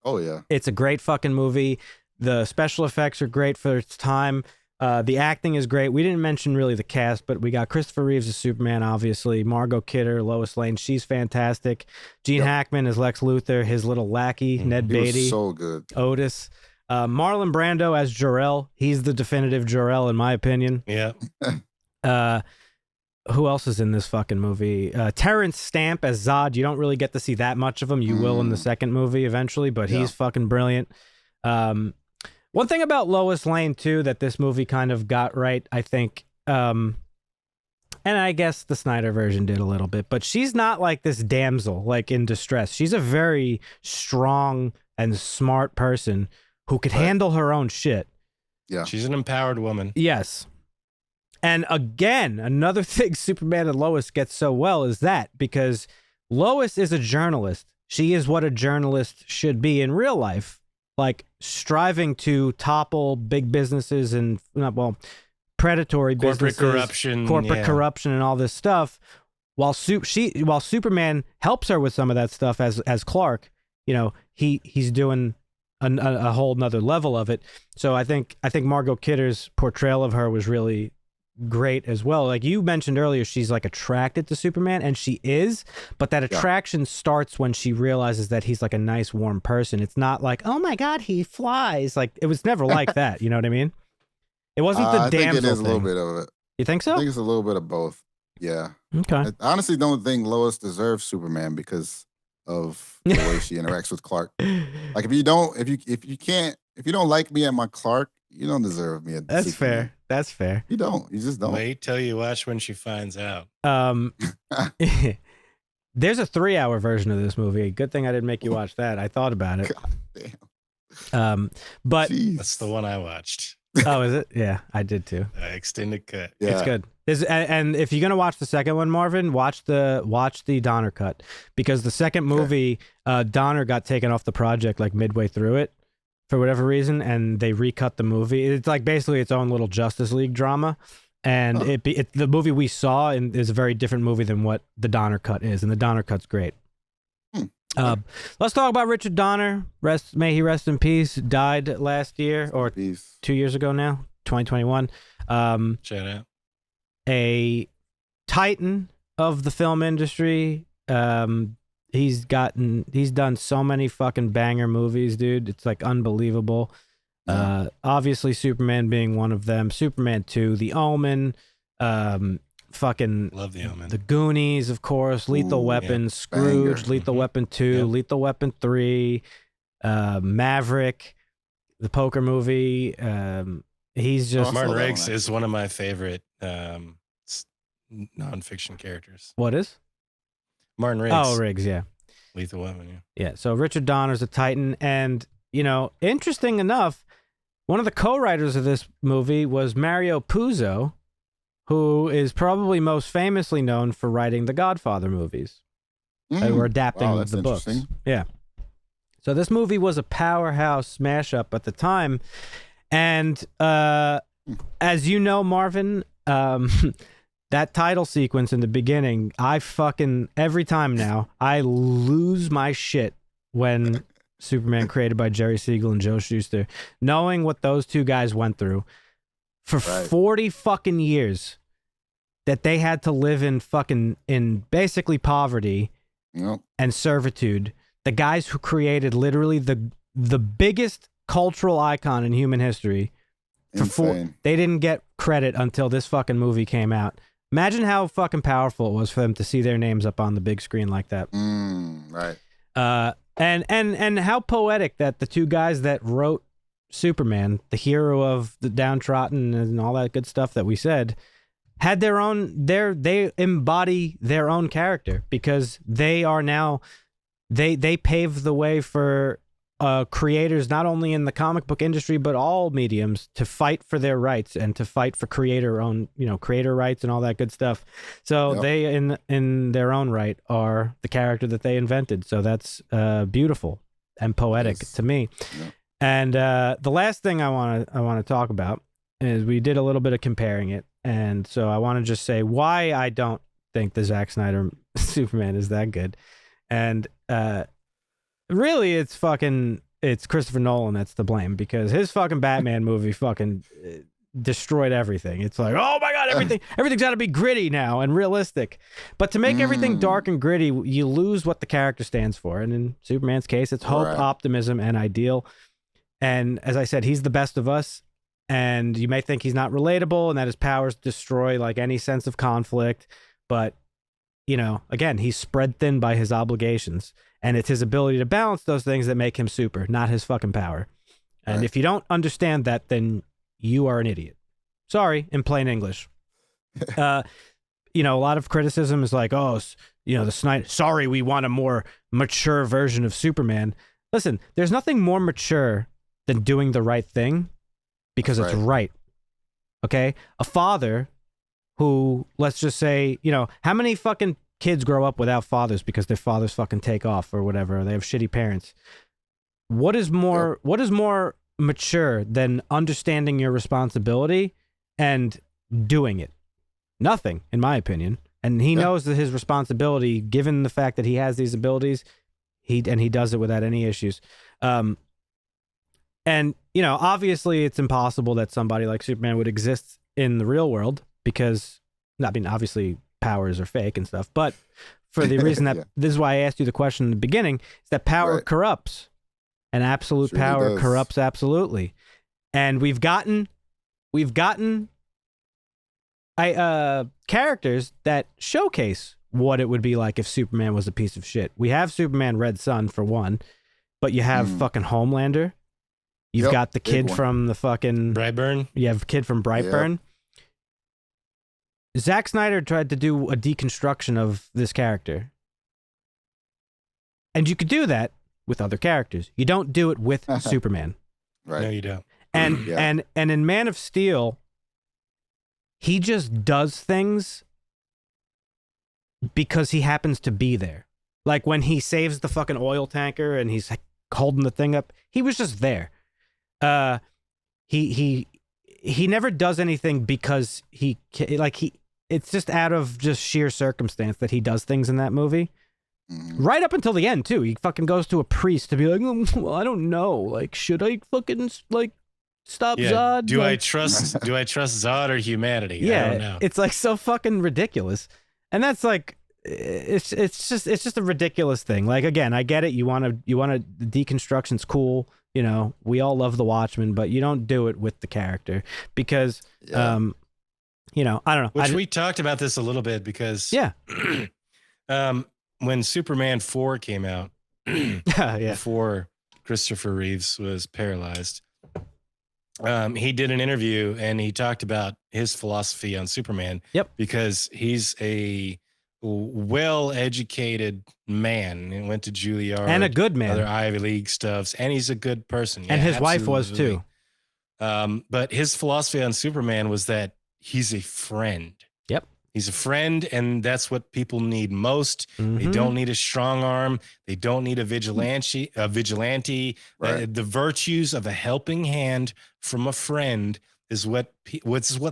Oh yeah, it's a great fucking movie. The special effects are great for its time. The acting is great. We didn't mention really the cast, but we got Christopher Reeves as Superman, obviously. Margot Kidder, Lois Lane, she's fantastic. Gene Hackman as Lex Luthor, his little lackey, Ned Beatty. He was so good. Otis. Marlon Brando as Jor-El. He's the definitive Jor-El, in my opinion. Yeah. Who else is in this fucking movie? Terrence Stamp as Zod. You don't really get to see that much of him. You will in the second movie eventually, but he's fucking brilliant. One thing about Lois Lane, too, that this movie kind of got right, I think, and I guess the Snyder version did a little bit, but she's not like this damsel, like in distress. She's a very strong and smart person who could handle her own shit. Yeah. She's an empowered woman. Yes. And again, another thing Superman and Lois get so well is that because Lois is a journalist. She is what a journalist should be in real life. Like striving to topple big businesses and predatory corporate businesses, corporate corruption, and all this stuff. While Superman helps her with some of that stuff as Clark, he's doing a whole nother level of it. So I think Margot Kidder's portrayal of her was really great as well. Like you mentioned earlier, she's like attracted to Superman, and she is, but that attraction starts when she realizes that he's like a nice, warm person. It's not like, oh my God, he flies. Like it was never like that. You know what I mean? It wasn't the damsel thing. I think it is a little bit of it. You think so? I think it's a little bit of both. Yeah. Okay. I honestly don't think Lois deserves Superman because of the way she interacts with Clark. Like if you don't like me at my Clark, you don't deserve me at That's Superman. Fair. That's fair. You don't. You just don't. Wait till you watch when she finds out. There's a 3-hour version of this movie. Good thing I didn't make you watch that. I thought about it. God damn. But Jeez. That's the one I watched. Oh, is it? Yeah, I did too. Extended cut. Yeah. It's good. And if you're gonna watch the second one, Marvin, watch the Donner cut, because the second movie, Donner got taken off the project like midway through it for whatever reason, and they recut the movie. It's like basically its own little Justice League drama, and the movie we saw is a very different movie than what the Donner cut is, and the Donner cut's great. Let's talk about Richard Donner. May he rest in peace. Died last year or 2 years ago now, 2021. Shout out. A titan of the film industry. He's done so many fucking banger movies, dude. It's like unbelievable. Obviously Superman being one of them. Superman 2, The Omen, fucking love The Omen. The Goonies, of course, Lethal Weapon, Scrooge, banger. Lethal Weapon 2, Lethal Weapon 3, Maverick, the poker movie. He's just Martin Riggs is one of my favorite nonfiction characters. What is? Martin Riggs. Oh, Riggs, yeah. Lethal Weapon, Yeah, so Richard Donner's a titan, and, interesting enough, one of the co-writers of this movie was Mario Puzo, who is probably most famously known for writing the Godfather movies. Or adapting the books. Yeah. So this movie was a powerhouse smash up at the time, and as you know, Marvin, that title sequence in the beginning, every time now, I lose my shit when Superman created by Jerry Siegel and Joe Shuster, knowing what those two guys went through for 40 fucking years, that they had to live in basically poverty and servitude. The guys who created literally the biggest cultural icon in human history, they didn't get credit until this fucking movie came out. Imagine how fucking powerful it was for them to see their names up on the big screen like that. Right. And how poetic that the two guys that wrote Superman, the hero of the downtrodden and all that good stuff that we said, had their own, they embody their own character, because they are now, they paved the way for creators, not only in the comic book industry, but all mediums, to fight for their rights and to fight for creator rights and all that good stuff. So they, in their own right, are the character that they invented. So that's beautiful and poetic to me. Yep. And the last thing I want to talk about is we did a little bit of comparing it. And so I want to just say why I don't think the Zack Snyder Superman is that good. And really, it's Christopher Nolan that's to blame, because his fucking Batman movie fucking destroyed everything. It's like, oh my God, everything's got to be gritty now and realistic. But to make everything dark and gritty, you lose what the character stands for. And in Superman's case, it's hope, optimism, and ideal. And as I said, he's the best of us. And you may think he's not relatable and that his powers destroy like any sense of conflict. But, you know, again, he's spread thin by his obligations. And it's his ability to balance those things that make him super, not his fucking power. And if you don't understand that, then you are an idiot. Sorry, in plain English. You know, a lot of criticism is like, oh, you know, the Snyder, sorry, we want a more mature version of Superman. Listen, there's nothing more mature than doing the right thing because it's right. Okay? A father who, let's just say, you know, how many fucking kids grow up without fathers because their fathers fucking take off or whatever, or they have shitty parents? What is more mature than understanding your responsibility and doing it? Nothing, in my opinion. And he knows that his responsibility, given the fact that he has these abilities, he does it without any issues. And you know, obviously it's impossible that somebody like Superman would exist in the real world because, I mean, obviously powers are fake and stuff, but for the reason that this is why I asked you the question in the beginning, is that power corrupts. And absolute power corrupts absolutely. And we've gotten characters that showcase what it would be like if Superman was a piece of shit. We have Superman Red Sun for one, but you have fucking Homelander. You've got the kid from the fucking Brightburn. You have a kid from Brightburn. Zack Snyder tried to do a deconstruction of this character. And you could do that with other characters. You don't do it with Superman. Right. No, you don't. And and in Man of Steel, he just does things because he happens to be there. Like when he saves the fucking oil tanker and he's like holding the thing up, he was just there. He never does anything because it's just out of just sheer circumstance that he does things in that movie. Right up until the end too. He fucking goes to a priest to be like, well, I don't know. Like, should I fucking like stop Zod? Do I trust Zod or humanity? I don't know. It's like so fucking ridiculous. And that's like, it's just a ridiculous thing. Like, again, I get it. You want to deconstruction's cool. You know, we all love the Watchmen, but you don't do it with the character because, you know, I don't know. Which we talked about this a little bit because, when Superman 4 came out, before Christopher Reeves was paralyzed, he did an interview and he talked about his philosophy on Superman. Yep. Because he's a well-educated man. He went to Juilliard. And a good man. Other Ivy League stuffs. And he's a good person. And his wife was too. But his philosophy on Superman was that he's a friend. Yep. He's a friend, and that's what people need most. They don't need a strong arm. They don't need a vigilante. Right. The virtues of a helping hand from a friend is what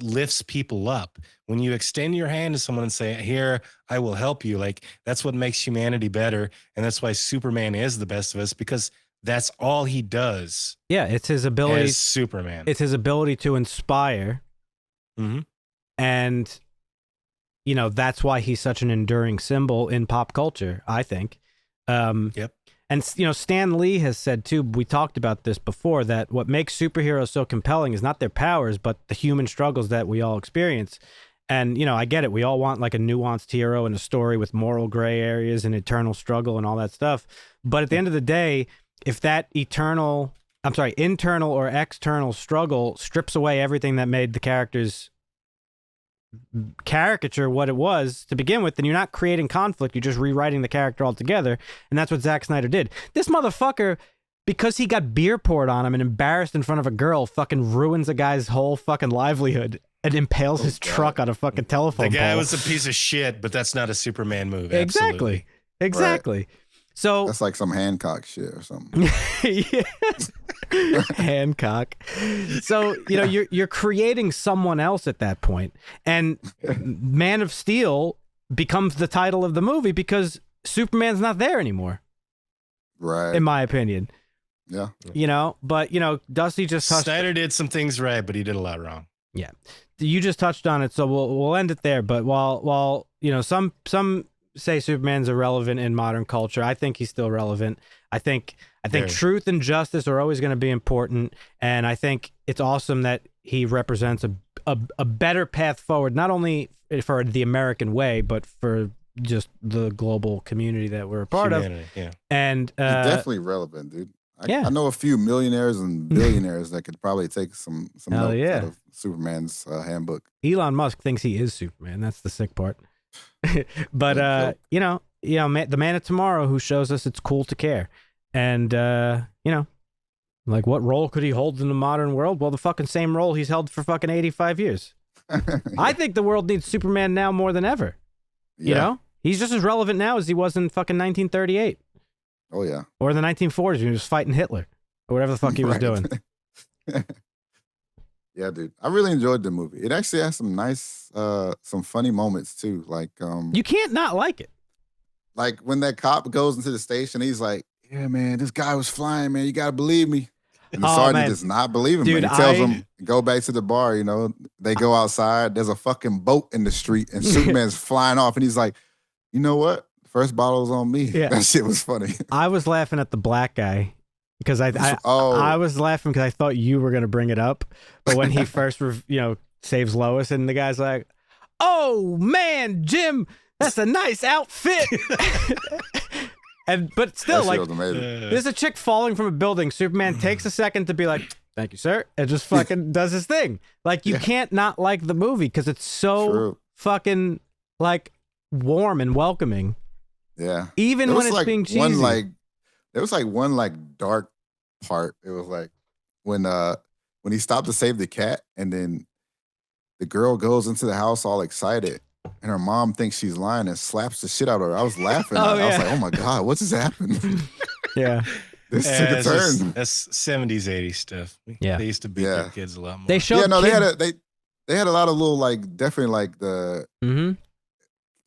lifts people up. When you extend your hand to someone and say, "Here, I will help you," like that's what makes humanity better, and that's why Superman is the best of us because that's all he does. Yeah, it's his ability. As Superman. It's his ability to inspire, and you know, that's why he's such an enduring symbol in pop culture, I think. Yep. And, you know, Stan Lee has said, too, we talked about this before, that what makes superheroes so compelling is not their powers, but the human struggles that we all experience. And, you know, I get it. We all want like a nuanced hero and a story with moral gray areas and eternal struggle and all that stuff. But at the end of the day, if that internal or external struggle strips away everything that made the characters caricature what it was to begin with, then you're not creating conflict, you're just rewriting the character altogether. And that's what Zack Snyder did. This motherfucker, because he got beer poured on him and embarrassed in front of a girl, fucking ruins a guy's whole fucking livelihood and impales his truck on a fucking telephone The guy pole. was a piece of shit, but that's not a Superman move. Exactly. Exactly. Right. So that's like some Hancock shit or something. Hancock. So, you know, you're creating someone else at that point. And Man of Steel becomes the title of the movie because Superman's not there anymore. Right. In my opinion. Yeah. You know, but you know, Dusty just Snyder did some things right, but he did a lot wrong. Yeah, you just touched on it, so we'll end it there. But while some say Superman's irrelevant in modern culture, I think he's still relevant. I think truth and justice are always going to be important, and I think it's awesome that he represents a better path forward, not only for the American way, but for just the global community that we're a part of. Yeah, and he's definitely relevant, dude. Yeah. I know a few millionaires and billionaires that could probably take some notes out of Superman's handbook. Elon Musk thinks he is Superman. That's the sick part. But the man of tomorrow who shows us it's cool to care, and like what role could he hold in the modern world? Well, the fucking same role he's held for fucking 85 years. I think the world needs Superman now more than ever. Yeah. You know, he's just as relevant now as he was in fucking 1938. Oh yeah, or in the 1940s when he was fighting Hitler or whatever the fuck he was doing. Yeah, dude, I really enjoyed the movie. It actually has some nice, some funny moments too. Like, you can't not like it. Like when that cop goes into the station, he's like, "Yeah, man, this guy was flying, man. You gotta believe me." And the sergeant does not believe him. Dude, he tells him, "Go back to the bar." You know, they go outside. There's a fucking boat in the street, and Superman's flying off, and he's like, "You know what? First bottle's on me." Yeah. That shit was funny. I was laughing at the black guy because I was laughing because I thought you were gonna bring it up, but when he first saves Lois and the guy's like, "Oh man, Jim, that's a nice outfit." But still, like, there's a chick falling from a building. Superman takes a second to be like, "Thank you, sir," and just fucking does his thing. Like, you can't not like the movie because it's so fucking like warm and welcoming. Yeah. Even when it's like being cheesy. There was like one like dark part. It was like when he stopped to save the cat, and then the girl goes into the house all excited, and her mom thinks she's lying and slaps the shit out of her. I was laughing. I was like, "Oh my god, what just happened?" Yeah. This took a turn. That's 70s, 80s stuff. Yeah. They used to beat their kids a lot more. They showed they had a lot of little, like, definitely like the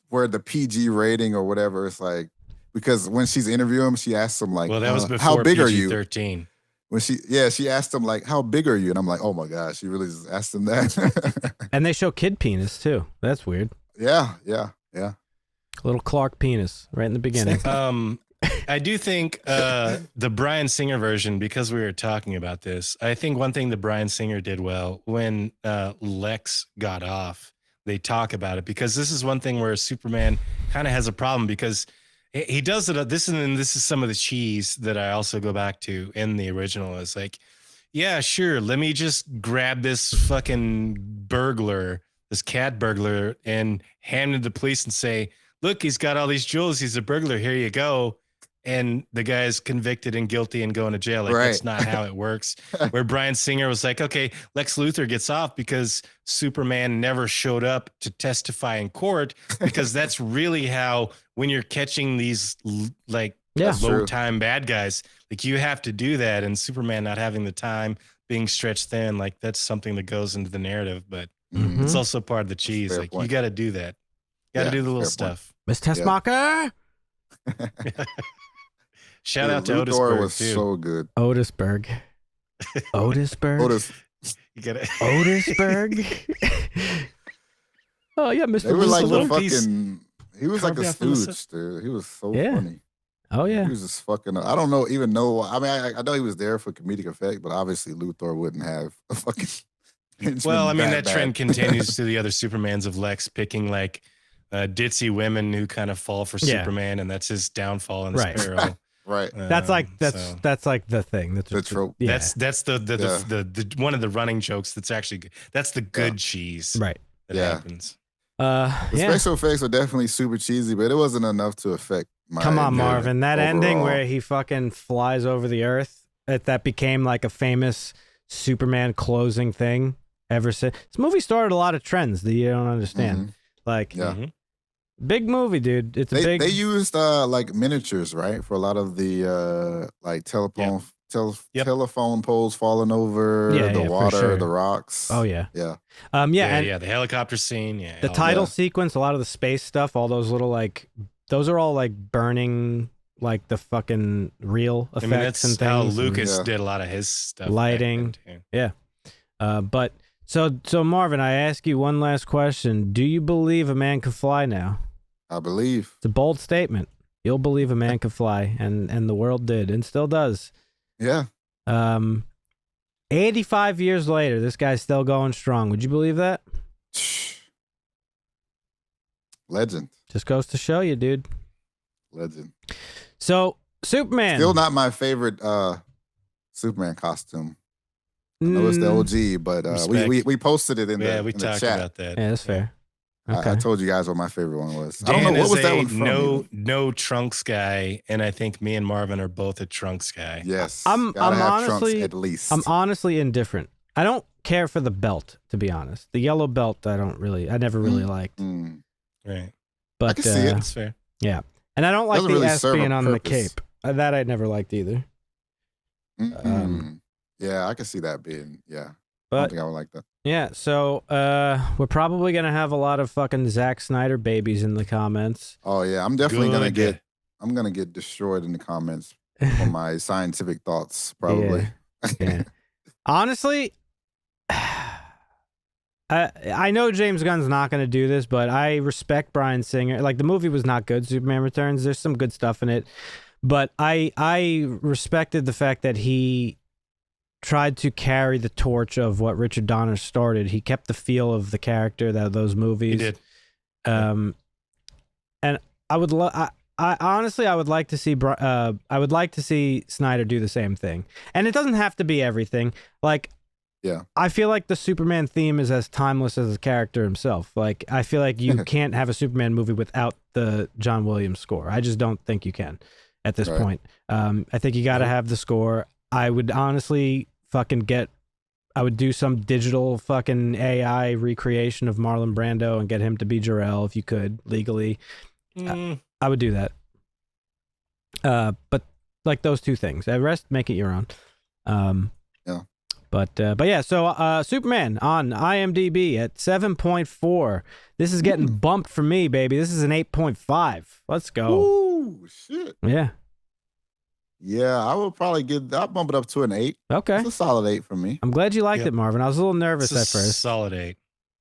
where the PG rating or whatever. It's like, because when she's interviewing him, she asks him like, well, that was before how big PG-13. Are you? When she asked him like, how big are you? And I'm like, oh my gosh, she really just asked him that. And they show kid penis too. That's weird. Yeah. Little Clark penis right in the beginning. I do think the Bryan Singer version, because we were talking about this, I think one thing that Bryan Singer did well when Lex got off, they talk about it, because this is one thing where Superman kind of has a problem, because he does it. This is some of the cheese that I also go back to in the original. It's like, yeah, sure, let me just grab this fucking burglar, this cat burglar, and hand him to the police and say, look, he's got all these jewels. He's a burglar. Here you go. And the guy's convicted and guilty and going to jail. Like, that's not how it works. Where Bryan Singer was like, okay, Lex Luthor gets off because Superman never showed up to testify in court, because that's really how, when you're catching these low time bad guys, like, you have to do that. And Superman not having the time, being stretched thin, like, that's something that goes into the narrative, but it's also part of the cheese. Like, you got to do that. You got to do the little stuff. Miss Tessmacher. Shout out to Luthor Otisberg was too. so good. Otisberg. You got it. Otisberg. Oh yeah, Mr. They were like little fucking. piece He was like a carved out from the stooge, dude. He was so funny. Oh yeah. He was just fucking. I don't even know. I mean, I know he was there for comedic effect, but obviously Luthor wouldn't have a fucking. Well, I mean, that trend continues to the other Supermans of Lex picking like ditzy women who kind of fall for Superman, and that's his downfall and his peril. Right. That's like the thing. That's the trope. Yeah. That's the one of the running jokes. That's actually good. That's the good cheese. Right. That happens. The special effects are definitely super cheesy, but it wasn't enough to affect my. Come on, Marvin. That overall ending where he fucking flies over the earth, that became like a famous Superman closing thing ever since. This movie started a lot of trends that you don't understand. Like, big movie, dude. It's big. They used like miniatures, right, for a lot of the like telephone poles falling over, the water, the rocks. Oh yeah, yeah. The helicopter scene. Yeah, the title sequence, a lot of the space stuff, all those little like, those are all like burning, like the fucking real effects and things. How Lucas did a lot of his stuff. Lighting. Yeah. But So Marvin, I ask you one last question. Do you believe a man can fly now? I believe. It's a bold statement. You'll believe a man can fly, and the world did and still does. Yeah. 85 years later, this guy's still going strong. Would you believe that? Legend. Just goes to show you, dude. Legend. So, Superman. Still not my favorite Superman costume. I know it's the OG, but we posted it in the talked chat. about that. Yeah, that's fair. Okay. I told you guys what my favorite one was. Dan I don't know what is was that one from. No Trunks guy, and I think me and Marvin are both a Trunks guy. Yes, I'm honestly Trunks at least. I'm honestly indifferent. I don't care for the belt, to be honest. The yellow belt, I never really liked. Right, but I can see it. That's fair. Yeah, and I don't like the really S serve a being on the purpose. cape. That I never liked either. Yeah, I can see that being. Yeah, I But don't think I would like that. yeah, so we're probably gonna have a lot of fucking Zack Snyder babies in the comments. Oh yeah, I'm definitely gonna get destroyed in the comments for my scientific thoughts. Probably. Yeah. Honestly, I know James Gunn's not going to do this, but I respect Bryan Singer. Like, the movie was not good, Superman Returns. There's some good stuff in it, but I respected the fact that he tried to carry the torch of what Richard Donner started. He kept the feel of the character that those movies. He did. And I would I honestly would like to see Snyder do the same thing. And it doesn't have to be everything. Like, yeah, I feel like the Superman theme is as timeless as the character himself. Like, I feel like you can't have a Superman movie without the John Williams score. I just don't think you can at this point. I think you got to have the score. I would honestly I would do some digital fucking AI recreation of Marlon Brando and get him to be Jor-El if you could legally. I would do that. But like those two things. The rest, make it your own. Yeah. But yeah, so Superman on IMDb at 7.4. This is getting bumped for me, baby. This is an 8.5. Let's go. Ooh, shit. Yeah. Yeah, I'll bump it up to an 8. Okay. It's a solid 8 for me. I'm glad you liked it, Marvin. I was a little nervous at first. Solid 8.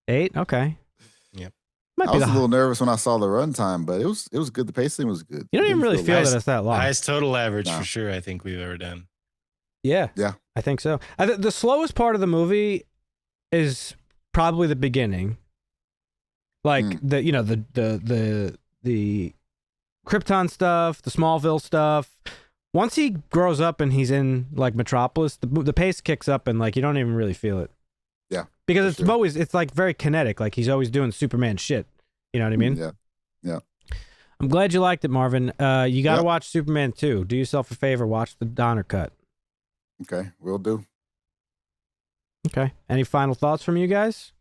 8? Okay. Yep. I was a little nervous when I saw the runtime, but it was good. The pacing was good. You don't even really feel that it's that long. Highest total average for sure I think we've ever done. Yeah. Yeah. I think so. The slowest part of the movie is probably the beginning. Like the Krypton stuff, the Smallville stuff. Once he grows up and he's in like Metropolis, the pace kicks up and like you don't even really feel it. Yeah. Because it's like very kinetic. Like he's always doing Superman shit. You know what I mean? Yeah. Yeah. I'm glad you liked it, Marvin. You got to watch Superman 2. Do yourself a favor, watch the Donner cut. Okay, will do. Okay. Any final thoughts from you guys?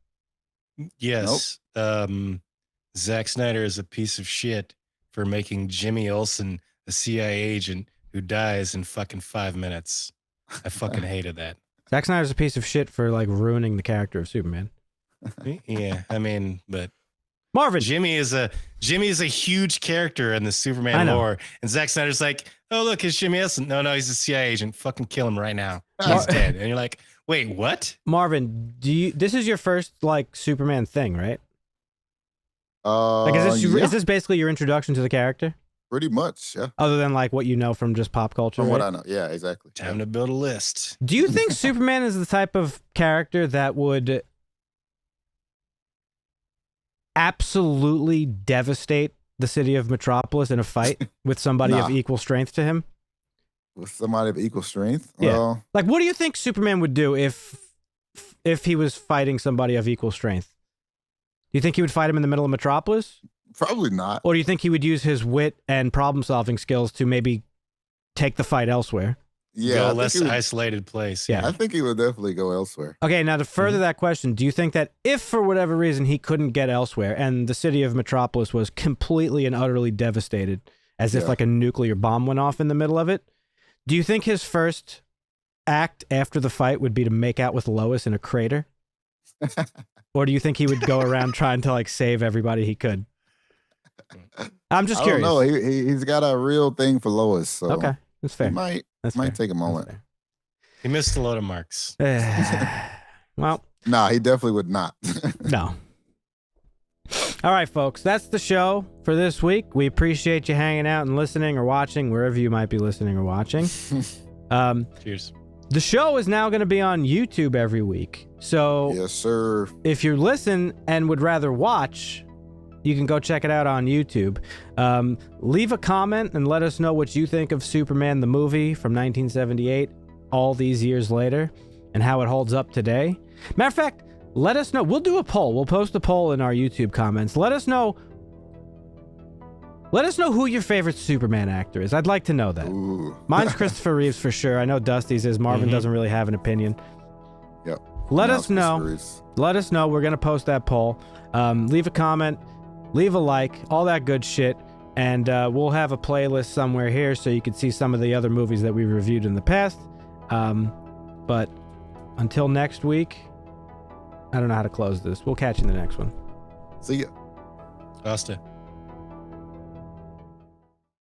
Yes. Zack Snyder is a piece of shit for making Jimmy Olsen a CIA agent who dies in fucking 5 minutes. I fucking hated that. Zack Snyder's a piece of shit for like ruining the character of Superman. Yeah, I mean, but Marvin, Jimmy is a huge character in the Superman lore, and Zack Snyder's like, oh look, it's Jimmy Olsen. No, he's a CIA agent. Fucking kill him right now. He's dead. And you're like, wait, what? Marvin, this is your first like Superman thing, right? Like, is this basically your introduction to the character? Pretty much, yeah. Other than like what you know from just pop culture, From right? what I know, yeah, exactly. Time to build a list. Do you think Superman is the type of character that would absolutely devastate the city of Metropolis in a fight with somebody of equal strength to him? With somebody of equal strength? Yeah. Well, like, what do you think Superman would do if he was fighting somebody of equal strength? Do you think he would fight him in the middle of Metropolis? probably not. Or do you think he would use his wit and problem-solving skills to maybe take the fight elsewhere? Yeah, go a less isolated place. Yeah. I think he would definitely go elsewhere. Okay, now to further that question, do you think that if for whatever reason he couldn't get elsewhere and the city of Metropolis was completely and utterly devastated, as if like a nuclear bomb went off in the middle of it, do you think his first act after the fight would be to make out with Lois in a crater? Or do you think he would go around trying to like save everybody he could? I'm just curious. No, he's got a real thing for Lois. So okay, that's fair. He might take a moment. He missed a lot of marks. Well, Well, Nah, he definitely would not. no. All right, folks, that's the show for this week. We appreciate you hanging out and listening or watching wherever you might be listening or watching. Cheers. The show is now going to be on YouTube every week. So Yes, sir. if you listen and would rather watch, you can go check it out on YouTube. Leave a comment and let us know what you think of Superman the movie from 1978 all these years later and how it holds up today. Matter of fact, let us know. We'll do a poll. We'll post a poll in our YouTube comments. Let us know who your favorite Superman actor is. I'd like to know that. Ooh. Mine's Christopher Reeves for sure. I know Dusty's is. Marvin doesn't really have an opinion. Yep. Let us know. Let us know. We're going to post that poll. Leave a comment. Leave a like. All that good shit. And we'll have a playlist somewhere here so you can see some of the other movies that we reviewed in the past. But until next week, I don't know how to close this. We'll catch you in the next one. See ya. Basta.